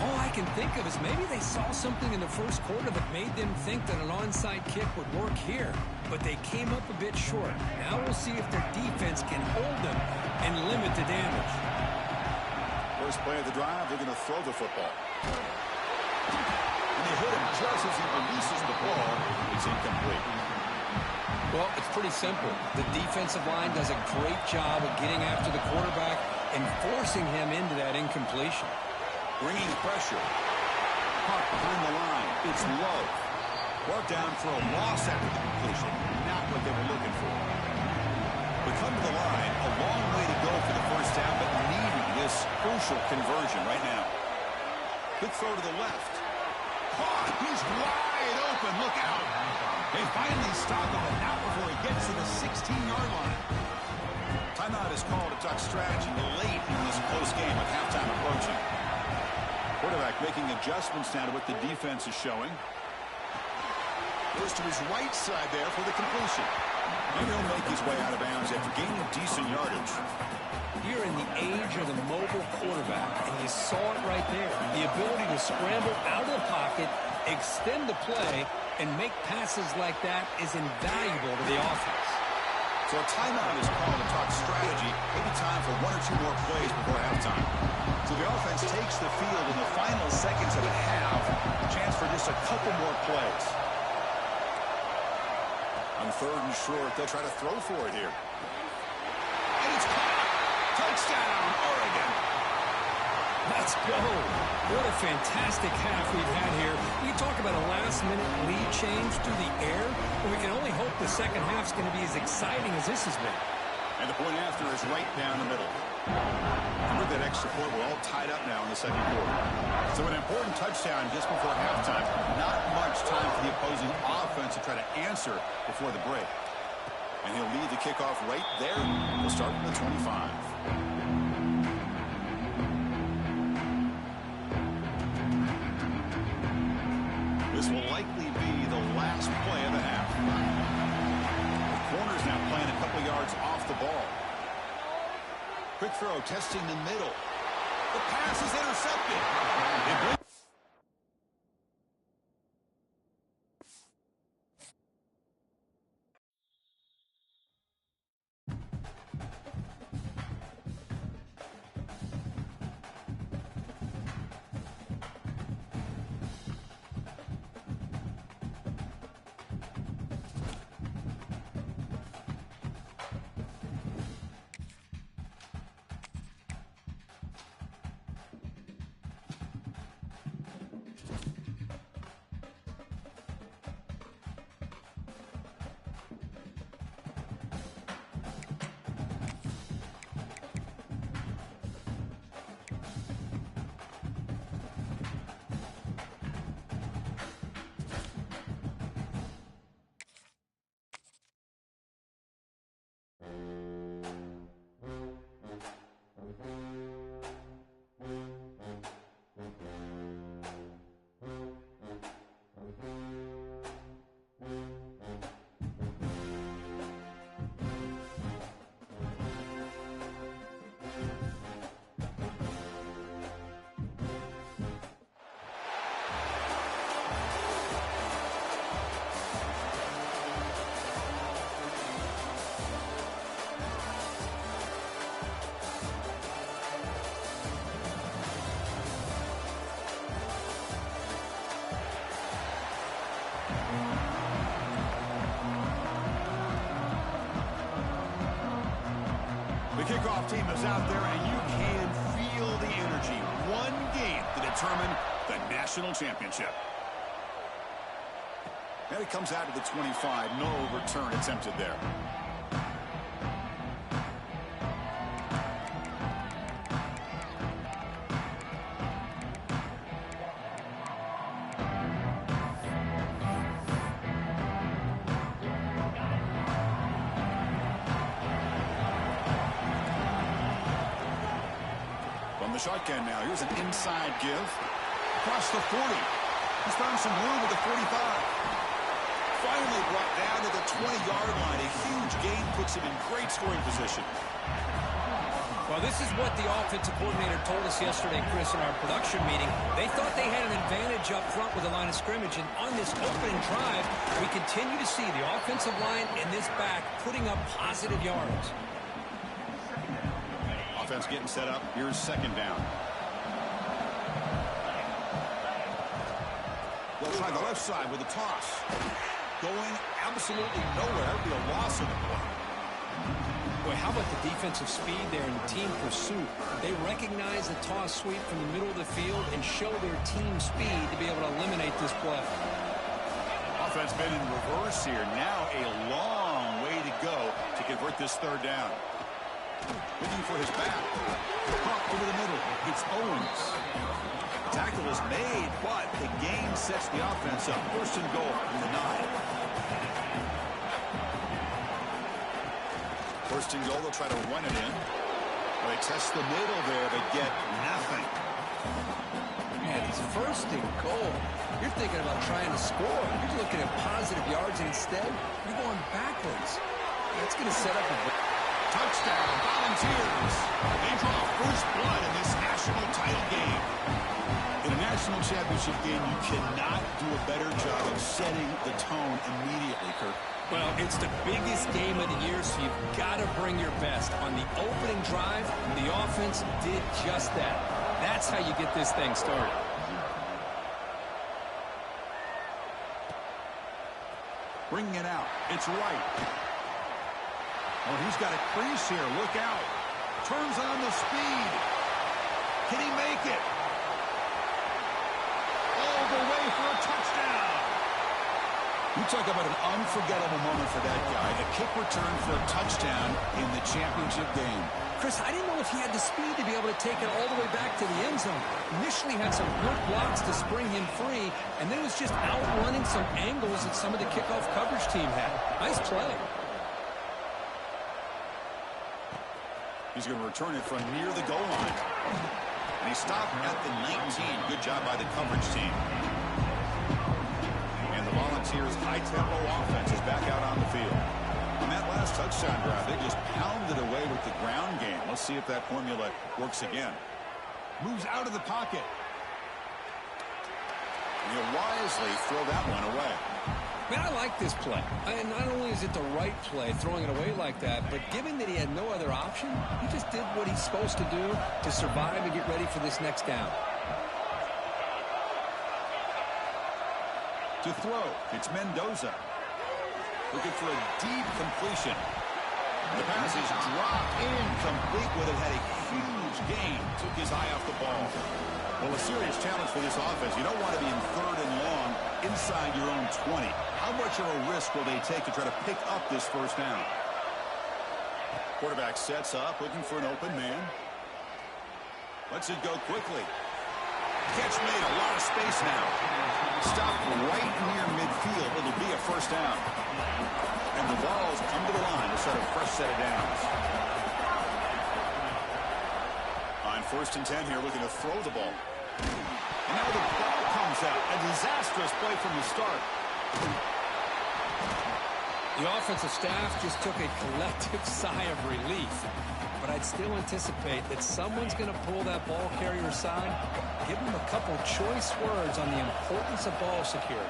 All I can think of is maybe they saw something in the first quarter that made them think that an onside kick would work here, but they came up a bit short. Now we'll see if their defense can hold them and limit the damage. First play of the drive, they're going to throw the football. And they hit him just as he releases the ball. It's incomplete. Well, it's pretty simple. The defensive line does a great job of getting after the quarterback and forcing him into that incompletion. Bringing pressure. Puck behind the line. It's low. Brought down for a loss after the completion. Not what they were looking for. We come to the line. A long way to go for the first down, but needing this crucial conversion right now. Good throw to the left. Caught. He's wide open. Look out. They finally stop him, but not before he gets to the 16-yard line. Timeout is called to talk strategy late in this close game with halftime approaching. Quarterback making adjustments now to what the defense is showing. Goes to his right side there for the completion. Maybe he'll make his way out of bounds after gaining decent yardage. You're in the age of the mobile quarterback, and you saw it right there. The ability to scramble out of the pocket, extend the play, and make passes like that is invaluable to the offense. So a timeout is called to talk strategy. Maybe time for one or two more plays before halftime. So the offense takes the field in the final seconds of the half. A chance for just a couple more plays. On third and short, they'll try to throw for it here. And it's caught. Touchdown, Oregon. Let's go. What a fantastic half we've had here. You talk about a last-minute lead change through the air, and we can only hope the second half's going to be as exciting as this has been. And the point after is right down the middle. Remember that extra point, we're all tied up now in the second quarter. So an important touchdown just before halftime. Not much time for the opposing offense to try to answer before the break. And he'll lead the kickoff right there. We'll start from the 25. This will likely be the last play of the half. The corner's now playing a couple yards off the ball. Quick throw, testing the middle. The pass is intercepted. team is out there, and you can feel the energy. One game to determine the national championship. And it comes out to the 25. No return attempted there. The shotgun now. Here's an inside give. Across the 40. He's found some room at the 45. Finally brought down to the 20-yard line. A huge gain puts him in great scoring position. Well, this is what the offensive coordinator told us yesterday, Chris, in our production meeting. They thought they had an advantage up front with the line of scrimmage, and on this opening drive, we continue to see the offensive line and this back putting up positive yards. Offense getting set up. Here's second down. They'll try the left side with a toss. Going absolutely nowhere. It'll be a loss of the play. Boy, how about the defensive speed there in team pursuit? They recognize the toss sweep from the middle of the field and show their team speed to be able to eliminate this play. Offense been in reverse here. Now a long way to go to convert this third down. Looking for his back. Pump into the middle. It's Owens. Tackle is made, but the gain sets the offense up. First and goal from the 9. First and goal, they'll try to run it in. They test the middle there, but get nothing. Man, it's first and goal. You're thinking about trying to score. You're looking at positive yards, and instead, you're going backwards. That's going to set up a touchdown, Volunteers. They draw first blood in this national title game. In a national championship game, you cannot do a better job of setting the tone immediately, Kirk. Well, it's the biggest game of the year, so you've got to bring your best. On the opening drive, the offense did just that. That's how you get this thing started. Bringing it out. It's right. Oh, he's got a crease here. Look out. Turns on the speed. Can he make it? All the way for a touchdown. You talk about an unforgettable moment for that guy. A kick return for a touchdown in the championship game. Chris, I didn't know if he had the speed to be able to take it all the way back to the end zone. Initially had some good blocks to spring him free, and then was just outrunning some angles that some of the kickoff coverage team had. Nice play. He's going to return it from near the goal line. And he stopped at the 19. Good job by the coverage team. And the Volunteers' high-tempo offense is back out on the field. On that last touchdown drive, they just pounded away with the ground game. Let's see if that formula works again. Moves out of the pocket. And he'll wisely throw that one away. Man, I like this play. And not only is it the right play, throwing it away like that, but given that he had no other option, he just did what he's supposed to do to survive and get ready for this next down. To throw, it's Mendoza. Looking for a deep completion. The pass is dropped incomplete with it. Had a huge gain. Took his eye off the ball. Well, a serious challenge for this offense. You don't want to be in third and long inside your own 20. How much of a risk will they take to try to pick up this first down? Quarterback sets up, looking for an open man. Lets it go quickly. Catch made, a lot of space now. Stopped right near midfield. It'll be a first down. And the Vols come to the line to set a fresh set of downs. On 1st and 10 here, looking to throw the ball. And now the ball comes out. A disastrous play from the start. The offensive staff just took a collective sigh of relief. But I'd still anticipate that someone's going to pull that ball carrier aside, give him a couple choice words on the importance of ball security.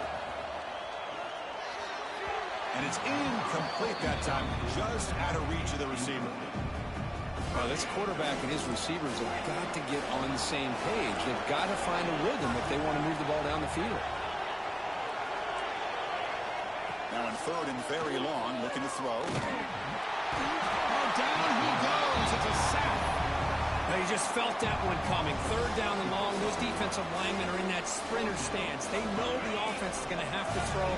And it's incomplete that time, just out of reach of the receiver. Well, this quarterback and his receivers have got to get on the same page. They've got to find a rhythm if they want to move the ball down the field. Now in 3rd and very long, looking to throw. Oh, down he goes. It's a sack. They just felt that one coming. Third down and long. Those defensive linemen are in that sprinter stance. They know the offense is going to have to throw.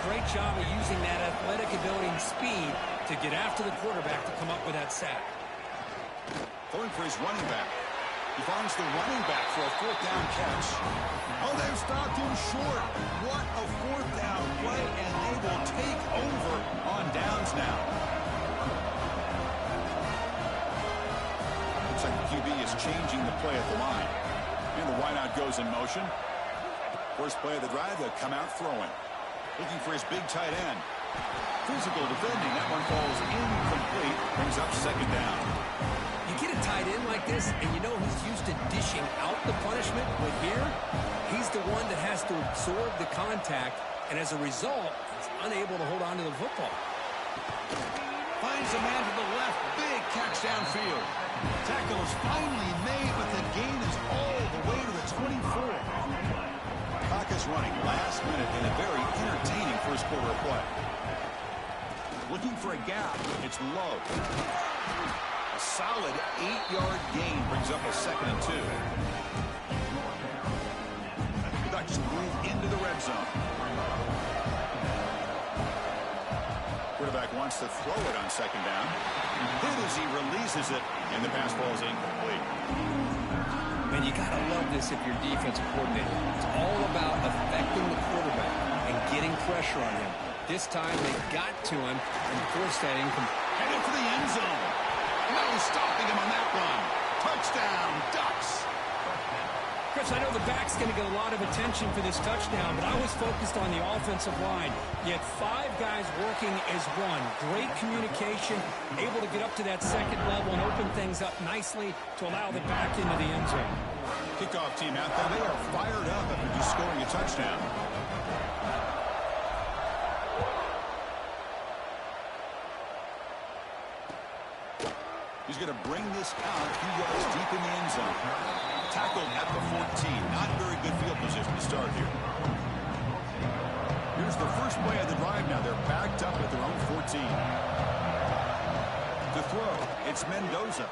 Great job of using that athletic ability and speed to get after the quarterback to come up with that sack. Throwing for his running back. He finds the running back for a fourth down catch. Oh, they've stopped him short. What a fourth down play, and they will take over on downs now. Looks like the QB is changing the play at the line. And the wideout goes in motion. First play of the drive, they'll come out throwing. Looking for his big tight end. Physical defending. That one falls incomplete. Brings up second down. You get a tight end like this, and you know he's used to dishing out the punishment, but here, he's the one that has to absorb the contact, and as a result, he's unable to hold on to the football. Finds a man to the left. Big catch downfield. Tackle is finally made, but the gain is all the way to the 24. Clock is running last minute in a very entertaining first quarter of play. Looking for a gap. It's low. A solid 8-yard gain brings up a 2nd and 2. The Ducks move into the red zone. Quarterback wants to throw it on 2nd down. Hit as he releases it, and the pass falls incomplete. Man, you got to love this if you're defensive coordinator. It's all about affecting the quarterback and getting pressure on him. This time they got to him and forced that incomplete. Headed for the end zone. No stopping him on that one. Touchdown, Ducks. Chris, I know the back's going to get a lot of attention for this touchdown, but I was focused on the offensive line. You had 5 guys working as one. Great communication, able to get up to that second level and open things up nicely to allow the back into the end zone. Kickoff team out there. They are fired up after just scoring a touchdown. He's going to bring this out a few yards deep in the end zone. Tackled at the 14. Not very good field position to start here. Here's the first play of the drive now. They're backed up at their own 14. To throw, it's Mendoza.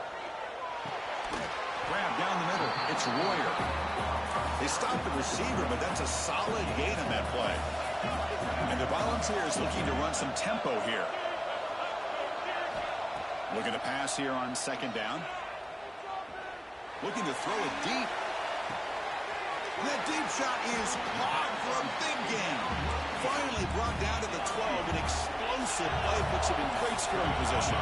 Grab down the middle. It's Royer. They stop the receiver, but that's a solid gain on that play. And the Volunteers looking to run some tempo here. Looking to pass here on 2nd down. Looking to throw it deep. That deep shot is caught for a big gain. Finally brought down to the 12. An explosive play puts him in great scoring position.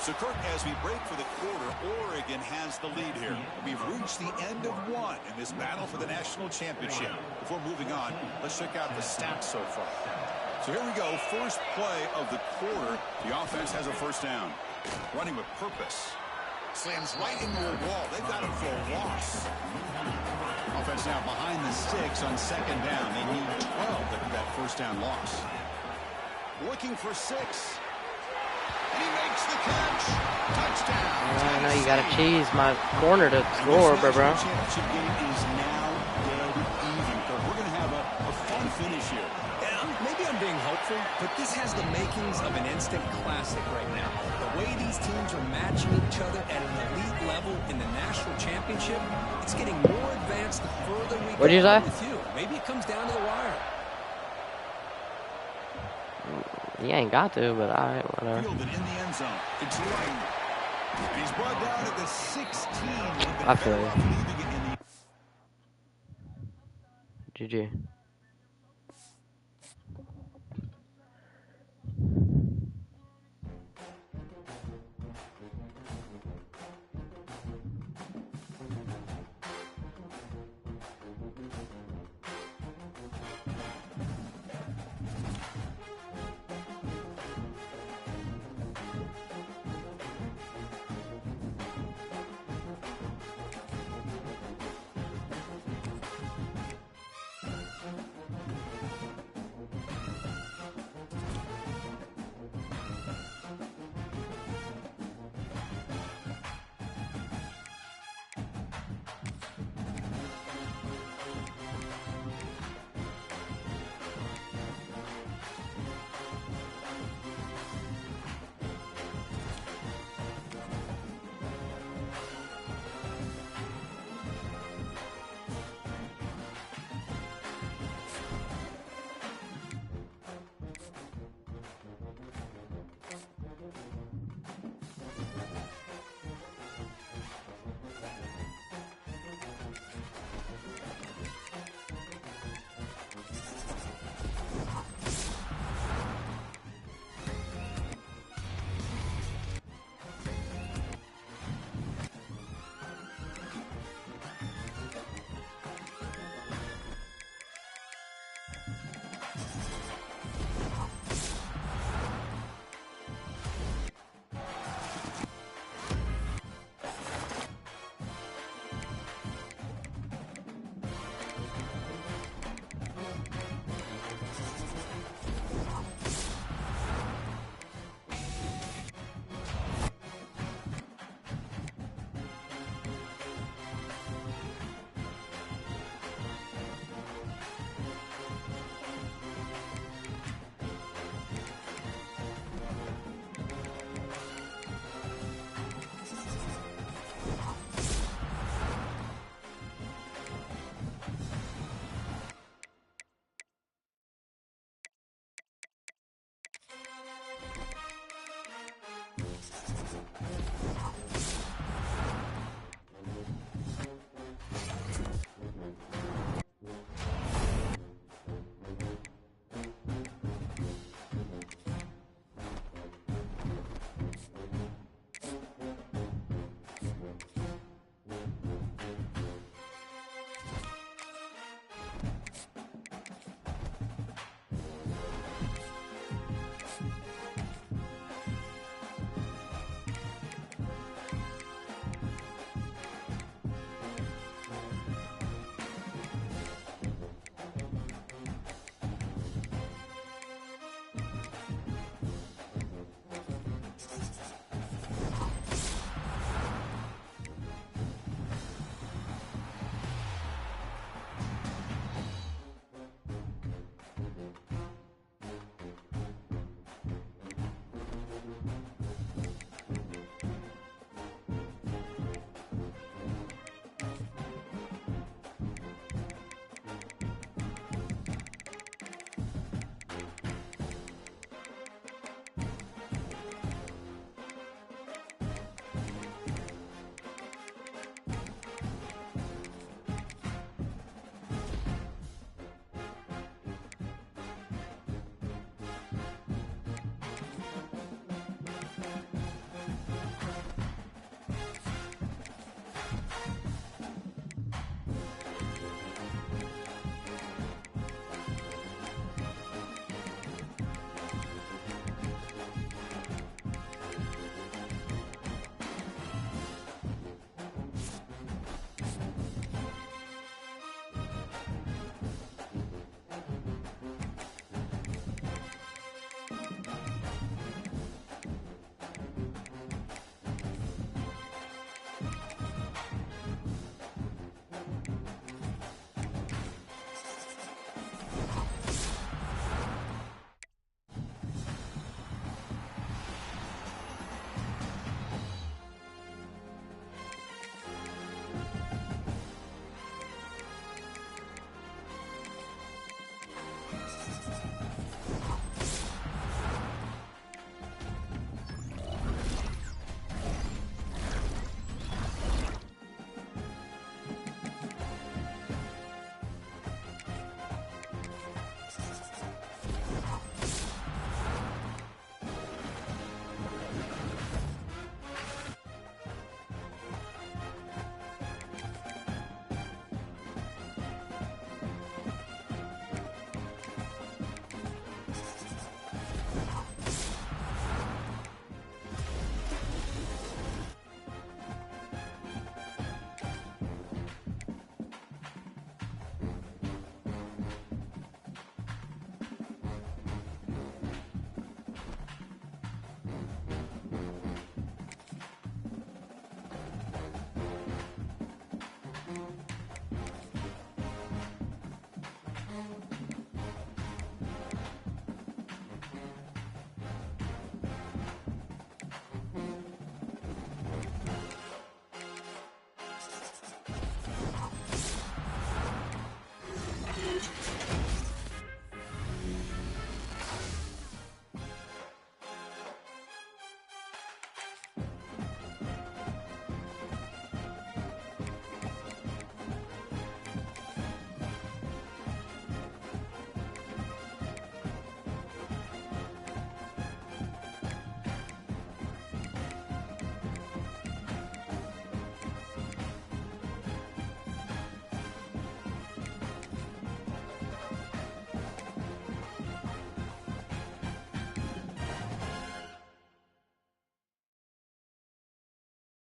So, Kirk, as we break for the quarter, Oregon has the lead here. We've reached the end of one in this battle for the national championship. Before moving on, let's check out the stats so far. So here we go. First play of the quarter. The offense has a first down. Running with purpose. Slams right into a wall. They've got him for a loss. Offense now behind the sticks on 2nd down. They need 12 after that first down loss. Looking for 6. And he makes the catch. Touchdown. I know you gotta cheese my corner to score, bro. Championship game is now dead even. We're gonna have a fun finish here. And maybe I'm being hopeful, but this has the makings of an instant classic right now. The way these teams are matching each other at an elite level in the national championship, it's getting more advanced the further we What'd you say? with you. Maybe it comes down to the wire. You ain't got to, but alright, whatever. Fielded in the end zone. It's right. And he's brought down at the 16. I feel you. GG.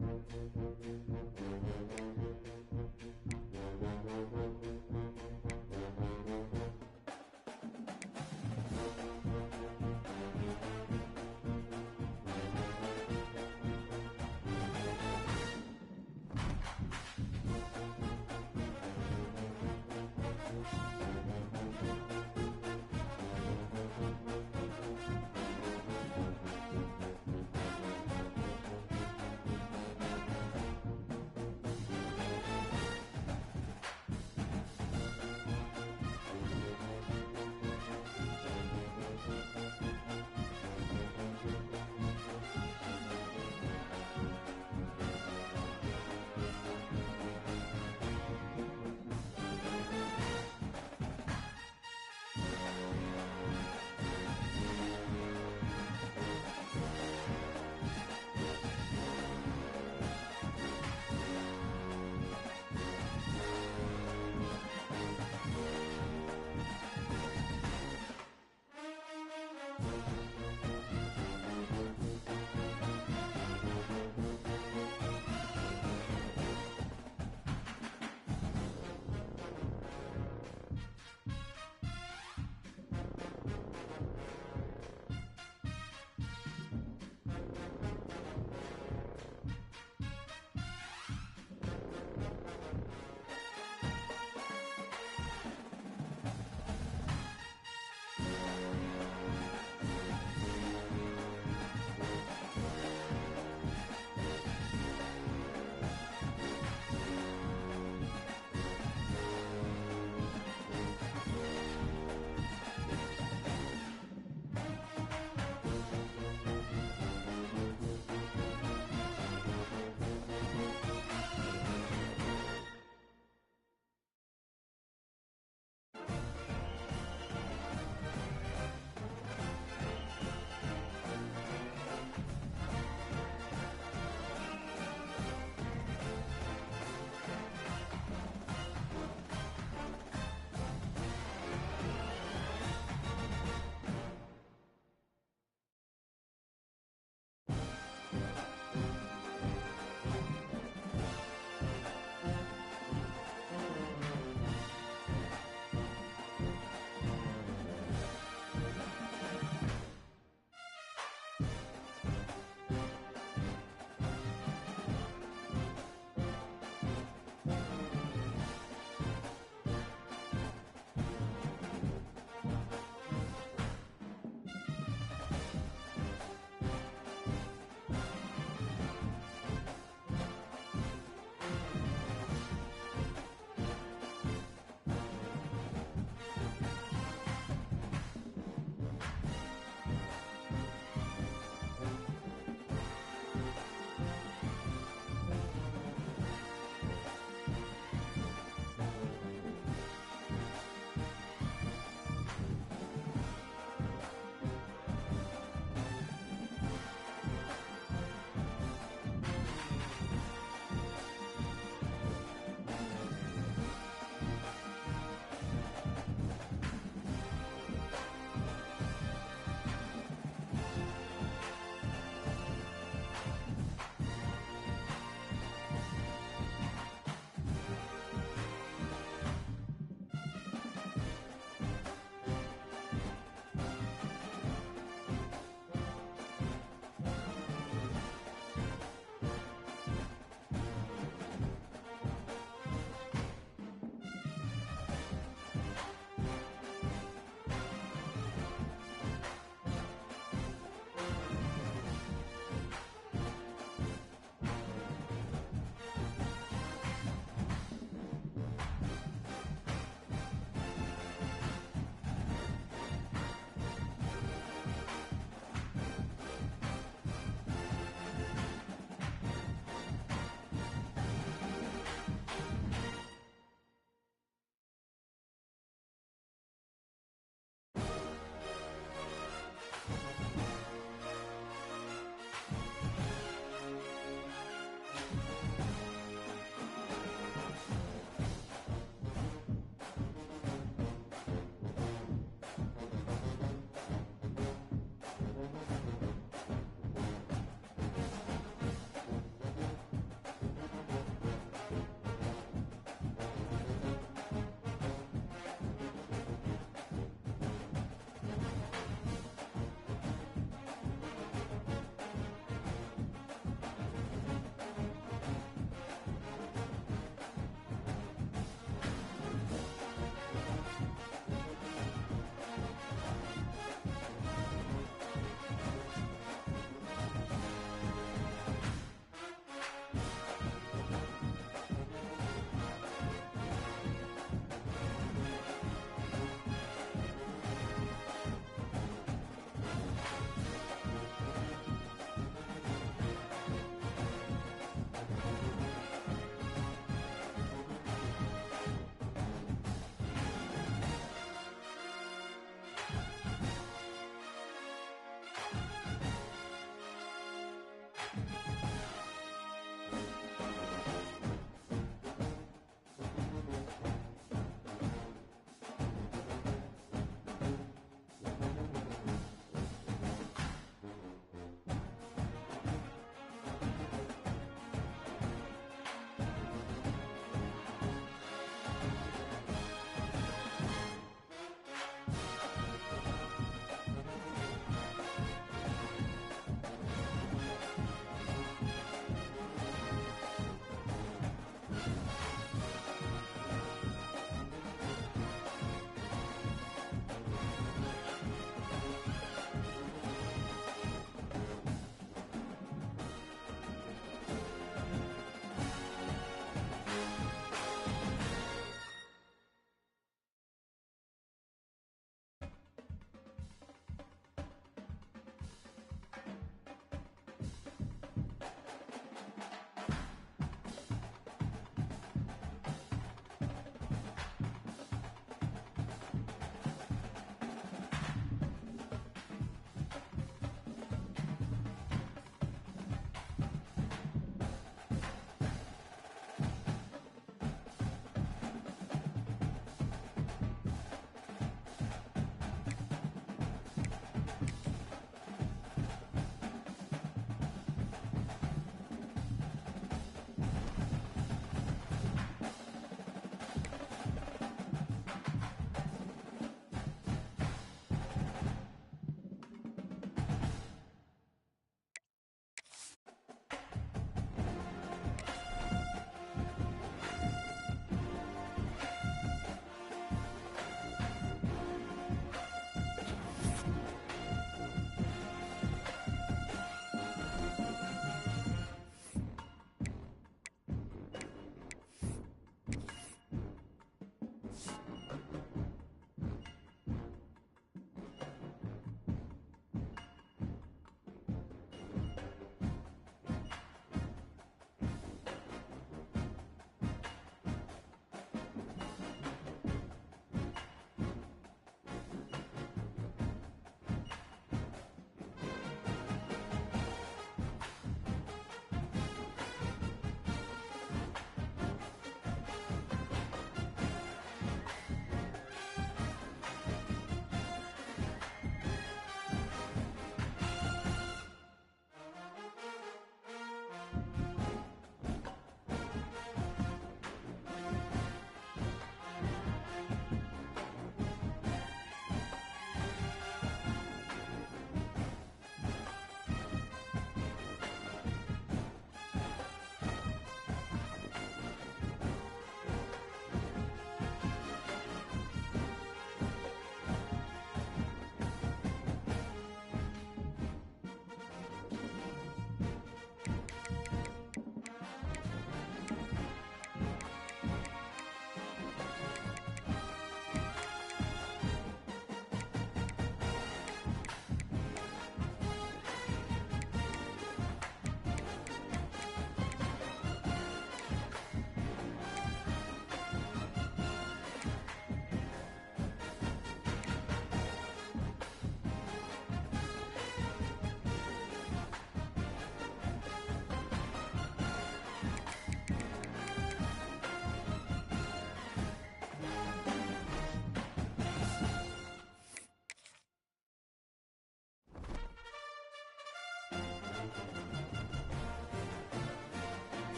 Bye.